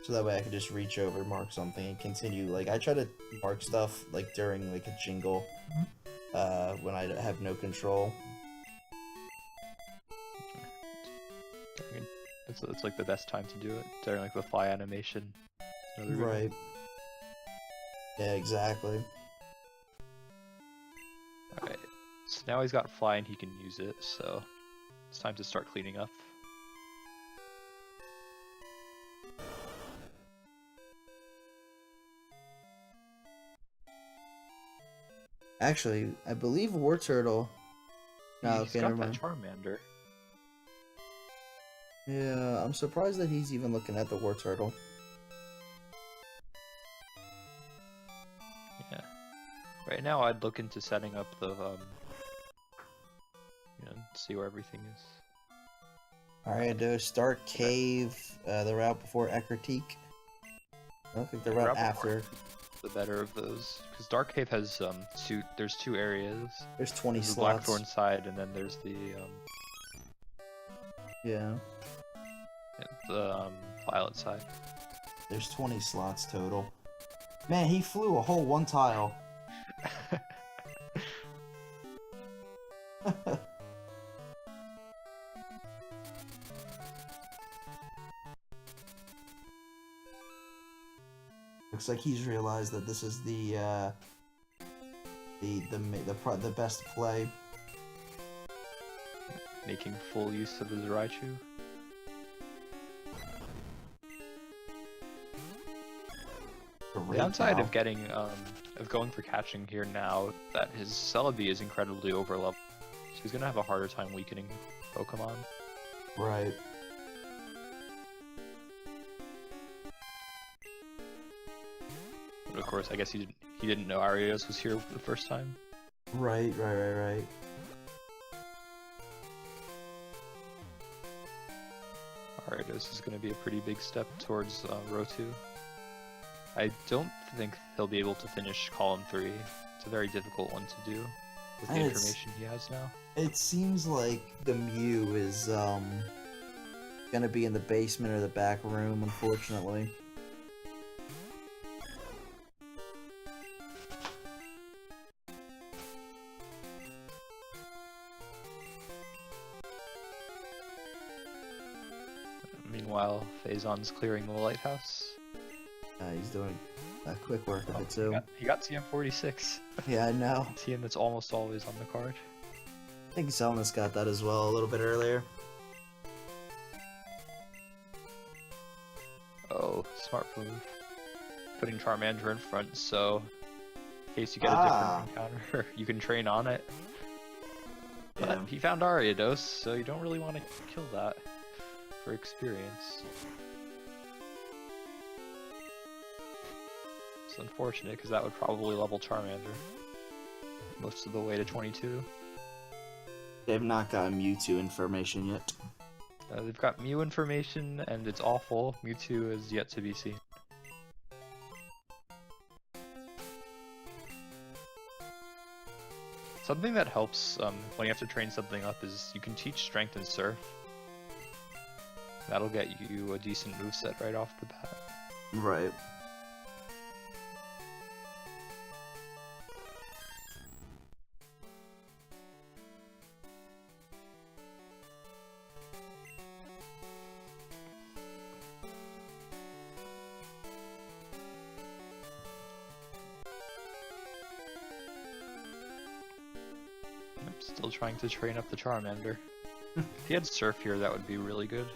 So that way I can just reach over, mark something, and continue. Like, I try to mark stuff, like, during, like, a jingle, when I have no control. It's like the best time to do it, during, like, the fly animation. Right. Yeah, exactly. Alright, so now he's got fly and he can use it, so it's time to start cleaning up. Actually, I believe War Turtle. No, He's okay, got never that mind. Charmander. Yeah, I'm surprised that he's even looking at the War Turtle. Yeah. Right now, I'd look into setting up the, see where everything is. Alright, start Cave, the route before Ekritique. I don't think the route after. The better of those, because Dark Cave has there's 2 areas. There's 20 there's slots. The Blackthorn side, and then there's the yeah. the pilot side. There's 20 slots total. Man, he flew a whole one tile. Looks like he's realized that this is the best play. Making full use of his Raichu. The downside of getting of going for catching here now that his Celebi is incredibly overleveled, so he's gonna have a harder time weakening Pokemon. Right. But of course, I guess he didn't know Arios was here the first time. Right. Arios is gonna be a pretty big step towards row 2. I don't think he'll be able to finish column 3. It's a very difficult one to do with the information he has now. It seems like the Mew is gonna be in the basement or the back room, unfortunately. Meanwhile, Phazon's clearing the lighthouse. He's doing quick work of it too. He got TM46. Yeah, I know. TM that's almost always on the card. I think Xelnas got that as well a little bit earlier. Oh, smart move. Putting Charmander in front, so in case you get a different encounter, you can train on it. But Yeah. he found Ariados, so you don't really want to kill that for experience. It's unfortunate because that would probably level Charmander most of the way to 22. They've not gotten Mewtwo information yet. They've got Mew information, and it's awful. Mewtwo is yet to be seen. Something that helps when you have to train something up is you can teach Strength and Surf. That'll get you a decent moveset right off the bat. Right. Still trying to train up the Charmander. If he had Surf here, that would be really good.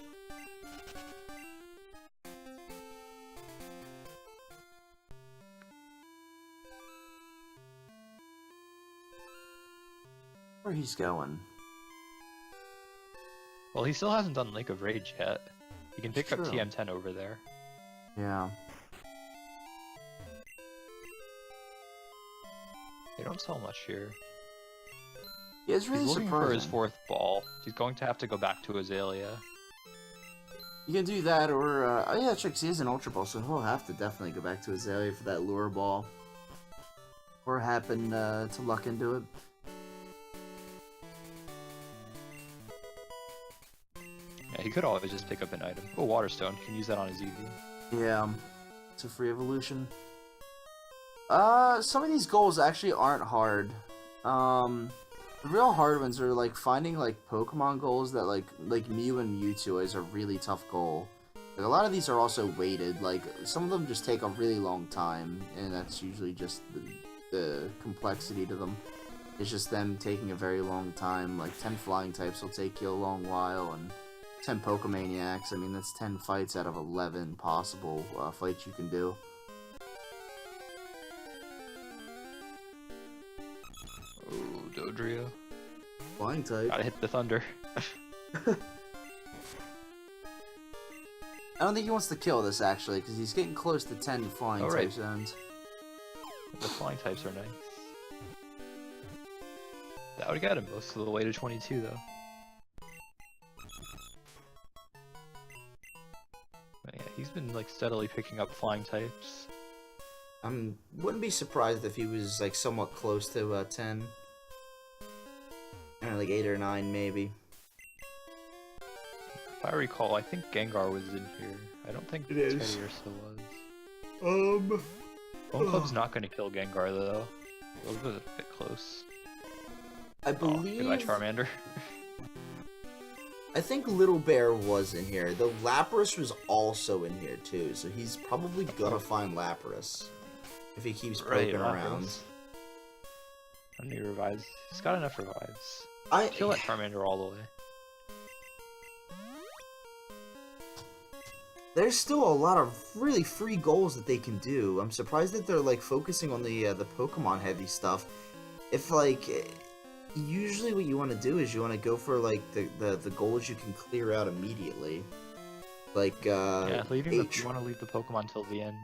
Where he's going? Well, he still hasn't done Lake of Rage yet. He can pick up True. TM10 over there. Yeah. They don't sell much here. Yeah, it's really He's looking surprising. for his 4th ball. He's going to have to go back to Azalea. You can do that, or oh yeah, check. He has an Ultra Ball, so he'll have to definitely go back to Azalea for that Lure Ball, or happen to luck into it. Yeah, he could always just pick up an item. Oh, Water Stone. He can use that on his Eevee. Yeah, it's a free evolution. Some of these goals actually aren't hard. The real hard ones are like finding like Pokemon goals that like Mew and Mewtwo is a really tough goal. Like, a lot of these are also weighted. Like some of them just take a really long time, and that's usually just the complexity to them. It's just them taking a very long time. Like 10 flying types will take you a long while, and 10 Pokemaniacs. I mean, that's 10 fights out of 11 possible fights you can do. Oh, Dodrio. Flying type. Gotta hit the thunder. I don't think he wants to kill this actually, because he's getting close to 10 flying type zones. The flying types are nice. That would get him most of the way to 22 though. But yeah, he's been like steadily picking up flying types. Wouldn't be surprised if he was like somewhat close to 10. Like 8 or 9 maybe. If I recall, I think Gengar was in here. I don't think It is. Teddiursa was. Bone Club's not going to kill Gengar though. Those was a bit close. I believe. Goodbye, Charmander. I think Little Bear was in here. The Lapras was also in here too, so he's probably gonna find Lapras if he keeps poking around. How many revives? He's got enough revives. I kill that Charmander all the way. There's still a lot of really free goals that they can do. I'm surprised that they're like focusing on the Pokemon heavy stuff. If like usually what you want to do is you want to go for like the goals you can clear out immediately. Like yeah, you want to leave the Pokemon till the end.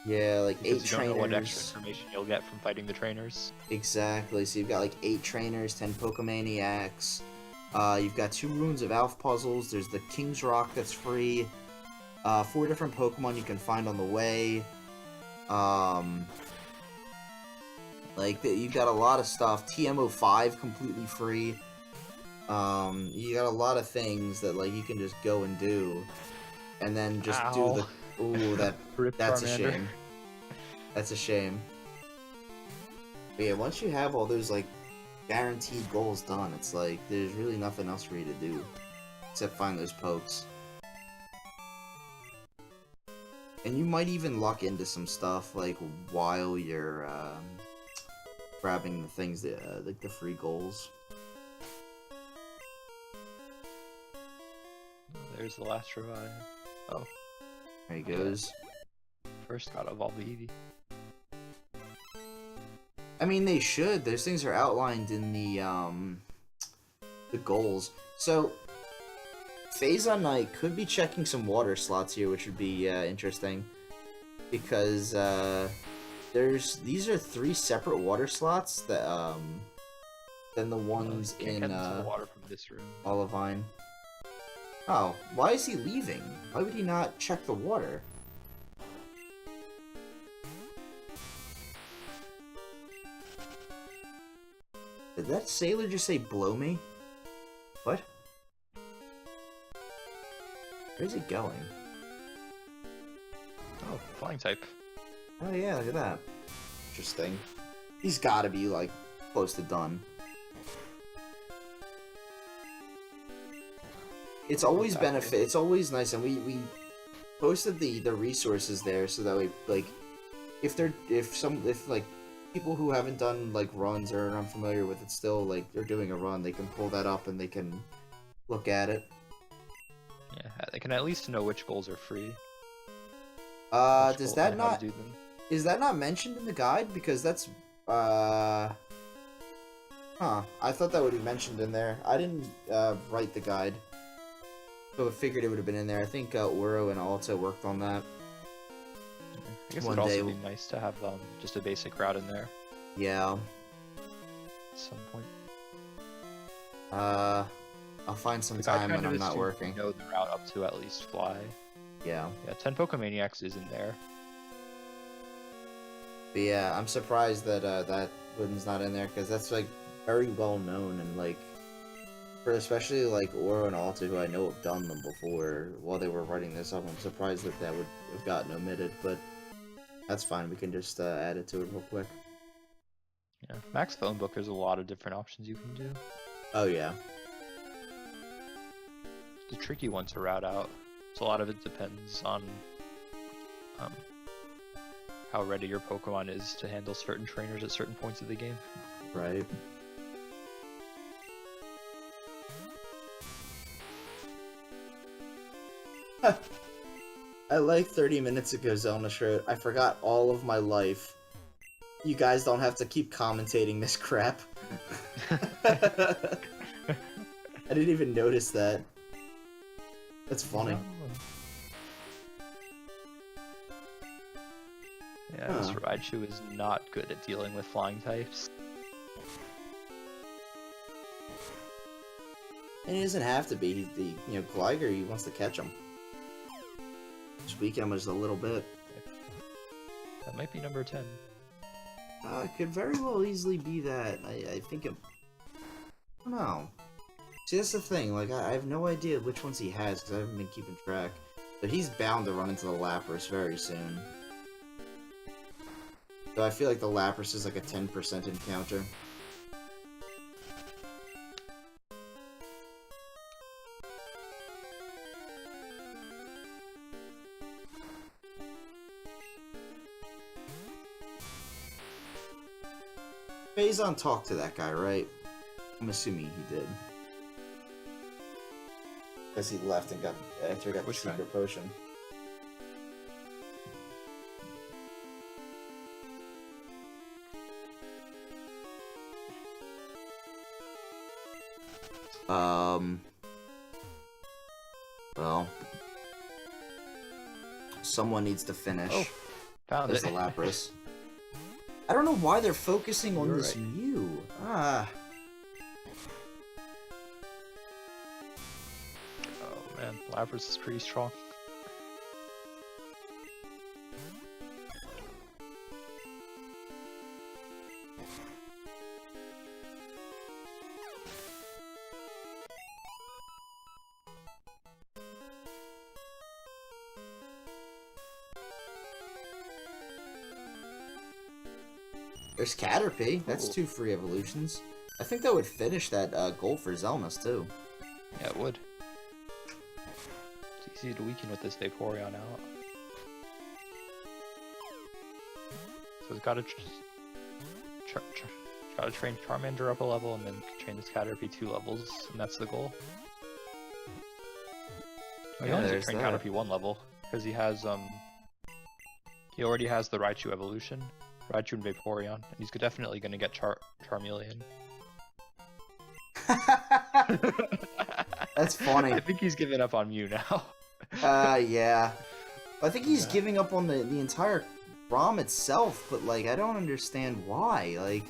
Yeah, like because 8 you trainers. don't know what extra information you'll get from fighting the trainers. Exactly. So you've got like 8 trainers, 10 Pokemaniacs. You've got 2 runes of Alph puzzles. There's the King's Rock that's free. 4 different Pokemon you can find on the way. Like you've got a lot of stuff. TM05 completely free. You got a lot of things that like you can just go and do, and then just do the. Ooh, that's a shame. That's a shame. But yeah, once you have all those like guaranteed goals done, it's like there's really nothing else for you to do except find those pokes. And you might even luck into some stuff like while you're grabbing the things that like the free goals. There's the last revive. Oh. There he goes. First gotta evolve the Eevee. I mean, they should. Those things are outlined in the goals. So, PhazonKnight could be checking some water slots here, which would be interesting. Because these are 3 separate water slots that than the ones in the water from this room. Olivine. Oh, why is he leaving? Why would he not check the water? Did that sailor just say blow me? What? Where's he going? Oh, flying type. Oh yeah, look at that. Interesting. He's gotta be like close to done. It's always it's always nice, and we posted the resources there so that way like if like people who haven't done like runs or are unfamiliar with it still like they're doing a run, they can pull that up and they can look at it. Yeah, they can at least know which goals are free. Does that not is that not mentioned in the guide? Because that's I thought that would be mentioned in there. I didn't write the guide. So I figured it would have been in there. I think Oro and Alta worked on that. I guess it'd also be nice to have just a basic route in there. Yeah. At some point. I'll find some time when I'm not working. Know the route up to at least fly. Yeah. Yeah, 10 Pokemaniacs is in there. But yeah, I'm surprised that that one's not in there because that's like very well known and like. For especially like Oro and Alta, who I know have done them before while they were writing this up, I'm surprised that that would have gotten omitted, but that's fine. We can just add it to it real quick. Yeah, Max Phone Book, there's a lot of different options you can do. Oh yeah. It's a tricky one to route out. So a lot of it depends on how ready your Pokemon is to handle certain trainers at certain points of the game. Right. I like 30 minutes ago, Xelnas wrote, I forgot all of my life. You guys don't have to keep commentating this crap. I didn't even notice that. That's funny. Yeah, this Raichu is not good at dealing with flying types. And he doesn't have to be. He's the, Gligar, he wants to catch him. Just weaken him just a little bit. That might be number 10. It could very well easily be that. I think it... I don't know. See, that's the thing. Like, I have no idea which ones he has because I haven't been keeping track. But he's bound to run into the Lapras very soon. So I feel like the Lapras is like a 10% encounter. Phazon talked to that guy, right? I'm assuming he did. Because he left and got after he got the secret potion. Well, someone needs to finish. Oh, found it. The Lapras. I don't know why they're focusing on this right. Mew. Ah. Oh man, Lapras is pretty strong. There's Caterpie. That's 2 free evolutions. I think that would finish that goal for Xelnas too. Yeah, it would. It's easy to weaken with this Vaporeon out. So it's gotta train Charmander up a level and then train this Caterpie 2 levels, and that's the goal. Oh, he only has to train Caterpie 1 level because he has he already has the Raichu evolution. Raichu and Vaporeon, and he's definitely gonna get Charmeleon. That's funny. I think he's giving up on Mew now. Yeah. I think he's giving up on the entire ROM itself, but like, I don't understand why. Like,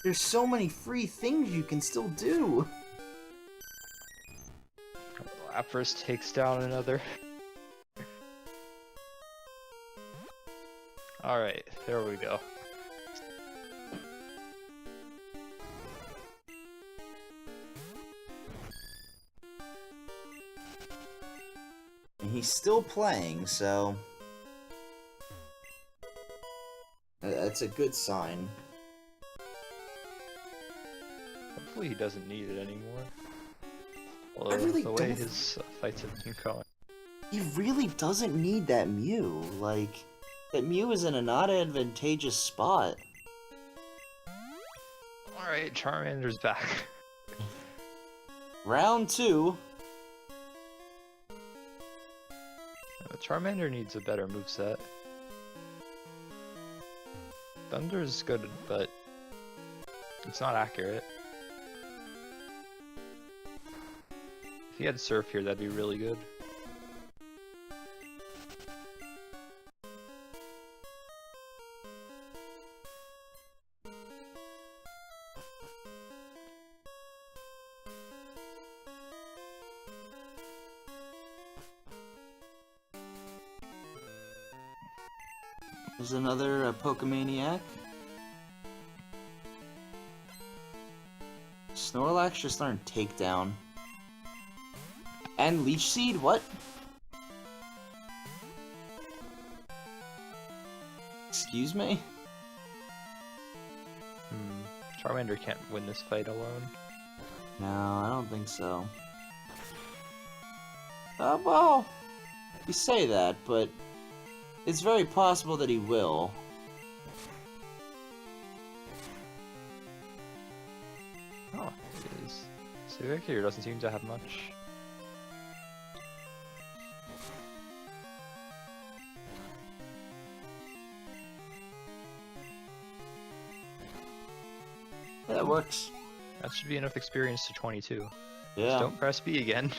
there's so many free things you can still do. Lapras takes down another. Alright, there we go. And he's still playing, so that's a good sign. Hopefully he doesn't need it anymore. Although I really the way don't his fights have been going. He really doesn't need that Mew. Like, that Mew is in a not advantageous spot. Alright, Charmander's back. Round 2. Charmander needs a better moveset. Thunder's good, but it's not accurate. If he had Surf here, that'd be really good. There's another Pokemaniac. Snorlax just learned Takedown. And Leech Seed? What? Excuse me? Charmander can't win this fight alone. No, I don't think so. Well, you say that, but it's very possible that he will. Oh, it is. Civic here doesn't seem to have much. Yeah, that works. That should be enough experience to 22. Yeah. Just don't press B again.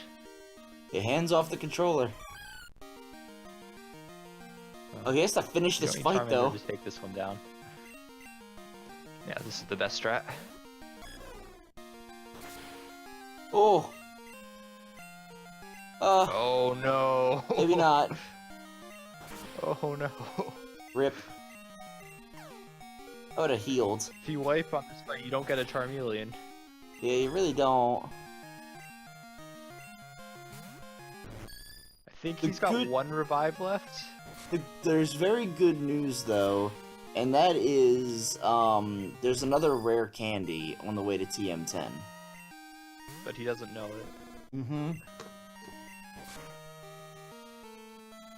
Your hands off the controller. Oh, he has to finish this fight, Charmander though. to take this one down. Yeah, this is the best strat. Oh. Oh no. Maybe not. Oh no. Rip. I would have healed. If you wipe on this fight, you don't get a Charmeleon. Yeah, you really don't. think The he's got good- one revive left. There's very good news though, and that is there's another rare candy on the way to TM10. But he doesn't know it. Mm-hmm.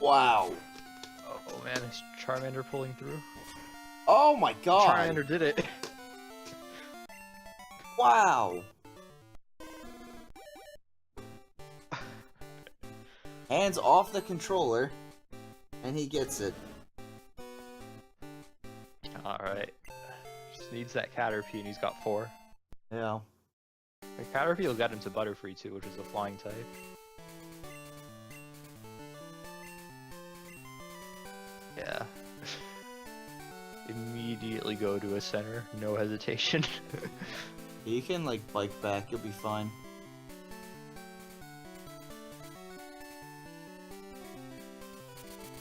Wow. Oh man, is Charmander pulling through? Oh my god. Charmander did it. Wow. Hands off the controller, and he gets it. Alright. Just needs that Caterpie, and he's got 4. Yeah. The Caterpie will get into Butterfree too, which is a flying type. Yeah. Immediately go to a center, no hesitation. You can like bike back, you'll be fine.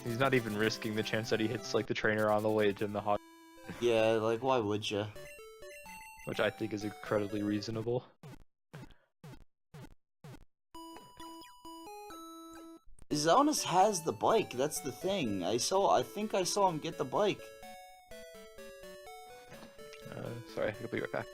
He's not even risking the chance that he hits like the trainer on the way to the hot, Yeah, like why would you? which I think is incredibly reasonable. Xelnas has the bike, that's the thing. I think I saw him get the bike. Sorry, I'll be right back.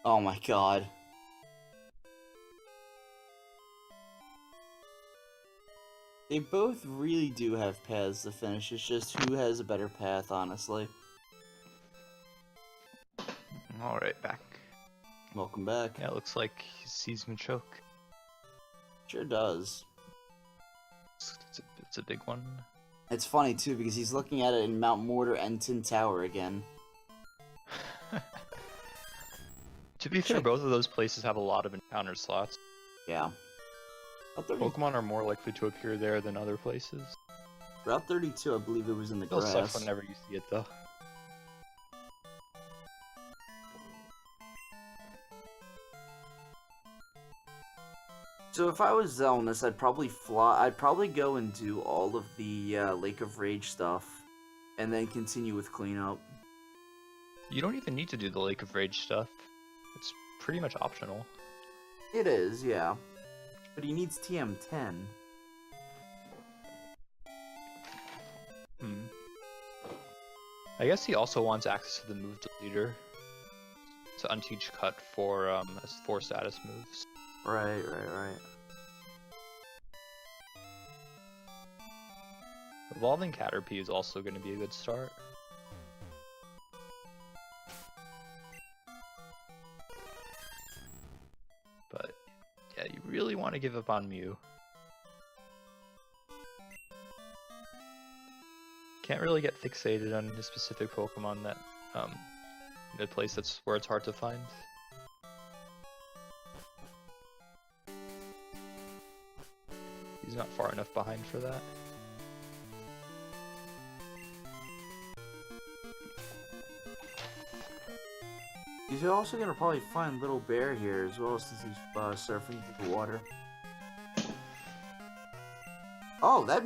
Oh my god. They both really do have paths to finish, it's just who has a better path, honestly. Alright, back. Welcome back. Yeah, it looks like he sees Machoke. Sure does. It's a big one. It's funny too, because he's looking at it in Mount Mortar and Tin Tower again. To be fair, both of those places have a lot of encounter slots. Yeah. Pokemon are more likely to appear there than other places. Route 32, I believe it was in the Still grass. sucks whenever you see it though. So if I was Xelnas, I'd probably fly. I'd probably go and do all of the Lake of Rage stuff, and then continue with cleanup. You don't even need to do the Lake of Rage stuff. It's pretty much optional. It is, yeah. But he needs TM10. I guess he also wants access to the move deleter to unteach cut for as 4 status moves. Right. Evolving Caterpie is also going to be a good start. But yeah, you really want to give up on Mew. Can't really get fixated on a specific Pokemon that in a place that's where it's hard to find. He's not far enough behind for that. He's also gonna probably find Little Bear here as well, since he's surfing through the water. Oh, that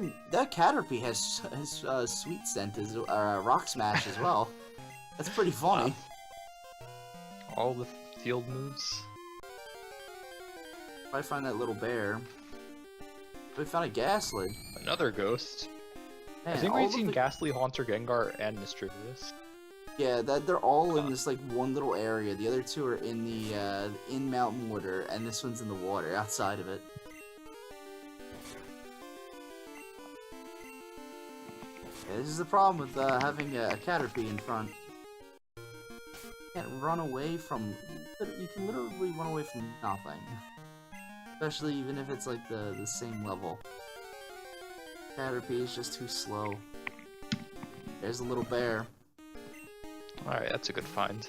Caterpie has Sweet Scent as Rock Smash as well. That's pretty funny. All the field moves. If I find that Little Bear, we found a Ghastly. Another ghost. Man, I think all we've of seen the- Ghastly, Haunter, Gengar, and Mischievous. Yeah, they're all in this like one little area. The other two are in the in Mount Mortar, and this one's in the water outside of it. Yeah, this is the problem with having a Caterpie in front. can't run away from. You can literally run away from nothing. Especially even if it's like the same level. Caterpie is just too slow. There's a little bear. Alright, that's a good find.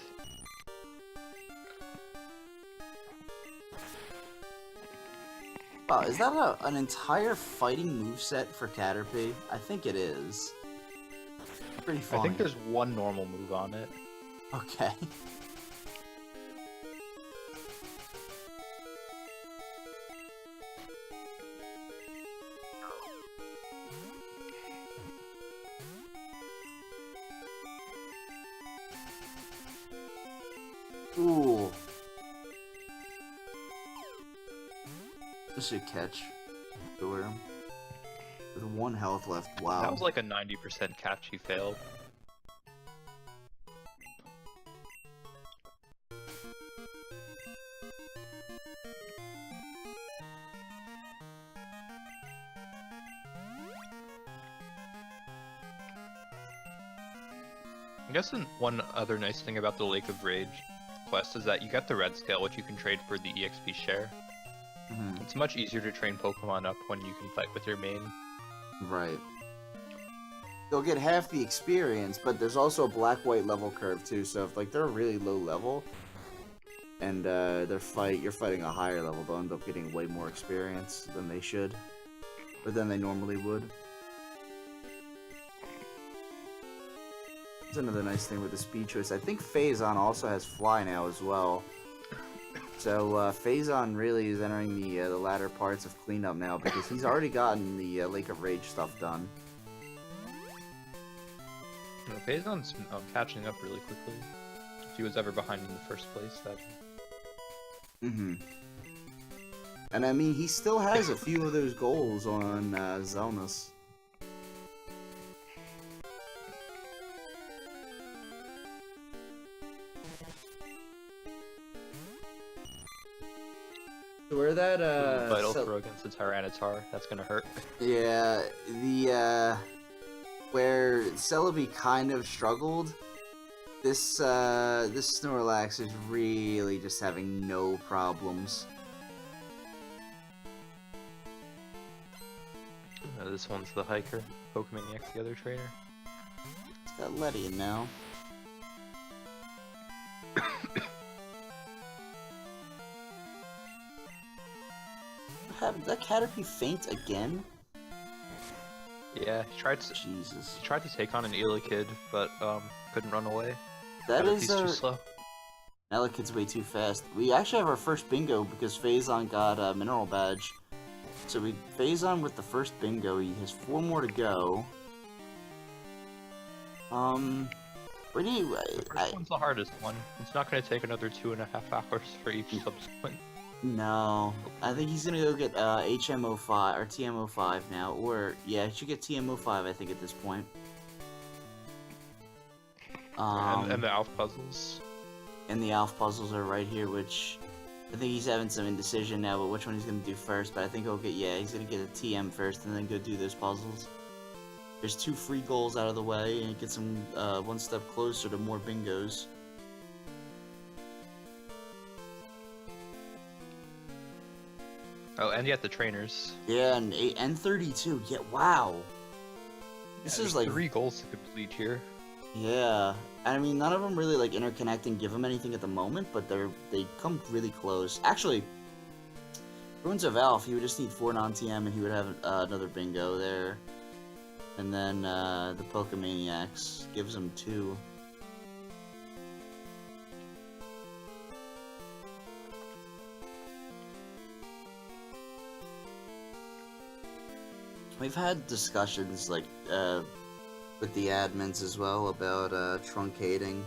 Oh, is that an entire fighting moveset for Caterpie? I think it is. Pretty funny. I think there's one normal move on it. Okay. Ooh. This should catch. With 1 health left. Wow. That was like a 90% catch he failed. I guess one other nice thing about the Lake of Rage quest is that you get the red scale, which you can trade for the EXP share. Mm-hmm. It's much easier to train Pokemon up when you can fight with your main. Right. You'll get half the experience, but there's also a black-white level curve too, so if like they're really low level and you're fighting a higher level, they'll end up getting way more experience than they should. Or than they normally would. That's another nice thing with the speed choice. I think Phazon also has fly now as well. So Phazon really is entering the latter parts of cleanup now because he's already gotten the Lake of Rage stuff done. Phazon's catching up really quickly. If he was ever behind in the first place, that. Mm-hmm. And I mean, he still has a few of those goals on Xelnas. Where that Vital throw against the Tyranitar, that's gonna hurt. Yeah, the where Celebi kind of struggled, this Snorlax is really just having no problems. This one's the hiker, Pokemon X, the other trainer. It's got Letty in now. Did that Caterpie faint again? Yeah, he tried to. Jesus. He tried to take on an Elekid, but couldn't run away. That is too slow. Elekid's way too fast. We actually have our first bingo because Phazon got a mineral badge. So we Phazon with the first bingo. He has 4 more to go. Where do you? The first one's the hardest one. It's not going to take another 2.5 hours for each subsequent. No, I think he's gonna go get HMO5 or TMO5 now, or yeah, he should get TMO5. I think at this point. And the Alpha puzzles. And the Alpha puzzles are right here, which I think he's having some indecision now, but which one he's gonna do first. But I think he'll get he's gonna get a TM first, and then go do those puzzles. There's 2 free goals out of the way, and it gets him 1 step closer to more bingos. Oh, and yet the trainers. Yeah, and 32. Yeah, wow. This is like 3 goals to complete here. Yeah, I mean, none of them really like interconnect and give him anything at the moment, but they come really close. Actually, Ruins of Alph, he would just need 4 non-TM and he would have another bingo there. And then the Pokemaniacs gives him 2. We've had discussions like with the admins as well about truncating,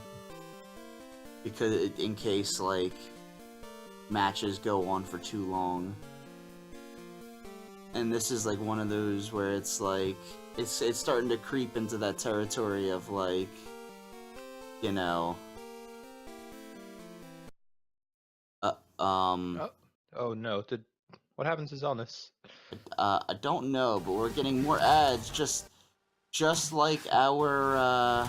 because in case like matches go on for too long. And this is like one of those where it's like it's starting to creep into that territory of like, you know, Oh no! What happens to Xelnas? I don't know, but we're getting more ads, just like our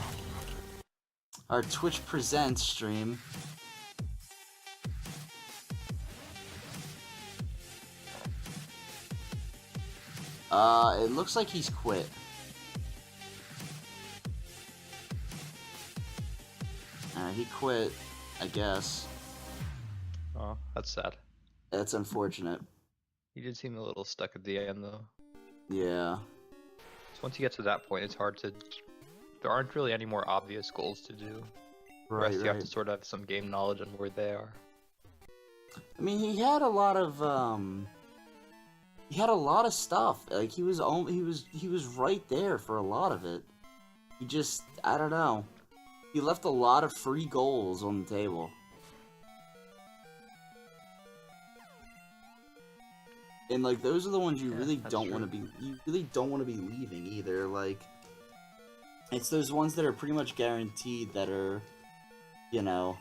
our Twitch Presents stream. It looks like he's quit. He quit, I guess. Oh, that's sad. That's unfortunate. He did seem a little stuck at the end, though. Yeah. So once you get to that point, it's hard to... There aren't really any more obvious goals to do. Right, you have to sort of have some game knowledge on where they are. I mean, he had a lot of stuff. Like he was right there for a lot of it. He just, I don't know. He left a lot of free goals on the table. And like those are the ones you really don't want to be leaving either. Like it's those ones that are pretty much guaranteed that are, you know,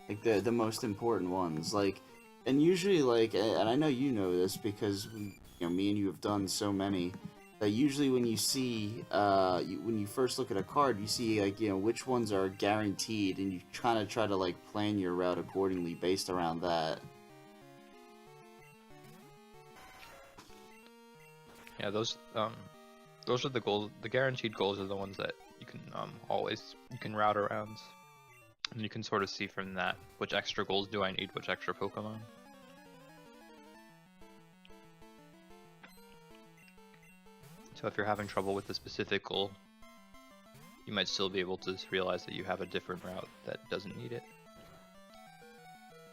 like the most important ones. Like, and usually like, and I know you know this because me and you have done so many. That usually when you see, when you first look at a card, you see like which ones are guaranteed, and you kind of try to like plan your route accordingly based around that. Yeah, those are the goals. The guaranteed goals are the ones that you can you can route around, and you can sort of see from that which extra goals do I need, which extra Pokemon. So if you're having trouble with the specific goal, you might still be able to realize that you have a different route that doesn't need it.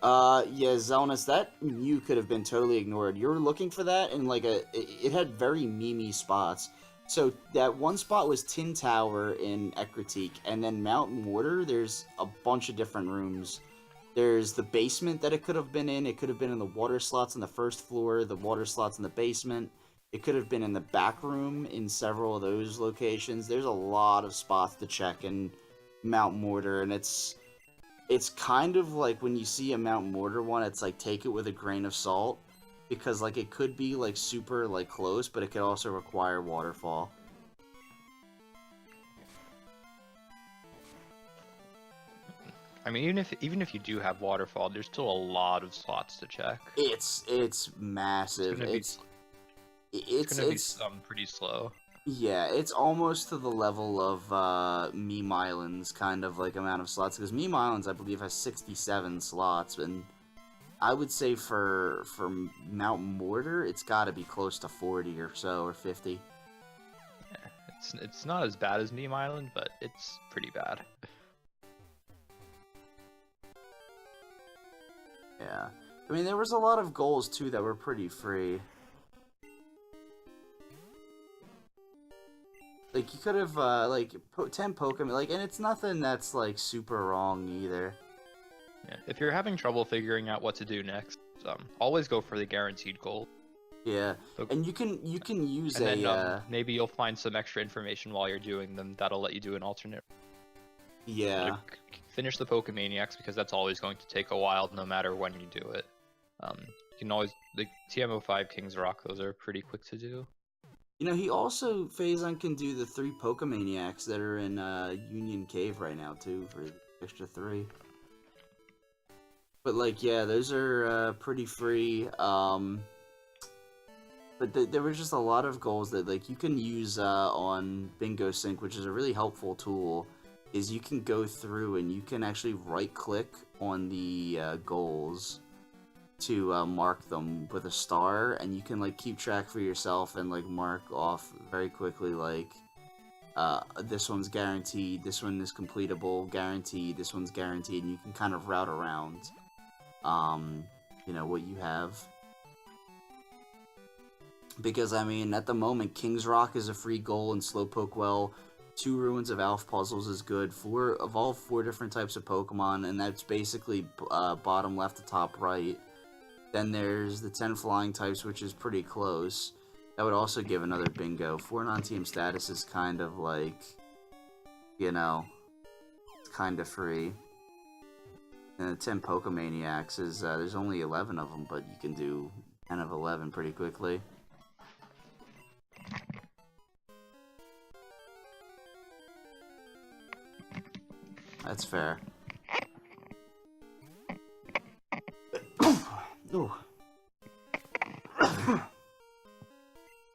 Yeah, Xelnas, that Mew could have been totally ignored. You were looking for that, and like it had very memey spots. So that one spot was Tin Tower in Ekritique, and then Mountain Water. There's a bunch of different rooms. There's the basement that it could have been in. It could have been in the water slots on the first floor, the water slots in the basement. It could have been in the back room in several of those locations. There's a lot of spots to check in Mount Mortar, and it's kind of like when you see a Mount Mortar one, it's like take it with a grain of salt, because like it could be like super like close, but it could also require waterfall. I mean, even if you do have waterfall, there's still a lot of slots to check. It's massive. It's gonna be pretty slow. Yeah, it's almost to the level of Meme Island's kind of like amount of slots, because Meme Islands I believe has 67 slots, and I would say for Mount Mortar it's got to be close to 40 or so, or 50. Yeah, it's not as bad as Meme Island, but it's pretty bad. Yeah, I mean there was a lot of goals too that were pretty free. Like, you could have, like, 10 Pokemon, like, and it's nothing that's, like, super wrong either. Yeah, if you're having trouble figuring out what to do next, always go for the guaranteed goal. Yeah, and you can use and then, maybe you'll find some extra information while you're doing them that'll let you do an alternate. Yeah. Finish the Pokemaniacs, because that's always going to take a while, no matter when you do it. You can always, the TM05 King's Rock, those are pretty quick to do. You know, he also, Phazon can do the 3 Pokemaniacs that are in Union Cave right now, too, for the extra 3. But, like, yeah, those are pretty free. But there was just a lot of goals that, like, you can use on Bingo Sync, which is a really helpful tool, is you can go through and you can actually right-click on the goals to mark them with a star, and you can like keep track for yourself and like mark off very quickly, like this one's guaranteed, this one is completable, guaranteed, this one's guaranteed, and you can kind of route around you know what you have, because I mean at the moment King's Rock is a free goal, and Slowpoke Well, 2 Ruins of Alph Puzzles is good, evolve 4 different types of Pokemon, and that's basically bottom left to top right. Then there's the 10 flying types, which is pretty close. That would also give another bingo. 4 non-team status is kind of like, you know, it's kind of free. And the 10 Pokemaniacs is, there's only 11 of them, but you can do 10 of 11 pretty quickly. that's fair. Ooh.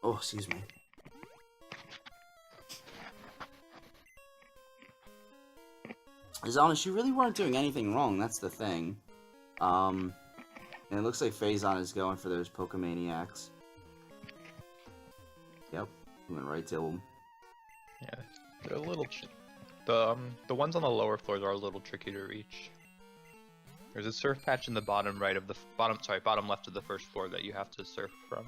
Oh, excuse me. Xelnas, you really weren't doing anything wrong, that's the thing. And it looks like Phazon is going for those Pokemaniacs. Yep, went right to him. Yeah, they're a little... the ones on the lower floors are a little tricky to reach. There's a surf patch in the bottom right of the... bottom left of the first floor that you have to surf from.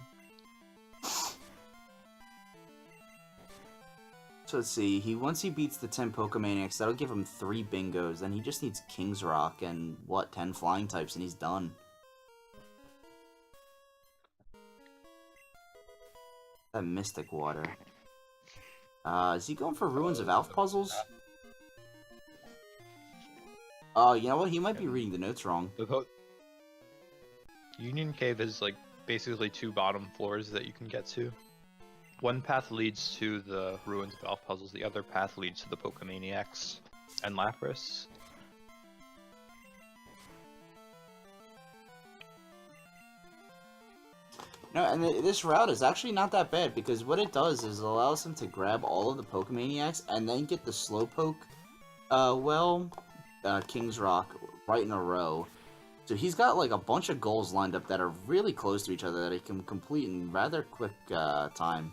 So let's see, once he beats the 10 Pokemaniacs, that'll give him 3 bingos, then he just needs King's Rock and, 10 flying types, and he's done. That Mystic Water. Is he going for Ruins of Alph puzzles? Oh, you know what, he might be reading the notes wrong. Union Cave is, like, basically 2 bottom floors that you can get to. One path leads to the Ruins of Alph puzzles, the other path leads to the Pokemaniacs and Lapras. No, and this route is actually not that bad, because what it does is it allows him to grab all of the Pokemaniacs and then get the Slowpoke, King's Rock right in a row. So he's got like a bunch of goals lined up that are really close to each other that he can complete in rather quick time.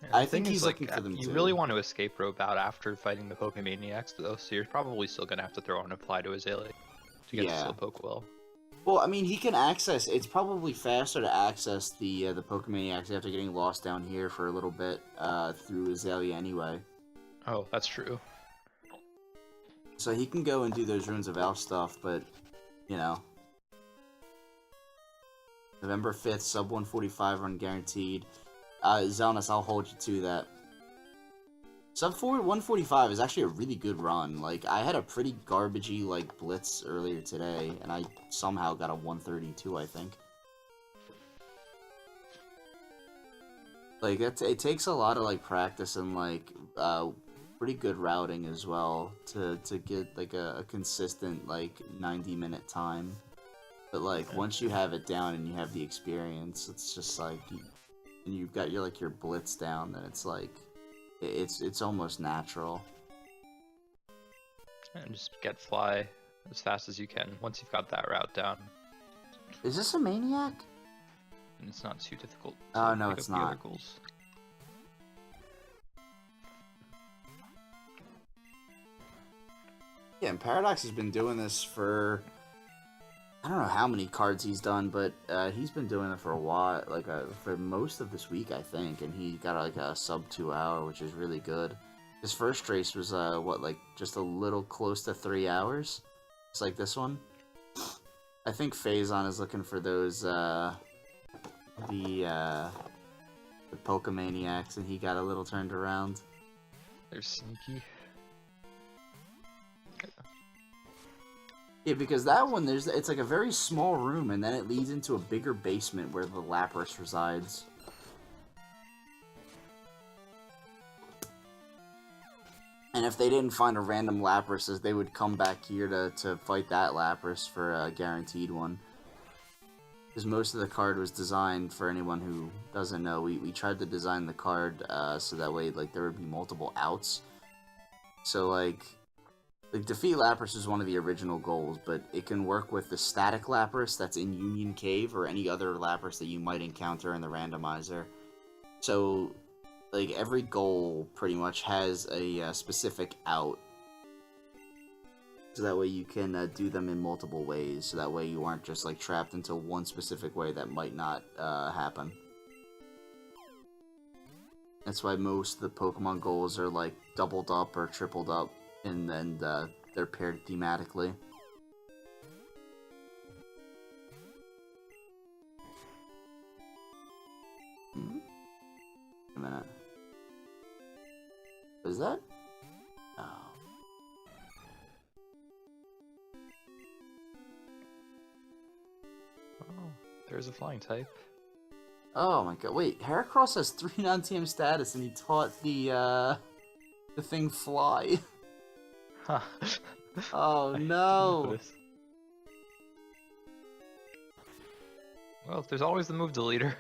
Yeah, I think he's looking for them too. You really want to escape rope out after fighting the Pokemaniacs though, so you're probably still gonna have to throw an Apply to Azalea to get the Slowpoke well. Well, I mean, he can access... It's probably faster to access the Pokemaniacs after getting lost down here for a little bit through Azalea anyway. Oh, that's true. So he can go and do those Ruins of Alph stuff, but, you know... November 5th, sub 145 run guaranteed. Xelnas, I'll hold you to that. Sub 145 is actually a really good run. Like, I had a pretty garbagey, like, blitz earlier today, and I somehow got a 132, I think. Like, it takes a lot of, like, practice and, like, pretty good routing as well to get, like, a consistent, like, 90-minute time. But, like, once you have it down and you have the experience, it's just, like, and you've got your blitz down, then it's, like... It's almost natural. And just get fly as fast as you can once you've got that route down. Is this a Maniac? And it's not too difficult. Oh, no, it's not. Yeah, and Paradox has been doing this for... I don't know how many cards he's done, but he's been doing it for a while, like for most of this week, I think, and he got like a sub 2 hour, which is really good. His first race was like just a little close to 3 hours. It's like this one. I think Phazon is looking for those the Pokemaniacs, and he got a little turned around. They're sneaky. Yeah, because that one, it's like a very small room, and then it leads into a bigger basement where the Lapras resides. And if they didn't find a random Lapras, they would come back here to fight that Lapras for a guaranteed one. Because most of the card was designed, for anyone who doesn't know, we tried to design the card so that way, like, there would be multiple outs. So, like, defeat Lapras is one of the original goals, but it can work with the static Lapras that's in Union Cave or any other Lapras that you might encounter in the randomizer. So, like, every goal pretty much has a specific out. So that way you can do them in multiple ways, so that way you aren't just, like, trapped into one specific way that might not happen. That's why most of the Pokemon goals are, like, doubled up or tripled up. And then they're paired thematically. A minute. Is that? Oh. Oh, there's a flying type. Oh my god, wait, Heracross has 3 non-TM status and he taught the thing fly. Huh. Oh I didn't no! notice. Well, there's always the move deleter.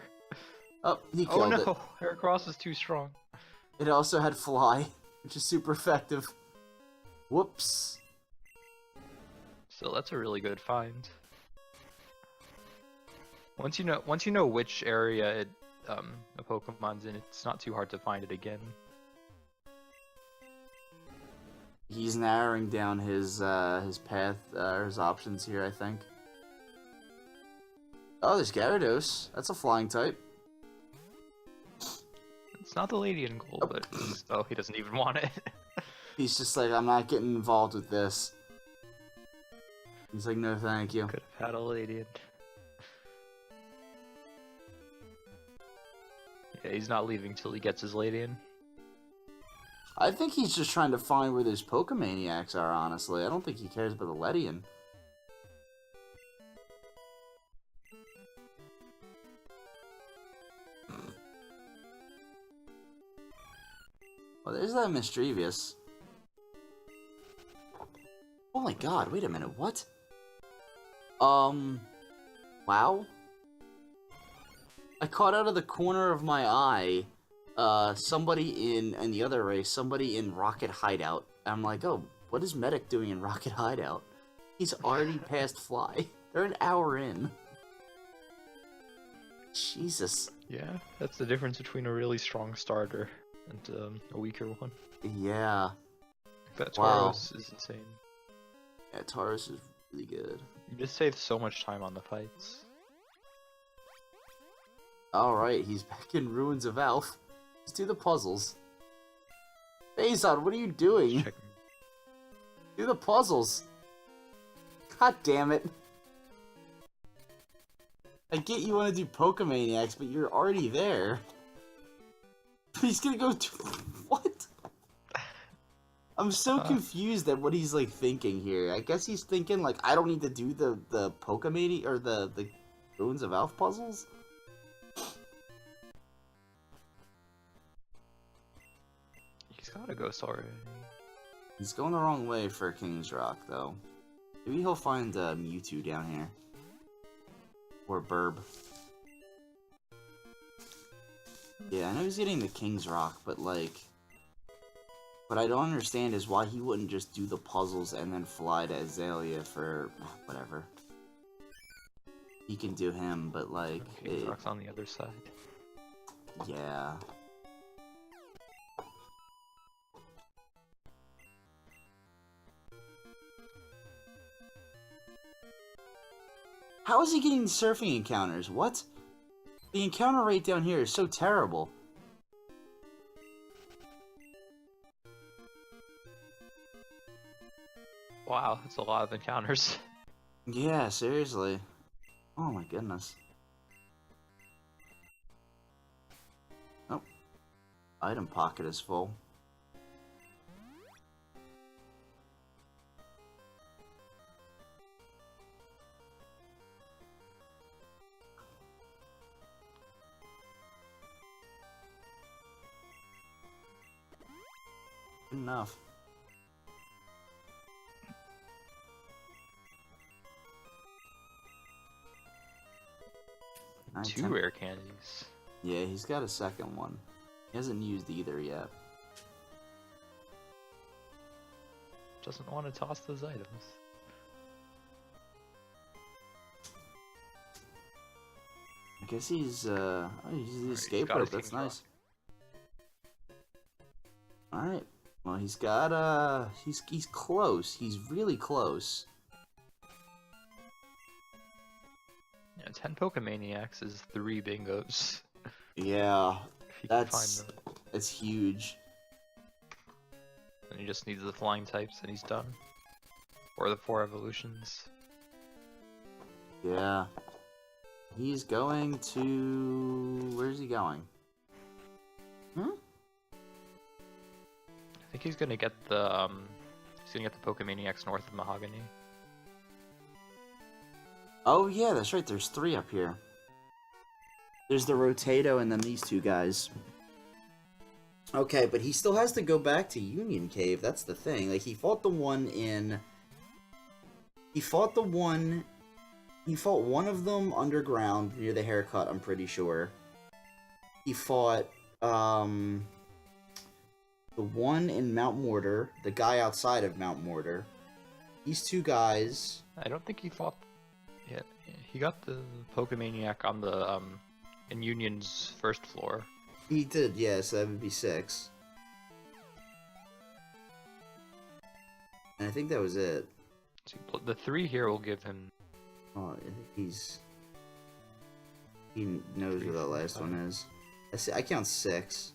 Oh, he Oh killed it. no, Heracross is too strong. It also had fly, which is super effective. Whoops. So that's a really good find. Once you know which area a Pokemon's in, it's not too hard to find it again. He's narrowing down his path, his options here, I think. Oh, there's Gyarados. That's a flying type. It's not the Ladian goal, but he doesn't even want it. He's just like, I'm not getting involved with this. He's like, no thank you. Could have had a Ladian. Yeah, he's not leaving till he gets his Ladian. I think he's just trying to find where those Pokemaniacs are, honestly. I don't think he cares about the Ledian. Well, there's that Mischievous. Oh my god, wait a minute, what? Wow? I caught out of the corner of my eye, somebody in the other race, somebody in Rocket Hideout. I'm like, oh, what is Medic doing in Rocket Hideout? He's already past Fly. They're an hour in. Jesus. Yeah, that's the difference between a really strong starter and a weaker one. Yeah. That Wow. Tauros is insane. Yeah, Tauros is really good. You just save so much time on the fights. Alright, he's back in Ruins of Alph. Let's do the puzzles. Phazon, what are you doing? Check. Do the puzzles. God damn it. I get you want to do Pokemaniacs, but you're already there. He's gonna go to... What? I'm so confused at what he's, like, thinking here. I guess he's thinking, like, I don't need to do the Pokemani... or the Ruins of Alph puzzles? He's got a ghost already. He's going the wrong way for King's Rock, though. Maybe he'll find Mewtwo down here. Or Burb. Yeah, I know he's getting the King's Rock, but like... What I don't understand is why he wouldn't just do the puzzles and then fly to Azalea for... whatever. He can do him, but like... King's Rock's on the other side. Yeah. How is he getting surfing encounters? What? The encounter rate down here is so terrible. Wow, that's a lot of encounters. Yeah, seriously. Oh my goodness. Oh. Item pocket is full. Good enough. Two rare candies. Yeah, he's got a second one. He hasn't used either yet. Doesn't want to toss those items. I guess he's oh, he's the escape got rope. his That's King's nice. Alright. Well, he's got he's close. He's really close. Yeah, 10 Pokemaniacs is 3 bingos. Yeah, If you can find that's them. it's huge. And he just needs the flying types and he's done. Or the 4 evolutions. Yeah. He's going to... Where's he going? Hmm? I think he's gonna get the Pokemaniacs north of Mahogany. Oh yeah, that's right, there's 3 up here. There's the Rotato and then these 2 guys. Okay, but he still has to go back to Union Cave. That's the thing. Like, he fought the one in... He fought one of them underground near the haircut, I'm pretty sure. He fought, the one in Mount Mortar, the guy outside of Mount Mortar. These two guys... I don't think he fought... Yeah, he got the Pokemaniac on the, in Union's first floor. He did, yeah, so that would be 6. And I think that was it. So the 3 here will give him... Oh, I think he's... He knows where that last one is. I count 6.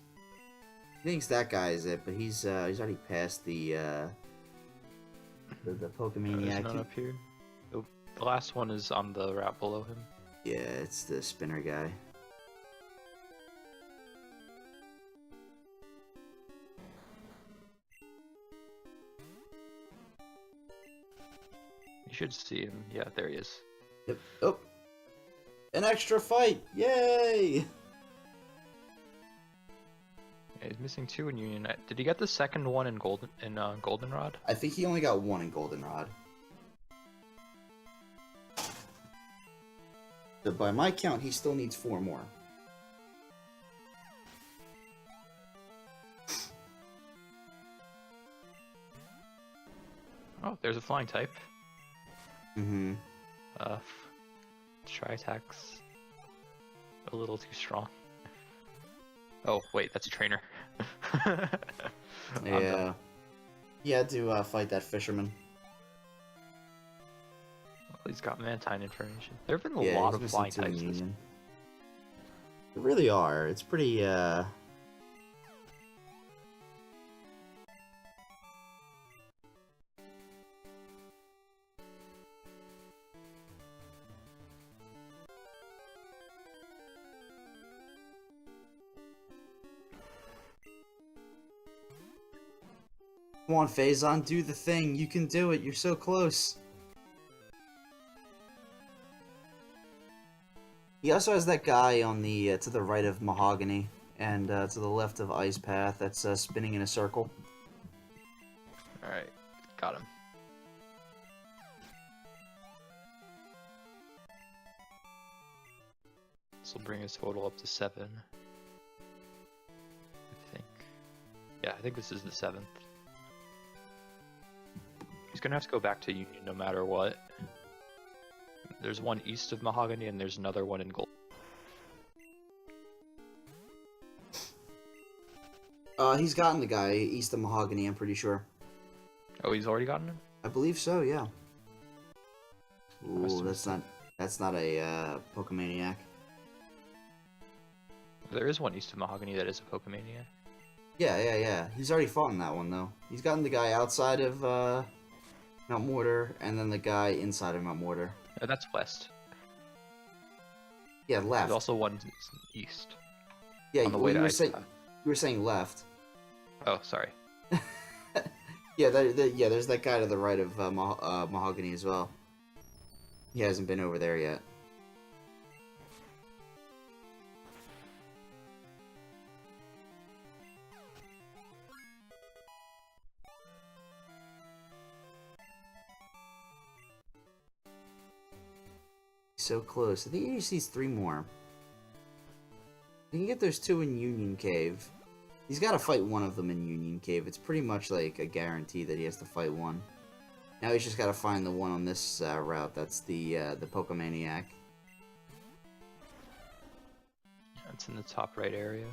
He thinks that guy is it, but he's already passed the Pokemaniac. There's none up here. The last one is on the route below him. Yeah, it's the spinner guy. You should see him. Yeah, there he is. Yep. Oh! An extra fight! Yay! Yeah, he's missing 2 in Union. Did he get the second one in Goldenrod? I think he only got 1 in Goldenrod. So by my count, he still needs 4 more. Oh, there's a flying type. Mm-hmm. Tri-attacks a little too strong. Oh, wait, that's a trainer. Yeah. He had to fight that fisherman. Well, he's got Mantine information. There have been a Yeah, lot he's of flying missing 2 in types. Union. They really are. It's pretty, Come on, Phazon, do the thing. You can do it. You're so close. He also has that guy on the to the right of Mahogany and to the left of Ice Path that's spinning in a circle. Alright, got him. This will bring his total up to 7. I think. Yeah, I think this is the 7th. He's gonna have to go back to Union no matter what. There's one east of Mahogany and there's another one in Gold. He's gotten the guy east of Mahogany, I'm pretty sure. Oh, he's already gotten him? I believe so, yeah. Must Ooh, have that's not a Pokemaniac. There is one east of Mahogany that is a Pokemania. Yeah. He's already fought in that one, though. He's gotten the guy outside of Mount Mortar, and then the guy inside of Mount Mortar. Oh, that's west. Yeah, left. There's also one east. Yeah, on the way to Ice Path. You were saying left. Oh, sorry. Yeah, there's that guy to the right of Mahogany as well. He hasn't been over there yet. So close. I think he just needs 3 more. He can get those 2 in Union Cave. He's got to fight one of them in Union Cave. It's pretty much like a guarantee that he has to fight one. Now he's just got to find the one on this route. That's the Pokemaniac. It's in the top right area.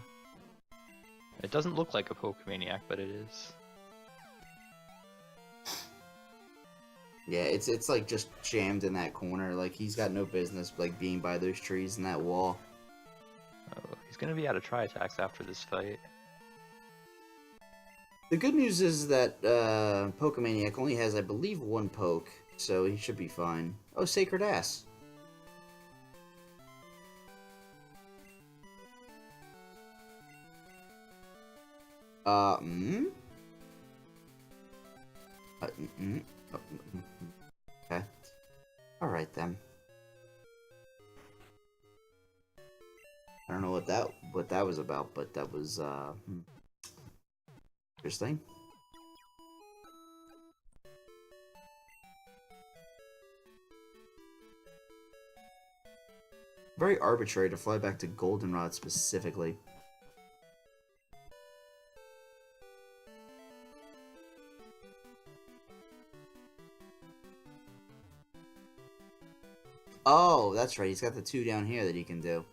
It doesn't look like a Pokemaniac, but it is. Yeah, it's like just jammed in that corner. Like he's got no business like being by those trees and that wall. Oh, he's gonna be out of Tri-attacks after this fight. The good news is that Pokemaniac only has, I believe, 1 poke, so he should be fine. Oh, Sacred Ass. Okay. Alright then. I don't know what that was about, but that was Interesting. Very arbitrary to fly back to Goldenrod specifically. Oh, that's right. He's got the 2 down here that he can do.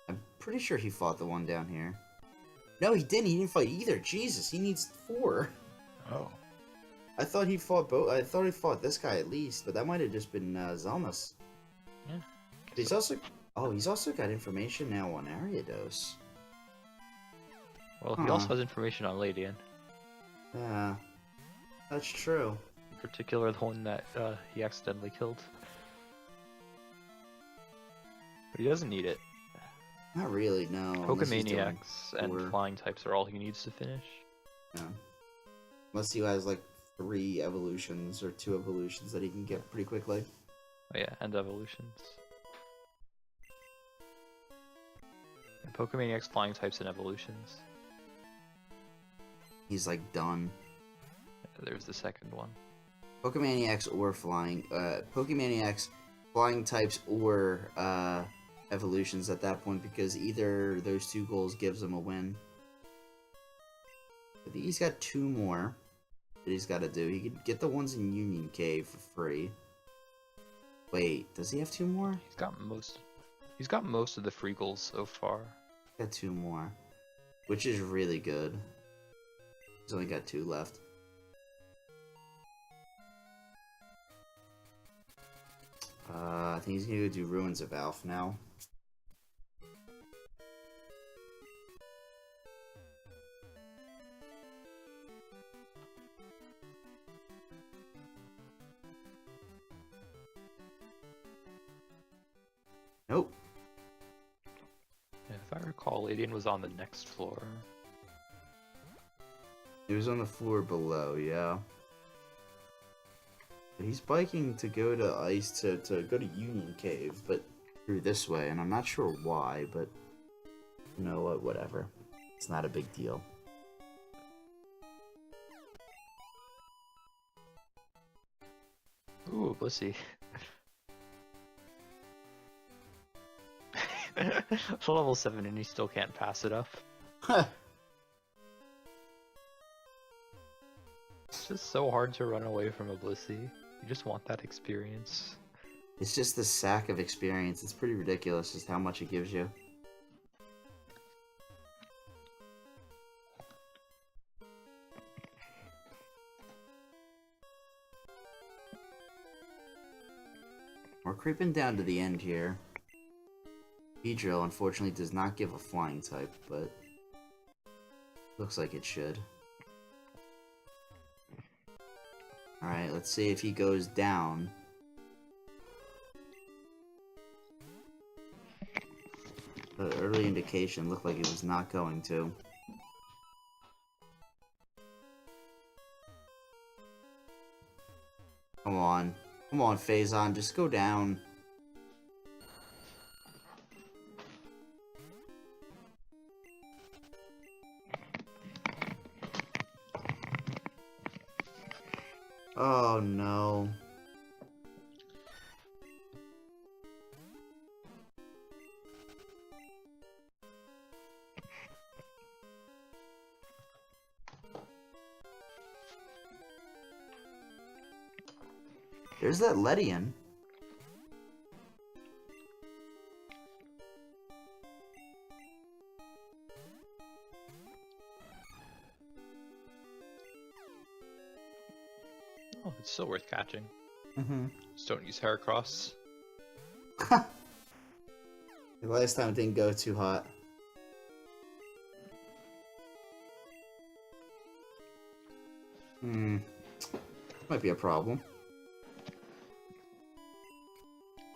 I'm pretty sure he fought the one down here. No, he didn't. He didn't fight either. Jesus, he needs 4. Oh. I thought he fought both. I thought he fought this guy at least, but that might have just been Xelnas. Yeah. But he's also... Oh, he's also got information now on Ariados. Well, he also has information on Ladian. Yeah. That's true. In particular, the one that he accidentally killed. But he doesn't need it. Not really, no. Pokemaniacs and flying types are all he needs to finish. Yeah. Unless he has like 3 evolutions or 2 evolutions that he can get pretty quickly. Oh yeah, and evolutions. And Pokemaniacs, flying types, and evolutions. He's like done. There's the second one. Pokemaniacs or flying. Pokemaniacs, flying types or evolutions at that point, because either those 2 goals gives him a win. I think he's got 2 more that he's got to do. He could get the ones in Union Cave for free. Wait, does he have 2 more? He's got most of the free goals so far. Got 2 more, which is really good. He's only got 2 left. I think he's gonna go do Ruins of Alph now. Nope. Yeah, if I recall, Ladian was on the next floor. He was on the floor below, yeah. He's biking to go to Ice to go to Union Cave, but through this way, and I'm not sure why, but you know what, whatever. It's not a big deal. Ooh, Blissey. It's level 7 and he still can't pass it up. It's just so hard to run away from a Blissey. You just want that experience. It's just the sack of experience. It's pretty ridiculous just how much it gives you. We're creeping down to the end here. Beedrill unfortunately does not give a flying type, but looks like it should. Alright, let's see if he goes down. The early indication looked like it was not going to. Come on. Come on, Phazon, just go down. Oh no. There's that Ledian. Oh, it's still worth catching. Mm-hmm. Just don't use Heracross. The last time it didn't go too hot. Might be a problem.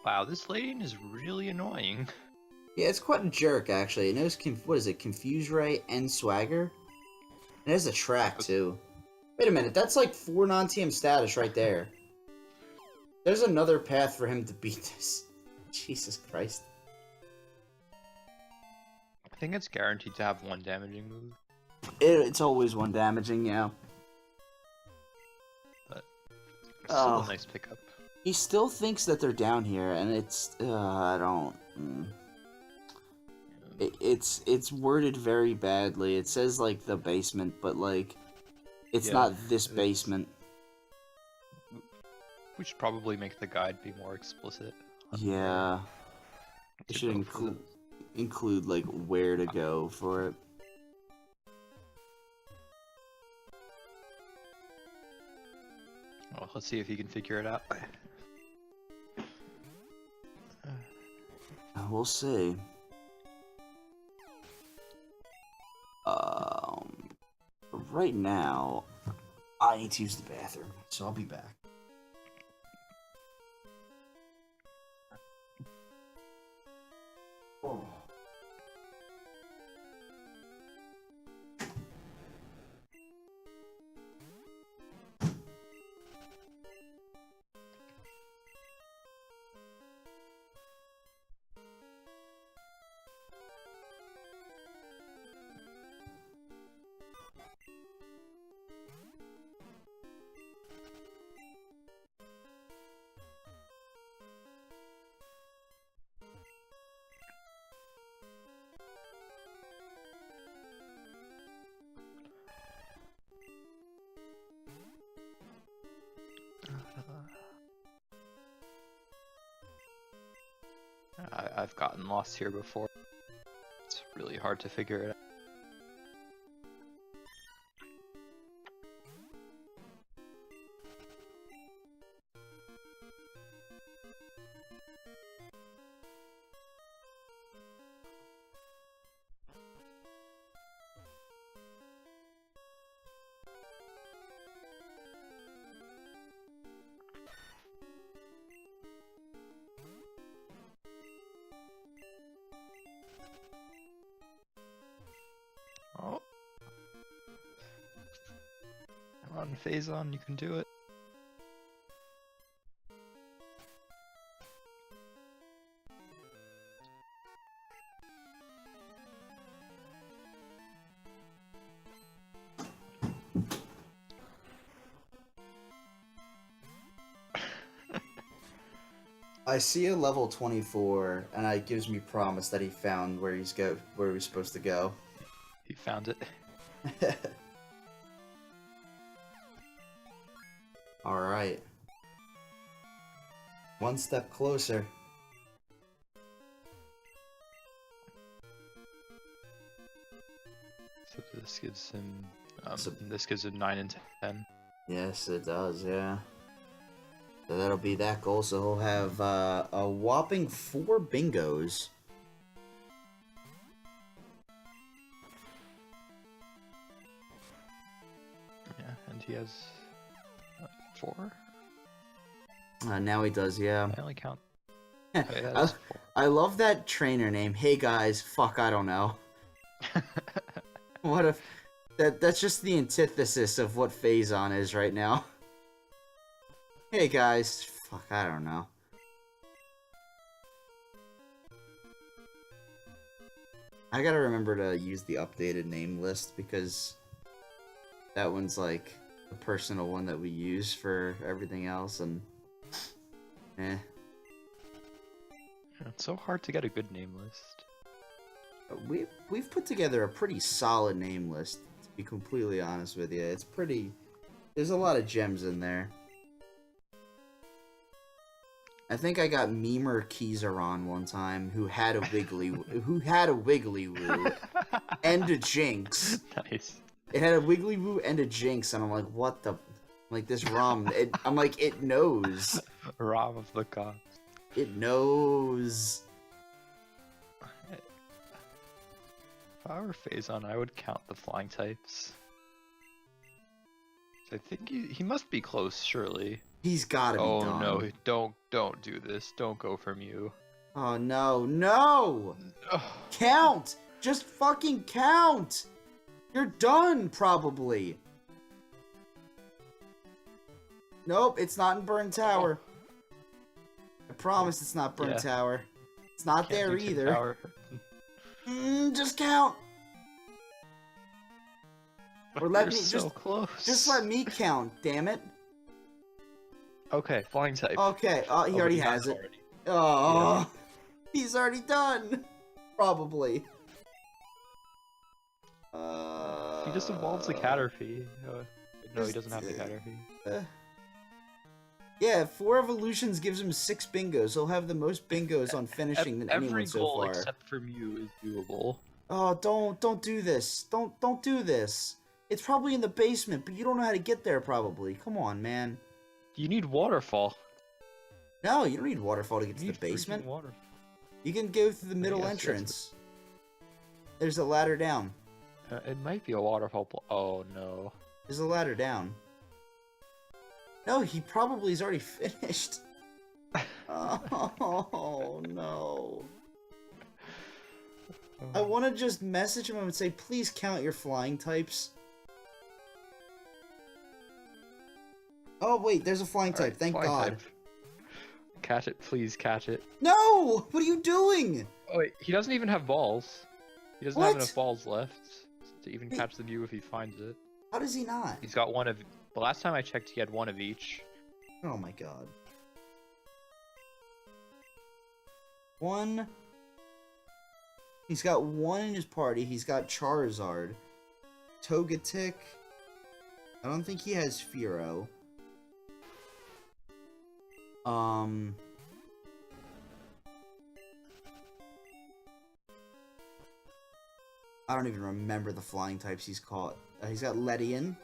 Wow, this Ladian is really annoying. Yeah, it's quite a jerk, actually. It knows, what is it, Confuse Ray and Swagger? And it has a track, too. Wait a minute, that's like 4 non-TM status right there. There's another path for him to beat this. Jesus Christ. I think it's guaranteed to have 1 damaging move. It's always one damaging, yeah. But still a nice pickup. He still thinks that they're down here, and it's I don't. It's worded very badly. It says like the basement, but like it's not this basement. We should probably make the guide be more explicit. Yeah, it should include like where to go for it. Well, let's see if he can figure it out. We'll see. Right now, I need to use the bathroom, so I'll be back. Oh. I've gotten lost here before. It's really hard to figure it out. Oh. Come on, Phazon, you can do it. I see a level 24, and it gives me promise that he found where he's supposed to go. He found it. Alright. One step closer. So this gives him this gives him 9 and 10. Yes, it does, yeah. So that'll be that goal, so he'll have a whopping 4 bingos. Yeah, and he has 4? Now he does, yeah. I only count. I love that trainer name. Hey guys, fuck, I don't know. What if that's just the antithesis of what Phazon is right now. Hey guys, fuck, I don't know. I gotta remember to use the updated name list because that one's like a personal one that we use for everything else, and It's so hard to get a good name list. We've put together a pretty solid name list, to be completely honest with you. It's pretty. There's a lot of gems in there. I think I got Memer Keyzeron one time, who had a Wiggly Woo and a Jinx. Nice. It had a Wiggly Woo and a Jinx, and I'm like, what the? Like this ROM. I'm like, it knows. ROM of the gods. It knows. If I were Phazon, I would count the flying types. I think he must be close, surely. He's gotta be done. Oh no, don't do this. Don't go for Mew. Oh no, no! Count! Just fucking count! You're done, probably. Nope, it's not in Burn Tower. I promise it's not Burn Tower. It's not there either. Just count! Or let You're me so close. just let me count, damn it. Okay, flying type. Okay, he but already he has it. already. Oh, he's already done. Probably. He just evolves a Caterpie. No, he doesn't have the Caterpie. Yeah, 4 evolutions gives him 6 bingos. He'll have the most bingos on finishing than anyone so far. Every goal except for Mew is doable. Oh, don't do this. Don't do this. It's probably in the basement, but you don't know how to get there probably. Come on, man. You need Waterfall. No, you don't need Waterfall to get to the basement. Water. You can go through the middle entrance. There's a ladder down. It might be a Waterfall. Oh no. There's a ladder down. No, he probably is already finished. Oh no. I want to just message him and say, please count your flying types. Oh wait, there's a flying type. Thank God. Type. Catch it, please catch it. No! What are you doing? Oh wait, he doesn't even have balls. He doesn't have enough balls left to even catch the Mew if he finds it. How does he not? He's got one of... The last time I checked, he had one of each. Oh my God. 1... He's got 1 in his party. He's got Charizard. Togetic. I don't think he has Fearow. I don't even remember the flying types he's caught. He's got Ledian.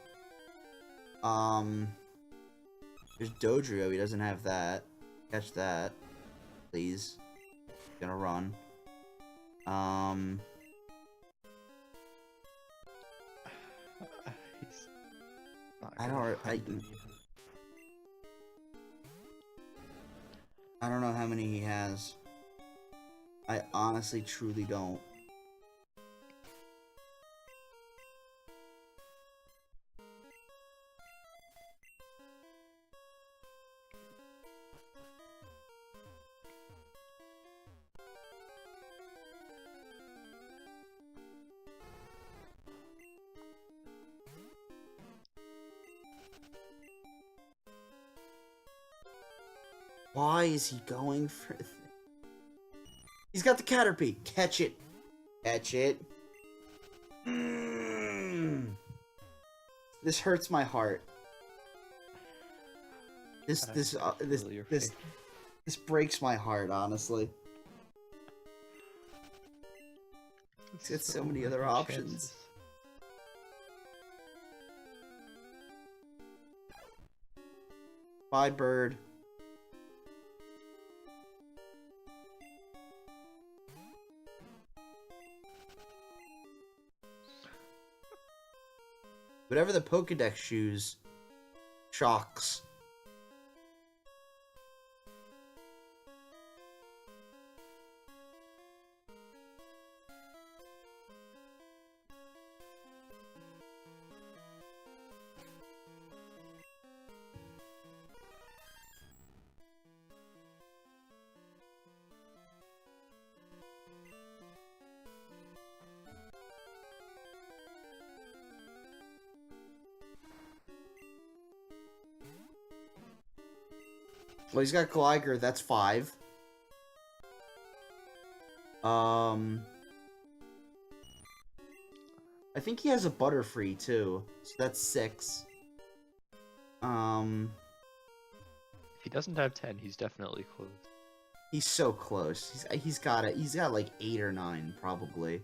There's Dodrio. He doesn't have that. Catch that, please. Gonna run. He's not I don't know how many he has. I honestly, truly don't. Why is he going for... He's got the Caterpie. Catch it. Catch it. This hurts my heart. This breaks my heart, honestly. He's got so many other options. Bye, bird. Whatever the Pokédex shoes, shocks. Well, he's got Gligar, that's 5. I think he has a Butterfree, too. So that's 6. If he doesn't have 10, he's definitely close. He's so close. He's got it. He's got like 8 or 9, probably. I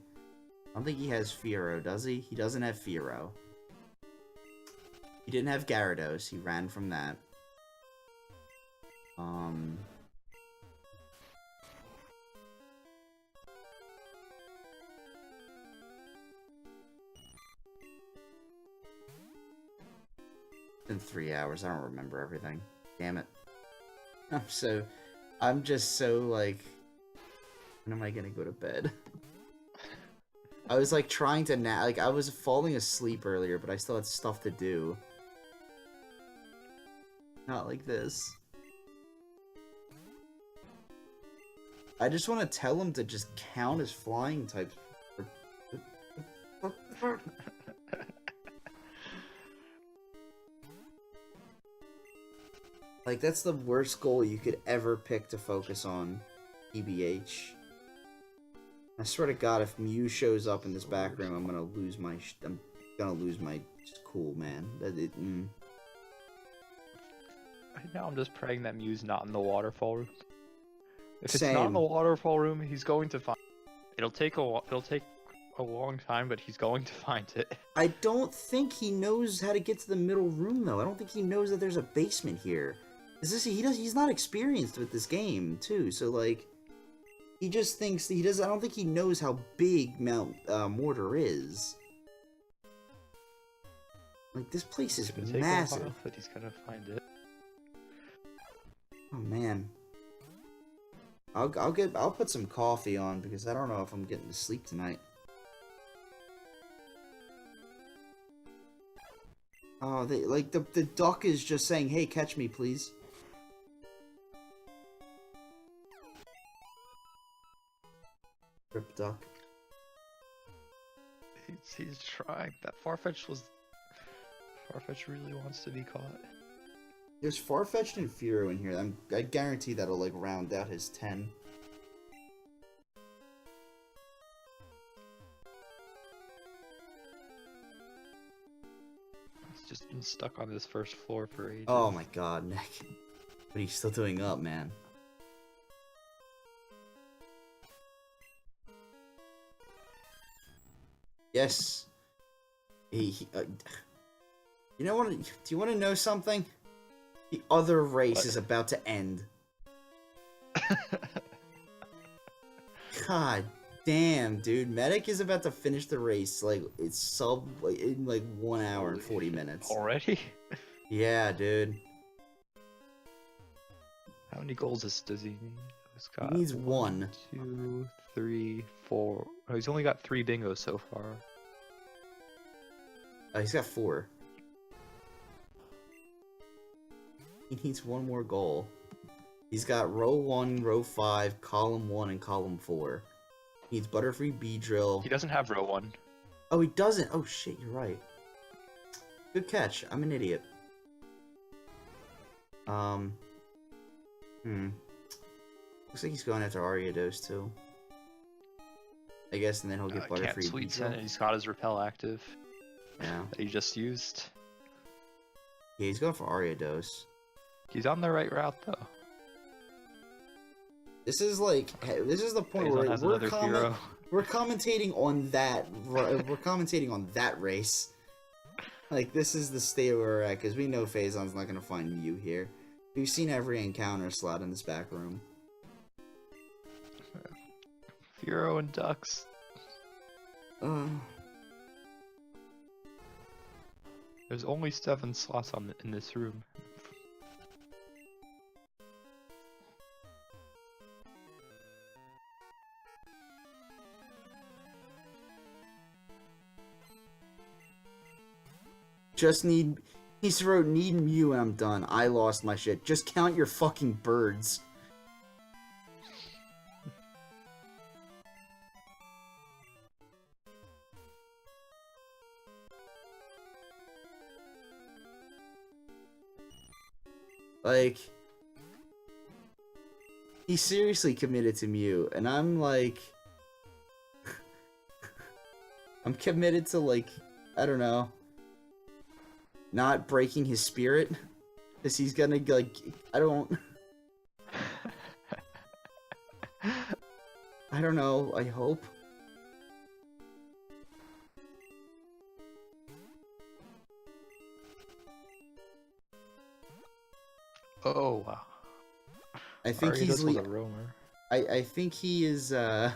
don't think he has Fearow, does he? He doesn't have Fearow. He didn't have Gyarados. He ran from that. In 3 hours, I don't remember everything. Damn it. I'm just so like, when am I gonna go to bed? I was like trying to I was falling asleep earlier, but I still had stuff to do. Not like this. I just want to tell him to just count his flying types. Like, that's the worst goal you could ever pick to focus on, EBH. I swear to God, if Mew shows up in this back room, I'm gonna lose my just cool, man. Right now, I'm just praying that Mew's not in the waterfall room. If it's Same. not in the waterfall room, he's going to find. It'll take a long time, but he's going to find it. I don't think he knows how to get to the middle room, though. I don't think he knows that there's a basement here. He's not experienced with this game, too, so, like, he just thinks, I don't think he knows how big Mount Mortar is. Like, this place is It's gonna massive. take a while, but he's gonna find it. Oh, man. I'll put some coffee on, because I don't know if I'm getting to sleep tonight. Oh, the duck is just saying, hey, catch me, please. Rip duck. He's trying. That Farfetch really wants to be caught. There's Farfetch'd and Furo in here. I guarantee that'll, like, round out his 10. He's just been stuck on this first floor for ages. Oh my God, Nick. What are you still doing up, man? Yes. You know what? Do you want to know something? The other race is about to end. God damn, dude. Medic is about to finish the race. Like, it's in like 1 hour and 40 minutes. Already? Yeah, dude. How many goals does he need? He needs 1. 2, 3, 4. Oh, he's only got 3 bingos so far. He's got 4. He needs 1 more goal. He's got row 1, row 5, column 1, and column 4. He needs Butterfree Beedrill. He doesn't have row 1. Oh, he doesn't? Oh shit, you're right. Good catch. I'm an idiot. Looks like he's going after Ariados too. I guess, and then he'll get Butterfree Can't Sweet Scent, Beedrill. and he's got his Repel active. Yeah. That he just used. Yeah, he's going for Ariados. He's on the right route though. This is like, this is the point Phazon where has another hero. we're commentating on that. We're commentating on that race. Like, this is the state where we're at, because we know Phazon's not gonna find Mew here. We've seen every encounter slot in this back room. Furo and Ducks. There's only 7 slots in this room. Needs to wrote need Mew and I'm done. I lost my shit. Just count your fucking birds. Like, he's seriously committed to Mew, and I'm like, I'm committed to, like, I don't know, not breaking his spirit, because he's gonna, like, I don't know, I hope. Oh wow. I think he's was a roamer. I think he is, wait,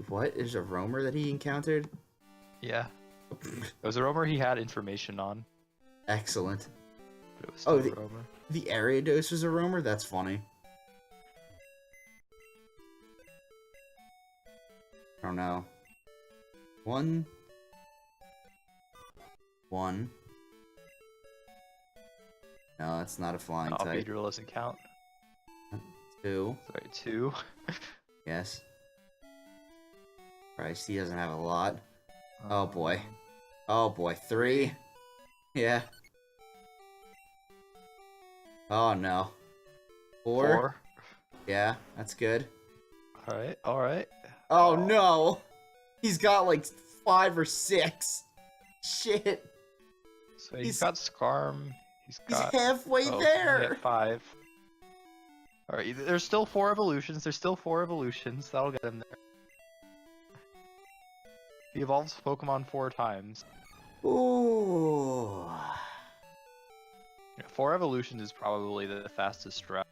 what? There's a roamer that he encountered? Yeah. It was a roamer he had information on. Excellent. But it was still Oh, a roamer. The Ariados was a roamer? That's funny. I don't know. 1. No, it's not a flying Oh, type. Beedrill doesn't count. 2. Sorry, 2. Yes. Christ, he doesn't have a lot. Oh boy. Oh boy, 3. Yeah. Oh no. 4? 4. Yeah, that's good. Alright, alright. Oh no! He's got like 5 or 6. Shit. So he's got Scarm. He's got. halfway there. At 5. Alright, there's still 4 evolutions. There's still 4 evolutions. That'll get him there. He evolves Pokemon 4 times. Ooh. Yeah, 4 evolutions is probably the fastest route.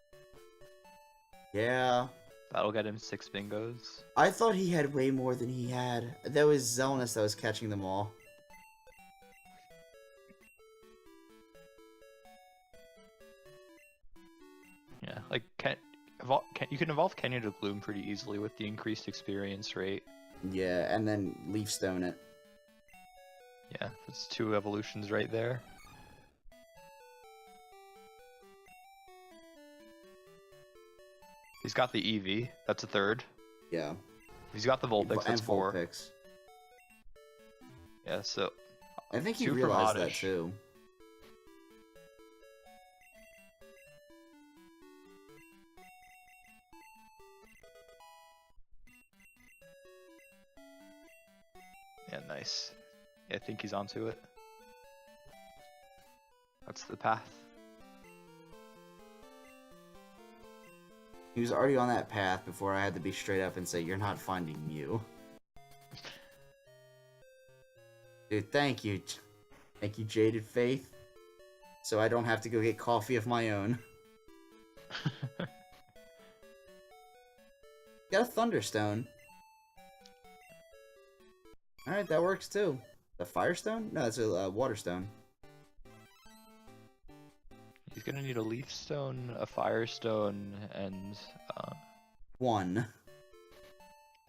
Yeah. That'll get him 6 bingos. I thought he had way more than he had. That was Xelnas that was catching them all. Yeah, like you can evolve Kenya to Gloom pretty easily with the increased experience rate. Yeah, and then Leaf Stone it. Yeah, that's 2 evolutions right there. He's got the Eevee, that's a 3rd. Yeah. He's got the Vulpix, that's 4. Vulpix. Yeah, so I think he 2 from realized that Oddish. too. Yeah, nice. Yeah, I think he's onto it. That's the path. He was already on that path before I had to be straight up and say, "You're not finding Mew." Dude, thank you. Thank you, Jaded Faith. So I don't have to go get coffee of my own. Got a Thunderstone. Alright, that works too. The Firestone? No, it's a Waterstone. He's gonna need a Leaf Stone, a Firestone, and 1.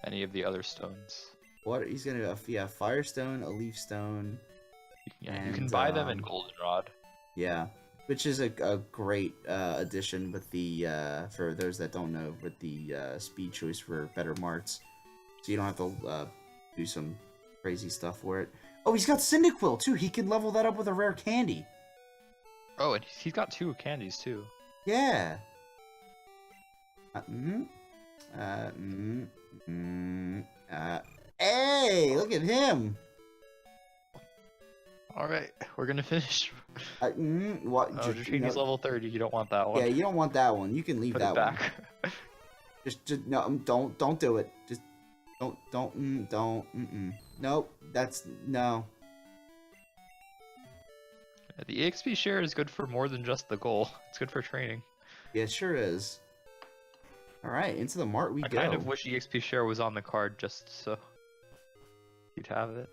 any of the other stones. What? He's gonna, yeah, Firestone, a Leaf Stone. Yeah, you can buy them in Goldenrod. Yeah, which is a great addition with the, for those that don't know, with the speed choice for better marts. So you don't have to do some crazy stuff for it. Oh, he's got Cyndaquil too. He can level that up with a rare candy. Oh, and he's got 2 candies too. Yeah. Hey, look at him. Alright, we're gonna finish. What? Oh, Dratini's level 30, you don't want that one. Yeah, you don't want that one. You can leave Put that it back. one. Just no, don't do it. Just don't. Nope. That's no. The EXP share is good for more than just the goal. It's good for training. Yeah, it sure is. Alright, into the mart we I go. kind of wish EXP share was on the card just so you'd have it.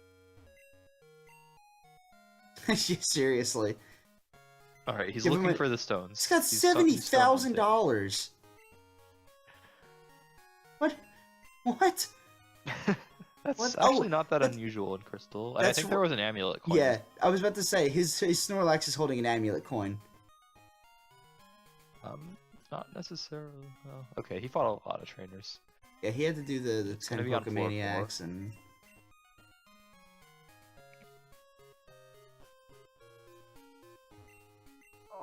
Seriously. Alright, he's Give him looking a- for the stones. He's got $70,000. What? What? That's What? actually Oh, not that that's- unusual in Crystal. And I that's think there was an amulet coin. Yeah, I was about to say his Snorlax is holding an amulet coin. Not necessarily. No. Okay, he fought a lot of trainers. Yeah, he had to do the It's 10 gonna be on floor Pokemaniacs and.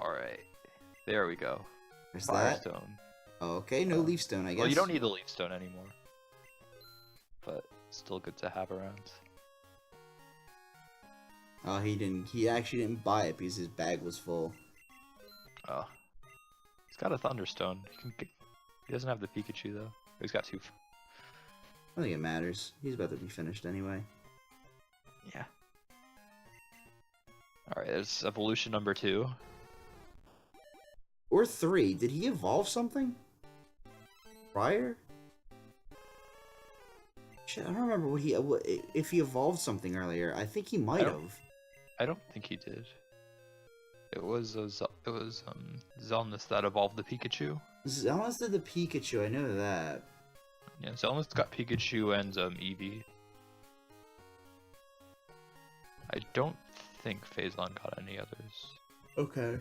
Alright. There we go. There's that. Firestone. Oh, okay, no Leaf Stone, I guess. Well, you don't need the Leaf Stone anymore. But still good to have around. Oh, he didn't. He actually didn't buy it because his bag was full. Oh. He's got a Thunderstone. He doesn't have the Pikachu though. He's got 2. I don't think it matters. He's about to be finished anyway. Yeah. Alright, there's evolution number 2. Or 3. Did he evolve something? Prior? Shit, I don't remember if he evolved something earlier. I think he might have. I don't think he did. It was Xelnas that evolved the Pikachu. Xelnas did the Pikachu, I know that. Yeah, Xelnas got Pikachu and Eevee. I don't think Phazon got any others. Okay.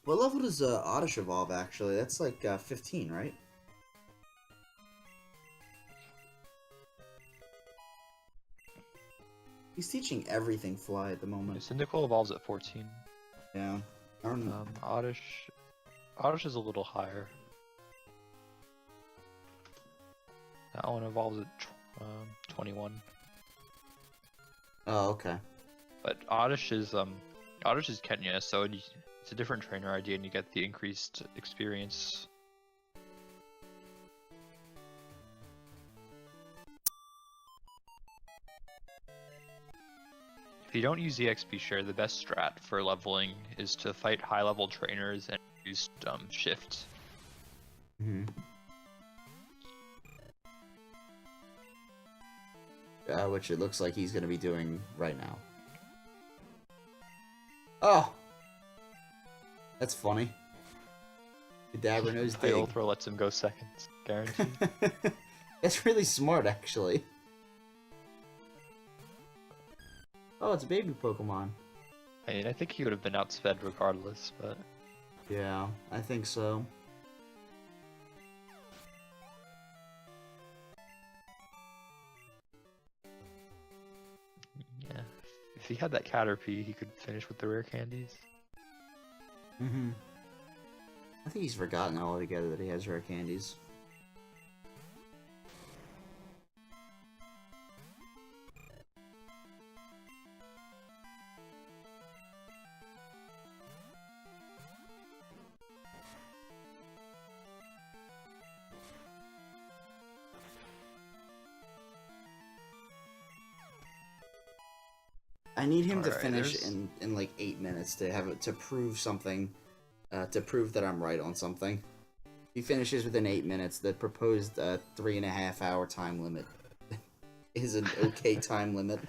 What level does Oddish evolve, actually? That's like 15, right? He's teaching everything fly at the moment. Cyndaquil evolves at 14. Yeah. I don't know. Oddish is a little higher. That one evolves at 21. Oh, okay. But Oddish is Kenya, so it's a different trainer idea, and you get the increased experience. If you don't use EXP share, the best strat for leveling is to fight high-level trainers and use shift. Which it looks like he's gonna be doing right now. Oh! That's funny. Kadabra knows dig. Title throw lets him go seconds, guaranteed. That's really smart, actually. Oh, it's a baby Pokemon. I mean, I think he would have been outsped regardless, but... Yeah, I think so. Yeah. If he had that Caterpie, he could finish with the rare candies. I think he's forgotten altogether that he has rare candies. I need him to finish in like 8 minutes to have it to prove something, to prove that I'm right on something. If he finishes within 8 minutes, the proposed 3.5 hour time limit is an okay time limit.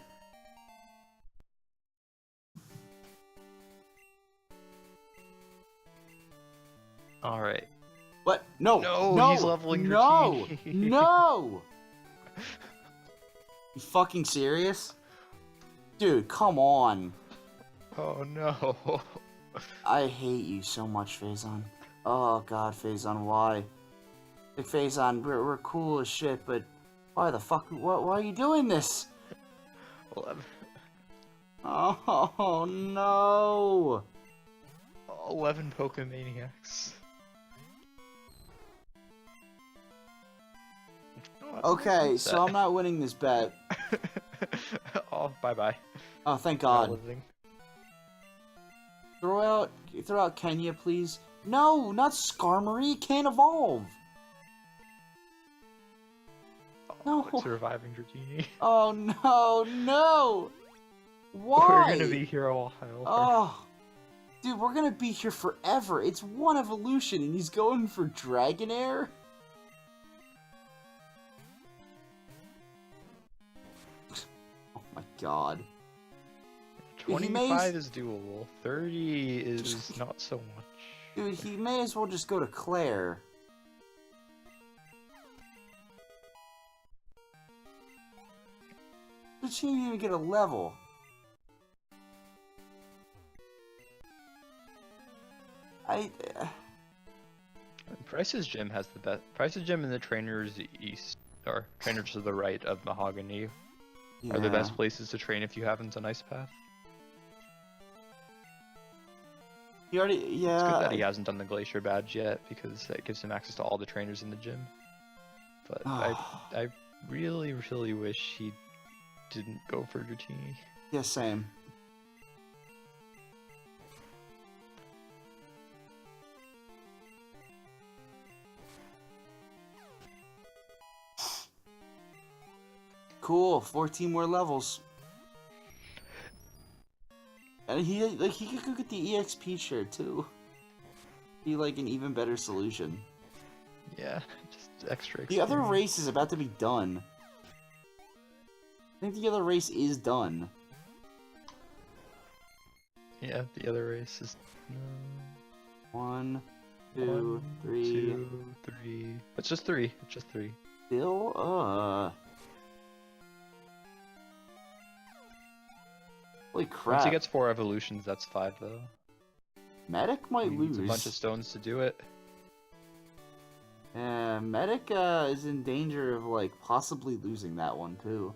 Alright. What? No! No! He's leveling No! Dratini. No! You fucking serious? Dude, come on. Oh no. I hate you so much, Phazon. Oh god, Phazon, why? Like, Phazon, we're cool as shit, but why the fuck, why are you doing this? 11. Oh no! 11 Pokemaniacs. Oh, Okay, so I'm not winning this bet. Oh, bye-bye. Oh, thank God. Throw out Kenya, please. No, not Skarmory. It can't evolve. No. It's reviving Dratini. Oh no, no. Why? We're gonna be here a while. Oh, dude, we're gonna be here forever. It's one evolution, and he's going for Dragonair. Oh my God. 25 is doable. 30 is not so much. Dude, he may as well just go to Claire. But she didn't even get a level. Price's Gym has the best. Price's Gym and the trainers east, or trainers to the right of Mahogany, are the best places to train if you haven't done Ice Path. He already, It's good that he hasn't done the Glacier badge yet, because that gives him access to all the trainers in the gym. But I really, really wish he didn't go for Dratini. Yeah, same. Cool, 14 more levels. And he could go get the EXP share too. Be like an even better solution. Yeah, just extra experience. The other race is about to be done. I think the other race is done. Yeah, the other race is... 1, 2, 3... 2, 3... It's just 3. It's just 3. Still, Holy crap. Once he gets 4 evolutions, that's 5 though. Medic might He lose. needs a bunch of stones to do it. Yeah, Medic is in danger of like possibly losing that one too.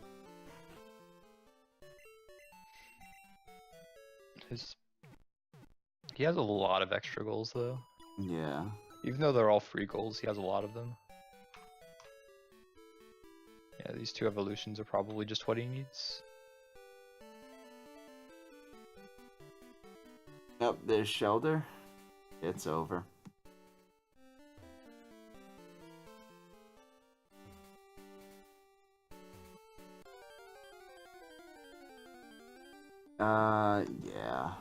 He has a lot of extra goals though. Yeah. Even though they're all free goals, he has a lot of them. Yeah, these two evolutions are probably just what he needs. Yep, there's Shelter. It's over. Yeah.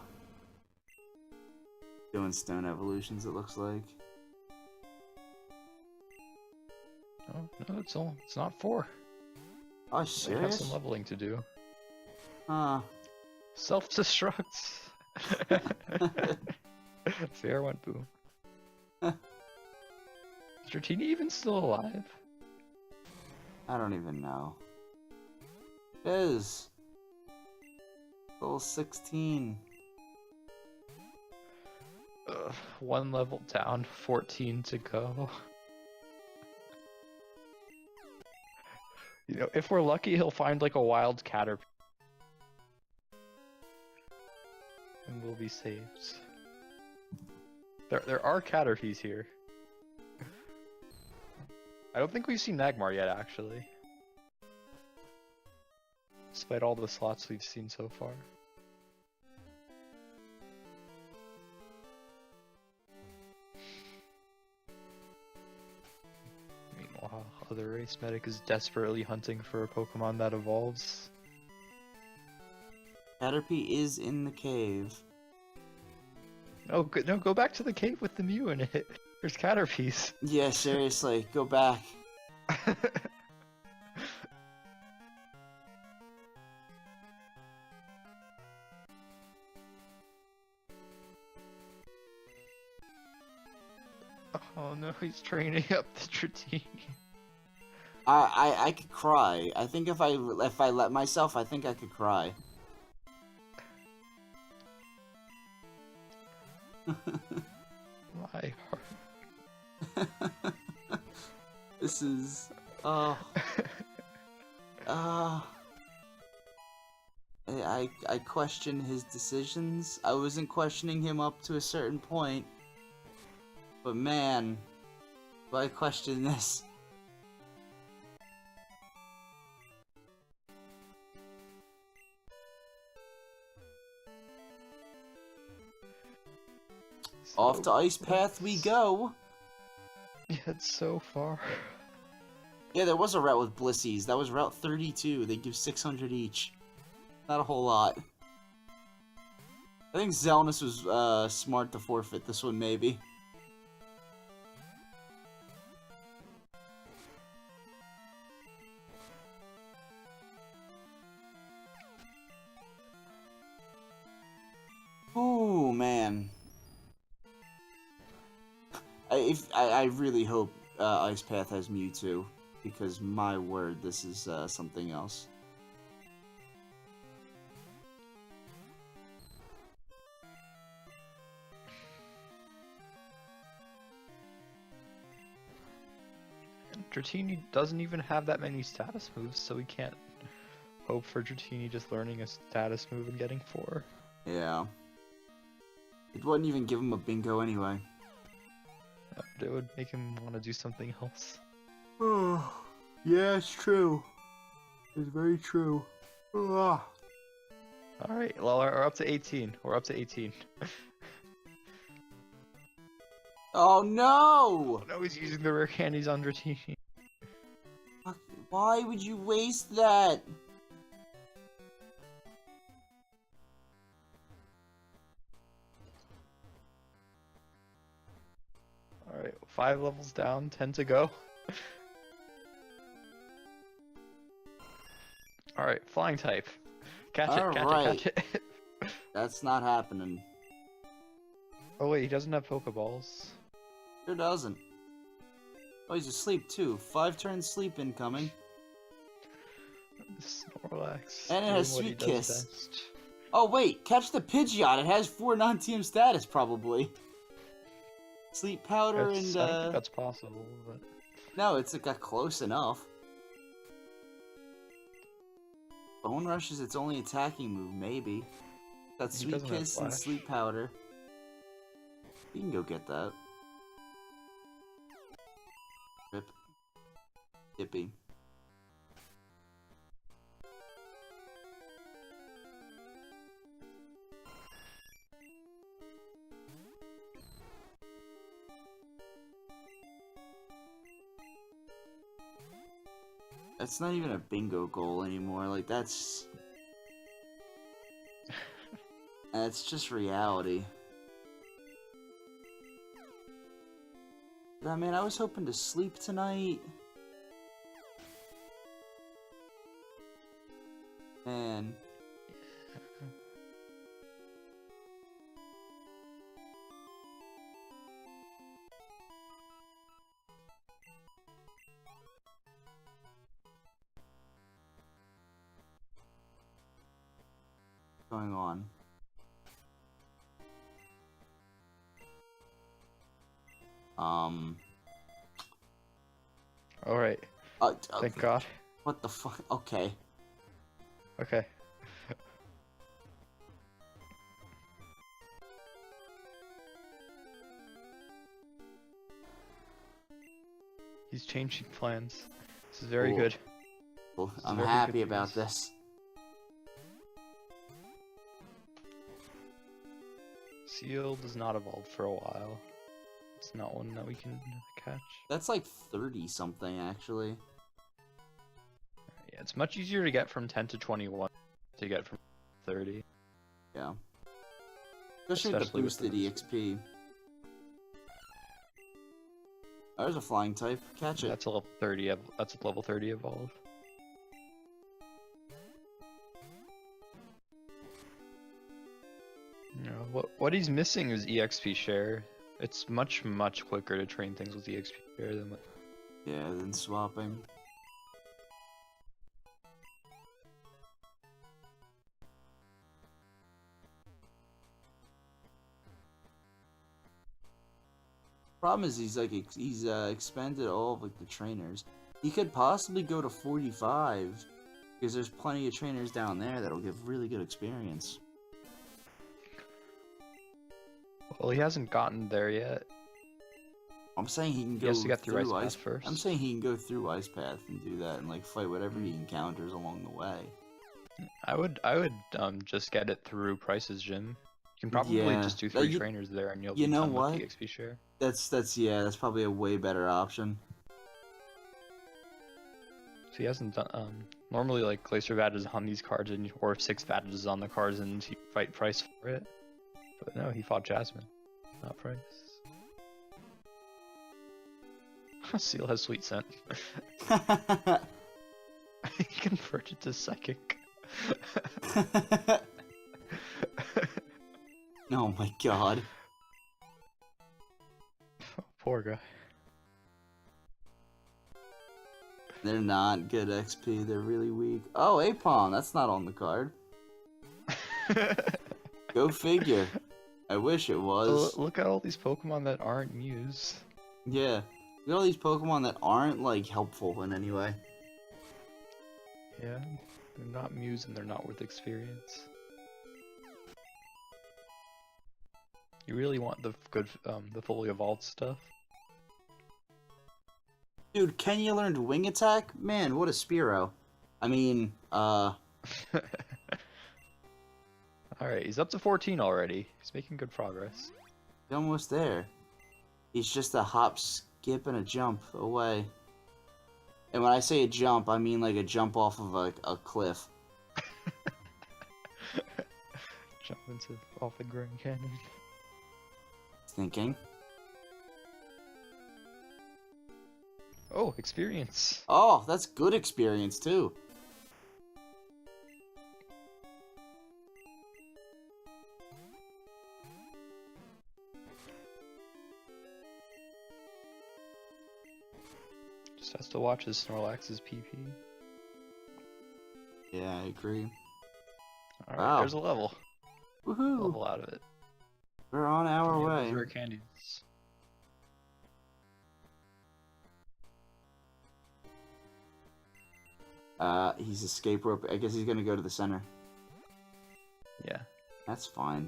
Doing stone evolutions, it looks like. Oh, no, it's not 4. Oh, I have serious? some leveling to do. Huh. Self-destruct! Fair went boom. Is Dratini even still alive? I don't even know. It is. Level 16. Ugh, 1 level down, 14 to go. You know, if we're lucky, he'll find like a wild caterpillar. And we'll be saved. There are caterpies here. I don't think we've seen Magmar yet, actually. Despite all the slots we've seen so far. Meanwhile, other race medic is desperately hunting for a Pokemon that evolves. Caterpie is in the cave. No, go back to the cave with the Mew in it. There's caterpies. Yeah, seriously, go back. Oh no, he's training up the Dratini. I could cry. I think if I let myself, I think I could cry. My heart. This is I question his decisions. I wasn't questioning him up to a certain point, but man, do I question this. Off to Ice Path we go! Yeah, it's so far. Yeah, there was a route with Blissies. That was Route 32. They give 600 each. Not a whole lot. I think Xelnas was smart to forfeit this one, maybe. Ooh, man. I really hope Ice Path has Mewtwo, because my word, this is something else. Dratini doesn't even have that many status moves, so we can't hope for Dratini just learning a status move and getting 4. Yeah. It wouldn't even give him a bingo anyway. But it would make him want to do something else. Oh, yeah, it's true. It's very true. Ugh. Alright, well, we're up to 18. We're up to 18. Oh no! No, he's using the rare candies on Dratini. Why would you waste that? Alright, 5 levels down, 10 to go. Alright, flying type. Catch it, catch it. That's not happening. Oh wait, he doesn't have Pokeballs. Sure doesn't. Oh, he's asleep too. 5 turns sleep incoming. Snorlax. And it has doing what Sweet he does Kiss. best. Oh wait, catch the Pidgeot. It has 4 non-TM status probably. Sleep powder I and think that's possible, but no, it got close enough. Bone Rush is its only attacking move, maybe. Got He Sweet doesn't have Kiss and Flash. Sleep Powder. You can go get that. Rip. Yippee. That's not even a bingo goal anymore. Like, that's just reality. I mean, I was hoping to sleep tonight. Man. What's going on? Alright. Thank God. What the fuck? Okay. Okay. He's changing plans. This is very Cool. good. Well, This is I'm very happy good about news. this. Seal does not evolve for a while. It's not one that we can catch. That's like 30 something actually. Yeah, it's much easier to get from 10 to 21 to get from 30. Yeah. Especially with the Especially with boosted the EXP. There's a flying type. Catch it. That's a level 30. That's a level 30 evolve. No, what he's missing is EXP share. It's much quicker to train things with EXP share than with... Yeah, then swapping. Problem is he's expanded all of like the trainers. He could possibly go to 45 because there's plenty of trainers down there that'll give really good experience. Well, he hasn't gotten there yet. I'm saying he can go He has to get through Ice Path Ice first. I'm saying he can go through Ice Path and do that and like fight whatever he encounters along the way. I would just get it through Price's gym. You can probably Yeah. just do 3 trainers there and you'll you be know done what? with the XP share. That's probably a way better option. So he hasn't done normally like Glacier Badges on these cards and or 6 Badges on the cards and he fight Price for it. But no, he fought Jasmine, not Price. Seal has Sweet Scent. He converted to Psychic. Oh my god. Poor guy. They're not good XP, they're really weak. Oh, Apom, that's not on the card. Go figure. I wish it was. Look at all these Pokemon that aren't Muse. Yeah. Look at all these Pokemon that aren't, like, helpful in any way. Yeah, they're not Muse and they're not worth experience. You really want the good, the fully evolved stuff. Dude, Kenya learned Wing Attack? Man, what a Spearow. I mean, Alright, he's up to 14 already. He's making good progress. he's almost there. He's just a hop, skip, and a jump away. And when I say a jump, I mean like a jump off of a cliff. Jump off the Grand Canyon. Thinking. Oh, experience. Oh, that's good experience, too. Just has to watch his Snorlax's PP. Yeah, I agree. Alright, Wow. there's a level. Woohoo! Level out of it. We're on our Yeah, way. those rare candies. He's escape rope. I guess he's gonna go to the center. Yeah. That's fine.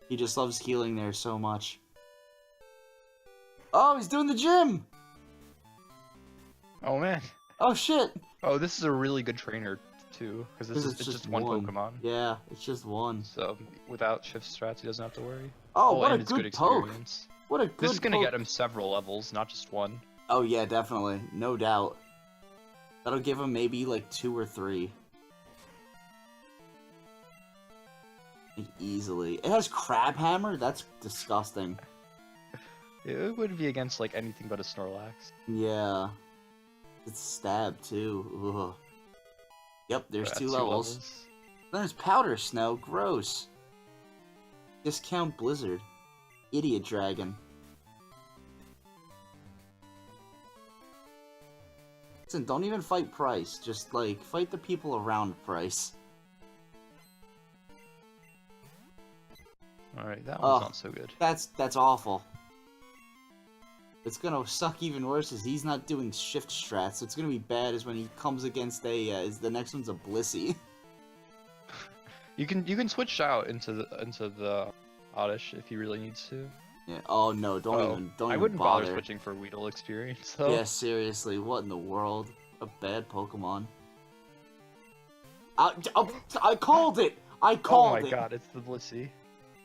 He just loves healing there so much. Oh, he's doing the gym! Oh man. Oh shit! Oh, this is a really good trainer too, because it's just one Pokemon. Yeah, it's just one. So without shift strats, he doesn't have to worry. Oh, what and a it's good poke! experience. What a good This is gonna poke. get him several levels, not just one. Oh yeah, definitely, no doubt. That'll give him maybe like 2 or 3. Like, easily. It has Crab Hammer? That's disgusting. It would be against like anything but a Snorlax. Yeah. It's Stab too. Ugh. Yep, there's That's 2 levels. Then there's Powder Snow. Gross. Discount Blizzard. Idiot Dragon. Listen, don't even fight Price. Just, like, fight the people around Price. Alright, that one's not so good. That's awful. It's gonna suck even worse as he's not doing shift strats. It's gonna be bad as when he comes against a, the next one's a Blissey. You can switch out into the Oddish if he really needs to. Yeah. Oh no! Don't even I wouldn't bother. bother switching for Weedle experience though. Yeah, seriously. What in the world? A bad Pokemon. I called it. I called it. Oh my god! It's the Blissey.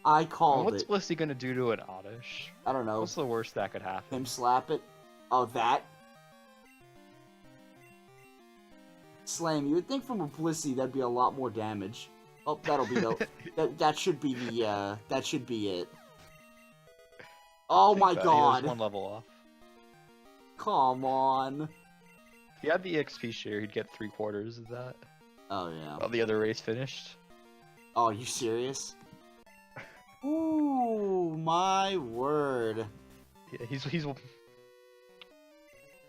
I called What's it. Blissey gonna do to an Oddish? I don't know. What's the worst that could happen? Him slap it. Oh, that. Slam. You would think from a Blissey that'd be a lot more damage. Oh, that'll be the. that should be the. That should be it. Oh my god! He was 1 level off. Come on. If he had the XP share, he'd get 3/4 of that. Oh yeah. While the other race finished. Oh, are you serious? Ooh, my word. Yeah, he's. To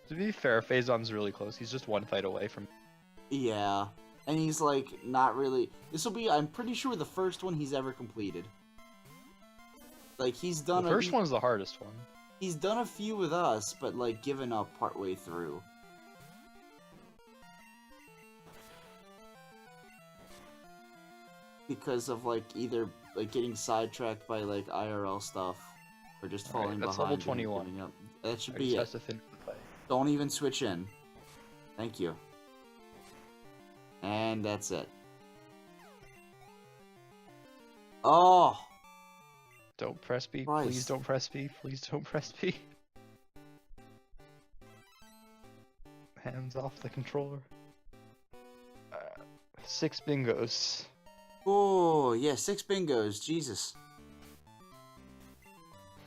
be fair, Phazon's really close. He's just 1 fight away from. Yeah, and he's like not really. This will be. I'm pretty sure the first one he's ever completed. Like he's done. The first one's the hardest one. He's done a few with us, but like given up partway through. Because of like either like getting sidetracked by like IRL stuff, or just falling that's behind. level 21. And giving up. That should I be just it. has to finish the fight. Don't even switch in. Thank you. And that's it. Oh! Don't press B. Christ. Please don't press B. Please don't press B. Hands off the controller. 6 bingos. Oh, yeah, 6 bingos. Jesus.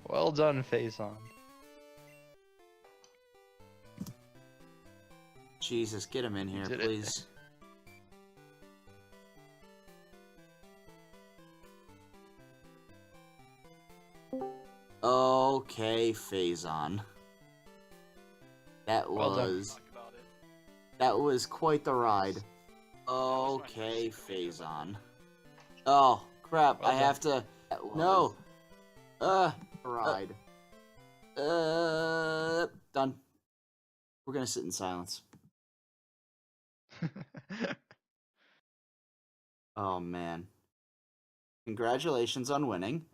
Well done, Phazon. Jesus, get him in here, Did it. please. Okay, Phazon. That Well was... done. That was quite the ride. Okay, Phazon. Oh, crap, Well I have to... No! Ride. Done. We're gonna sit in silence. Oh, man. Congratulations on winning.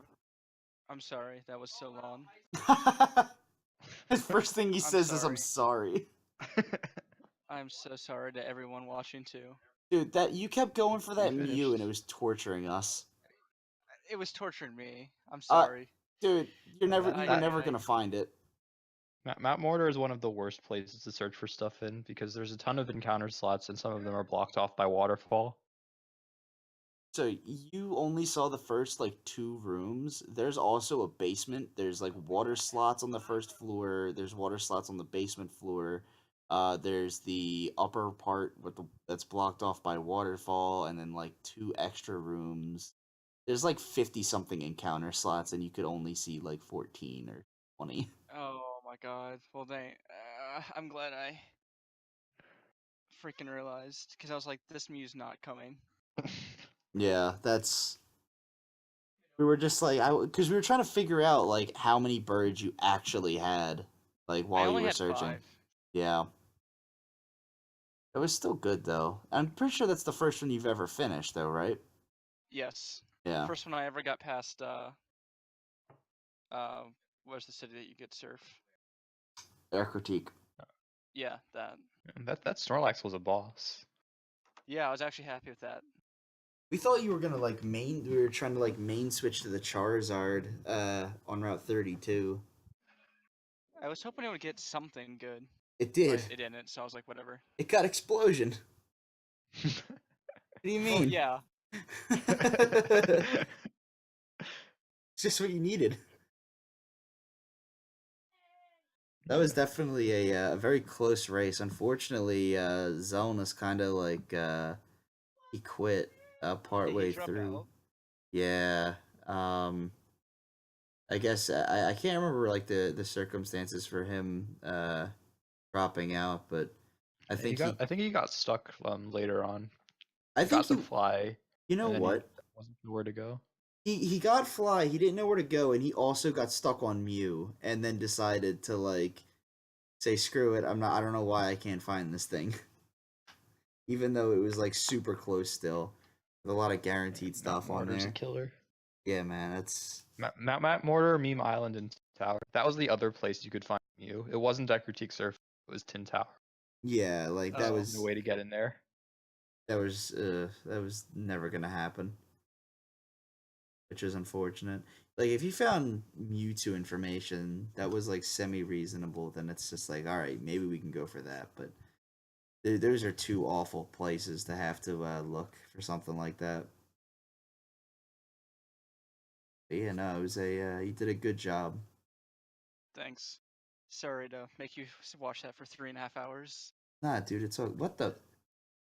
I'm sorry, that was so long. The first thing he says is, I'm sorry. sorry. I'm so sorry to everyone watching too. Dude, that you kept going for that You Mew finished. and it was torturing us. It was torturing me. I'm sorry. Dude, you're never I- gonna find it. Mount Mortar is one of the worst places to search for stuff in because there's a ton of encounter slots and some of them are blocked off by waterfall. So you only saw the first like 2 rooms. There's also a basement. There's like water slots on the first floor. There's water slots on the basement floor. There's the upper part that's blocked off by waterfall, and then like 2 extra rooms. There's like 50 something encounter slots, and you could only see like 14 or 20. Oh my god. Well, I'm glad I freaking realized because I was like, this Mew's not coming. Yeah, that's. We were just like, because we were trying to figure out like how many birds you actually had, like I while you only were had searching. 5. Yeah, it was still good though. I'm pretty sure that's the first one you've ever finished, though, right? Yes. Yeah, First one I ever got past. Where's the city that you could surf? Air critique. Yeah, that. That Snorlax was a boss. Yeah, I was actually happy with that. We thought you were gonna like main. We were trying to like main switch to the Charizard on Route 32. I was hoping it would get something good, It but did. it didn't. So I was like, whatever. It got explosion. What do you Well, mean? yeah. It's just what you needed. That was definitely a very close race. Unfortunately, Xelnas kind of like he quit Did he partway drop through. out? Yeah. Um, I guess I can't remember like the circumstances for him dropping out, but I think he I think he got stuck later on. I He think got to he fly, you know and then he what? wasn't sure where to go. He got fly, he didn't know where to go, and he also got stuck on Mew and then decided to like say screw it, I don't know why I can't find this thing. Even though it was like super close still. With a lot of guaranteed stuff on Mortar's a there. killer. Yeah, man, that's Mount Mortar, Meme Island, and Tower. That was the other place you could find Mew. It wasn't Deck Critique Surf. It was Tin Tower. yeah, like that Oh. No was way to get in there. that was never gonna happen. Which is unfortunate. Like if you found Mewtwo information that was like semi reasonable, then it's just like, alright, maybe we can go for that. But those are two awful places to have to look for something like that. But yeah, no, it was you did a good job. Thanks. Sorry to make you watch that for 3.5 hours. Nah, dude, it's all what the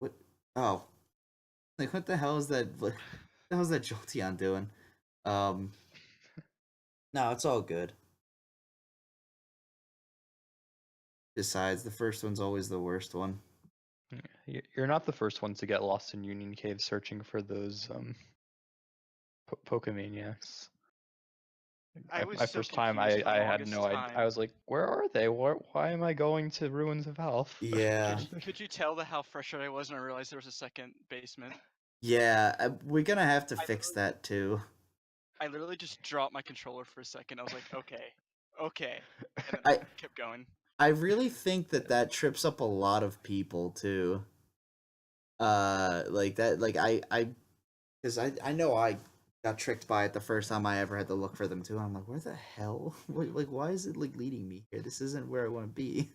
what oh like what the hell is that what the hell is that Jolteon doing? Um no, it's all good. Besides, the first one's always the worst one. You're not the first one to get lost in Union Cave searching for those Pokemaniacs. I was My so first time, confused for the I had longest no idea. I time. was like, where are they? Why am I going to Ruins of Health? Yeah. Could you tell how frustrated I was when I realized there was a second basement? Yeah, we're gonna have to I fix literally, that too. I literally just dropped my controller for a second. I was like, okay, and then I kept going. I really think that that trips up a lot of people too. Like that, like because I know I got tricked by it the first time I ever had to look for them too. I'm like, where the hell? Like, why is it like leading me here? This isn't where I want to be.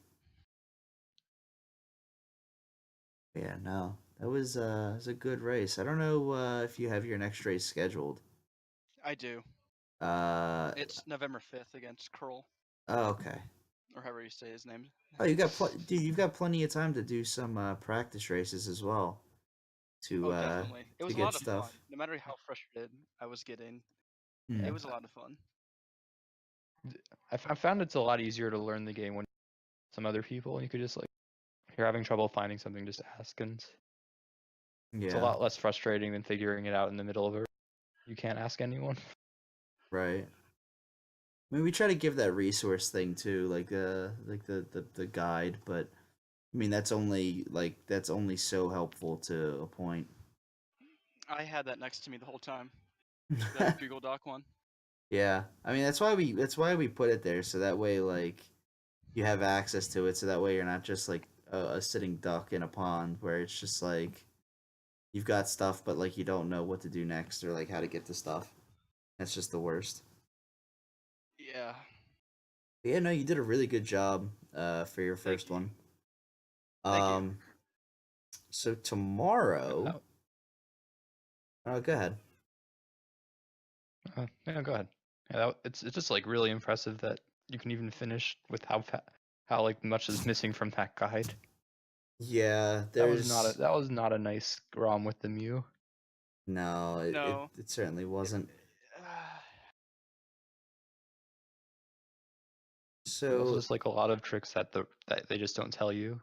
Yeah, no, that was a good race. I don't know if you have your next race scheduled. I do. Uh, It's November 5th against Curl, oh, okay. or however you say his name. Oh, you got dude, you've got plenty of time to do some practice races as well Oh, definitely. It to was a get lot of fun. stuff. No matter how frustrated I was getting, Hmm. it was a lot of fun. I found it's a lot easier to learn the game when some other people, and you could just like, if you're having trouble finding something, just ask, and it's a Yeah, lot less frustrating than figuring it out in the middle of it. You can't ask anyone. right. I mean, we try to give that resource thing too, like the guide, but I mean that's only so helpful to a point. I had that next to me the whole time. The Google Doc one. Yeah, I mean that's why we put it there so that way like you have access to it, so that way you're not just like a sitting duck in a pond where it's just like you've got stuff but like you don't know what to do next or like how to get to stuff. That's just the worst. Yeah. But yeah, no, you did a really good job for your Thank first you. one. Thank you. So tomorrow, oh, go ahead. Yeah, go ahead. Yeah, it's just like really impressive that you can even finish with how like much is missing from that guide. Yeah, there's That was not a nice ROM with the Mew. no, No. it certainly wasn't. There's also So, just like a lot of tricks that they just don't tell you.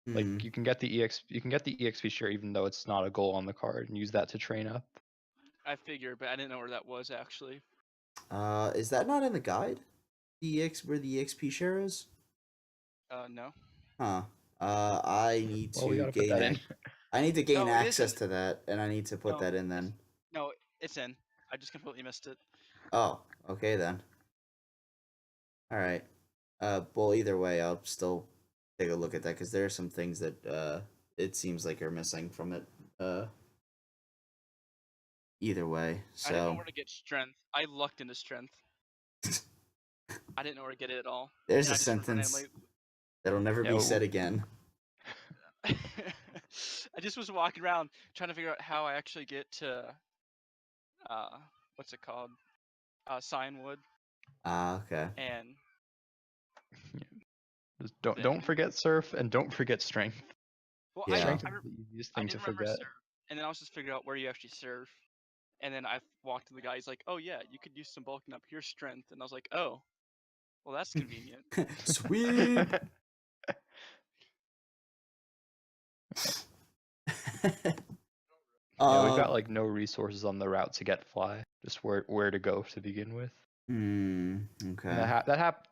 Like hmm, you can get the EXP share even though it's not a goal on the card and use that to train up. I figured, but I didn't know where that was actually. is that not in the guide? Where the XP share is? No. Huh. I need Well, we to gotta put gain that in. I need to gain No, it access isn't. to that, and I need to put No, that in it's then. no, it's in. I just completely missed it. Oh, okay then. All right. Well, either way, I'll still take a look at that because there are some things that it seems like are missing from it. Either way, I didn't know so where to get strength. I lucked into strength. I didn't know where to get it at all, there's and a I just was sentence randomly. that'll never Yeah, be said again. I just was walking around trying to figure out how I actually get to uh, what's it called? Signwood, Ah, okay. and just then don't forget surf and don't forget strength. well, Yeah. Strength is the easiest I thing to didn't remember forget. serve, and then I was just figuring out where you actually serve, and then I walked to the guy. He's like, "Oh yeah, you could use some bulking up. Here's strength," and I was like, "Oh, well that's convenient." Sweet. Yeah, we've got um. like no resources on the route to get fly. Just where to go to begin with. And Okay.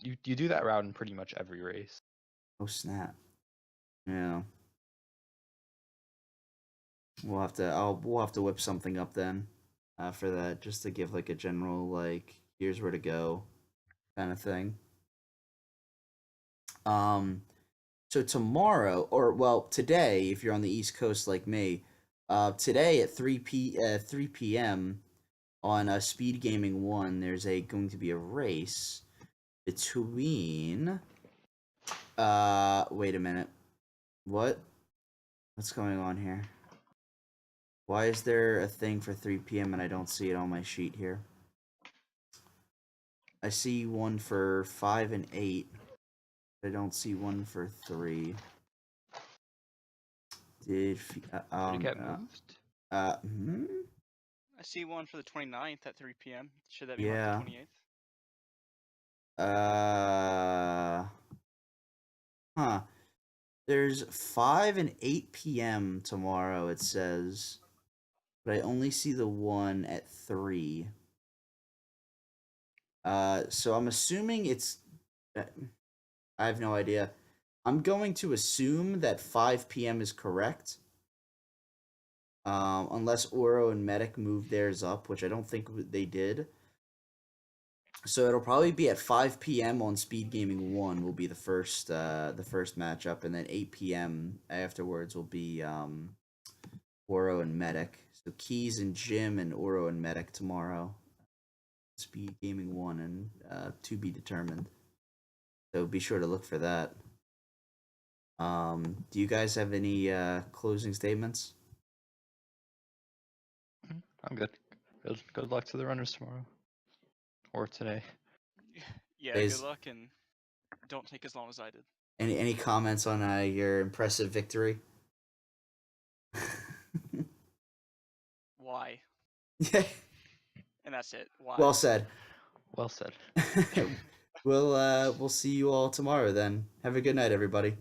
you do that route in pretty much every race. Oh snap. Yeah. We'll have to whip something up then, for that, just to give like a general like here's where to go, kind of thing. Um. So tomorrow, or well, today, if you're on the East Coast like me, today at 3 p.m. on Speed Gaming 1, there's going to be a race between wait a minute. What's going on here? Why is there a thing for 3 p.m. and I don't see it on my sheet here? I see one for 5 and 8. But I don't see one for 3. Did Did it get moved? hmm? I see one for the 29th at 3 p.m. Should that be marked the Yeah. 28th? Huh. There's 5 and 8 p.m. tomorrow, it says. But I only see the one at 3. So I'm assuming it's. I have no idea. I'm going to assume that 5 p.m. is correct. Unless Oro and Medic moved theirs up, which I don't think they did. So it'll probably be at 5 p.m. on Speed Gaming 1 will be the first matchup, and then 8 p.m. afterwards will be Oro and Medic. So Keys and Jim and Oro and Medic tomorrow. Speed Gaming 1 and to be determined. So be sure to look for that. Do you guys have any closing statements? I'm good. Good luck to the runners tomorrow. Or today. Yeah, good Days. luck and don't take as long as I did. Any comments on your impressive victory? Why? Yeah. And that's it. Why? Well said. Well said. We'll see you all tomorrow then. Have a good night, everybody.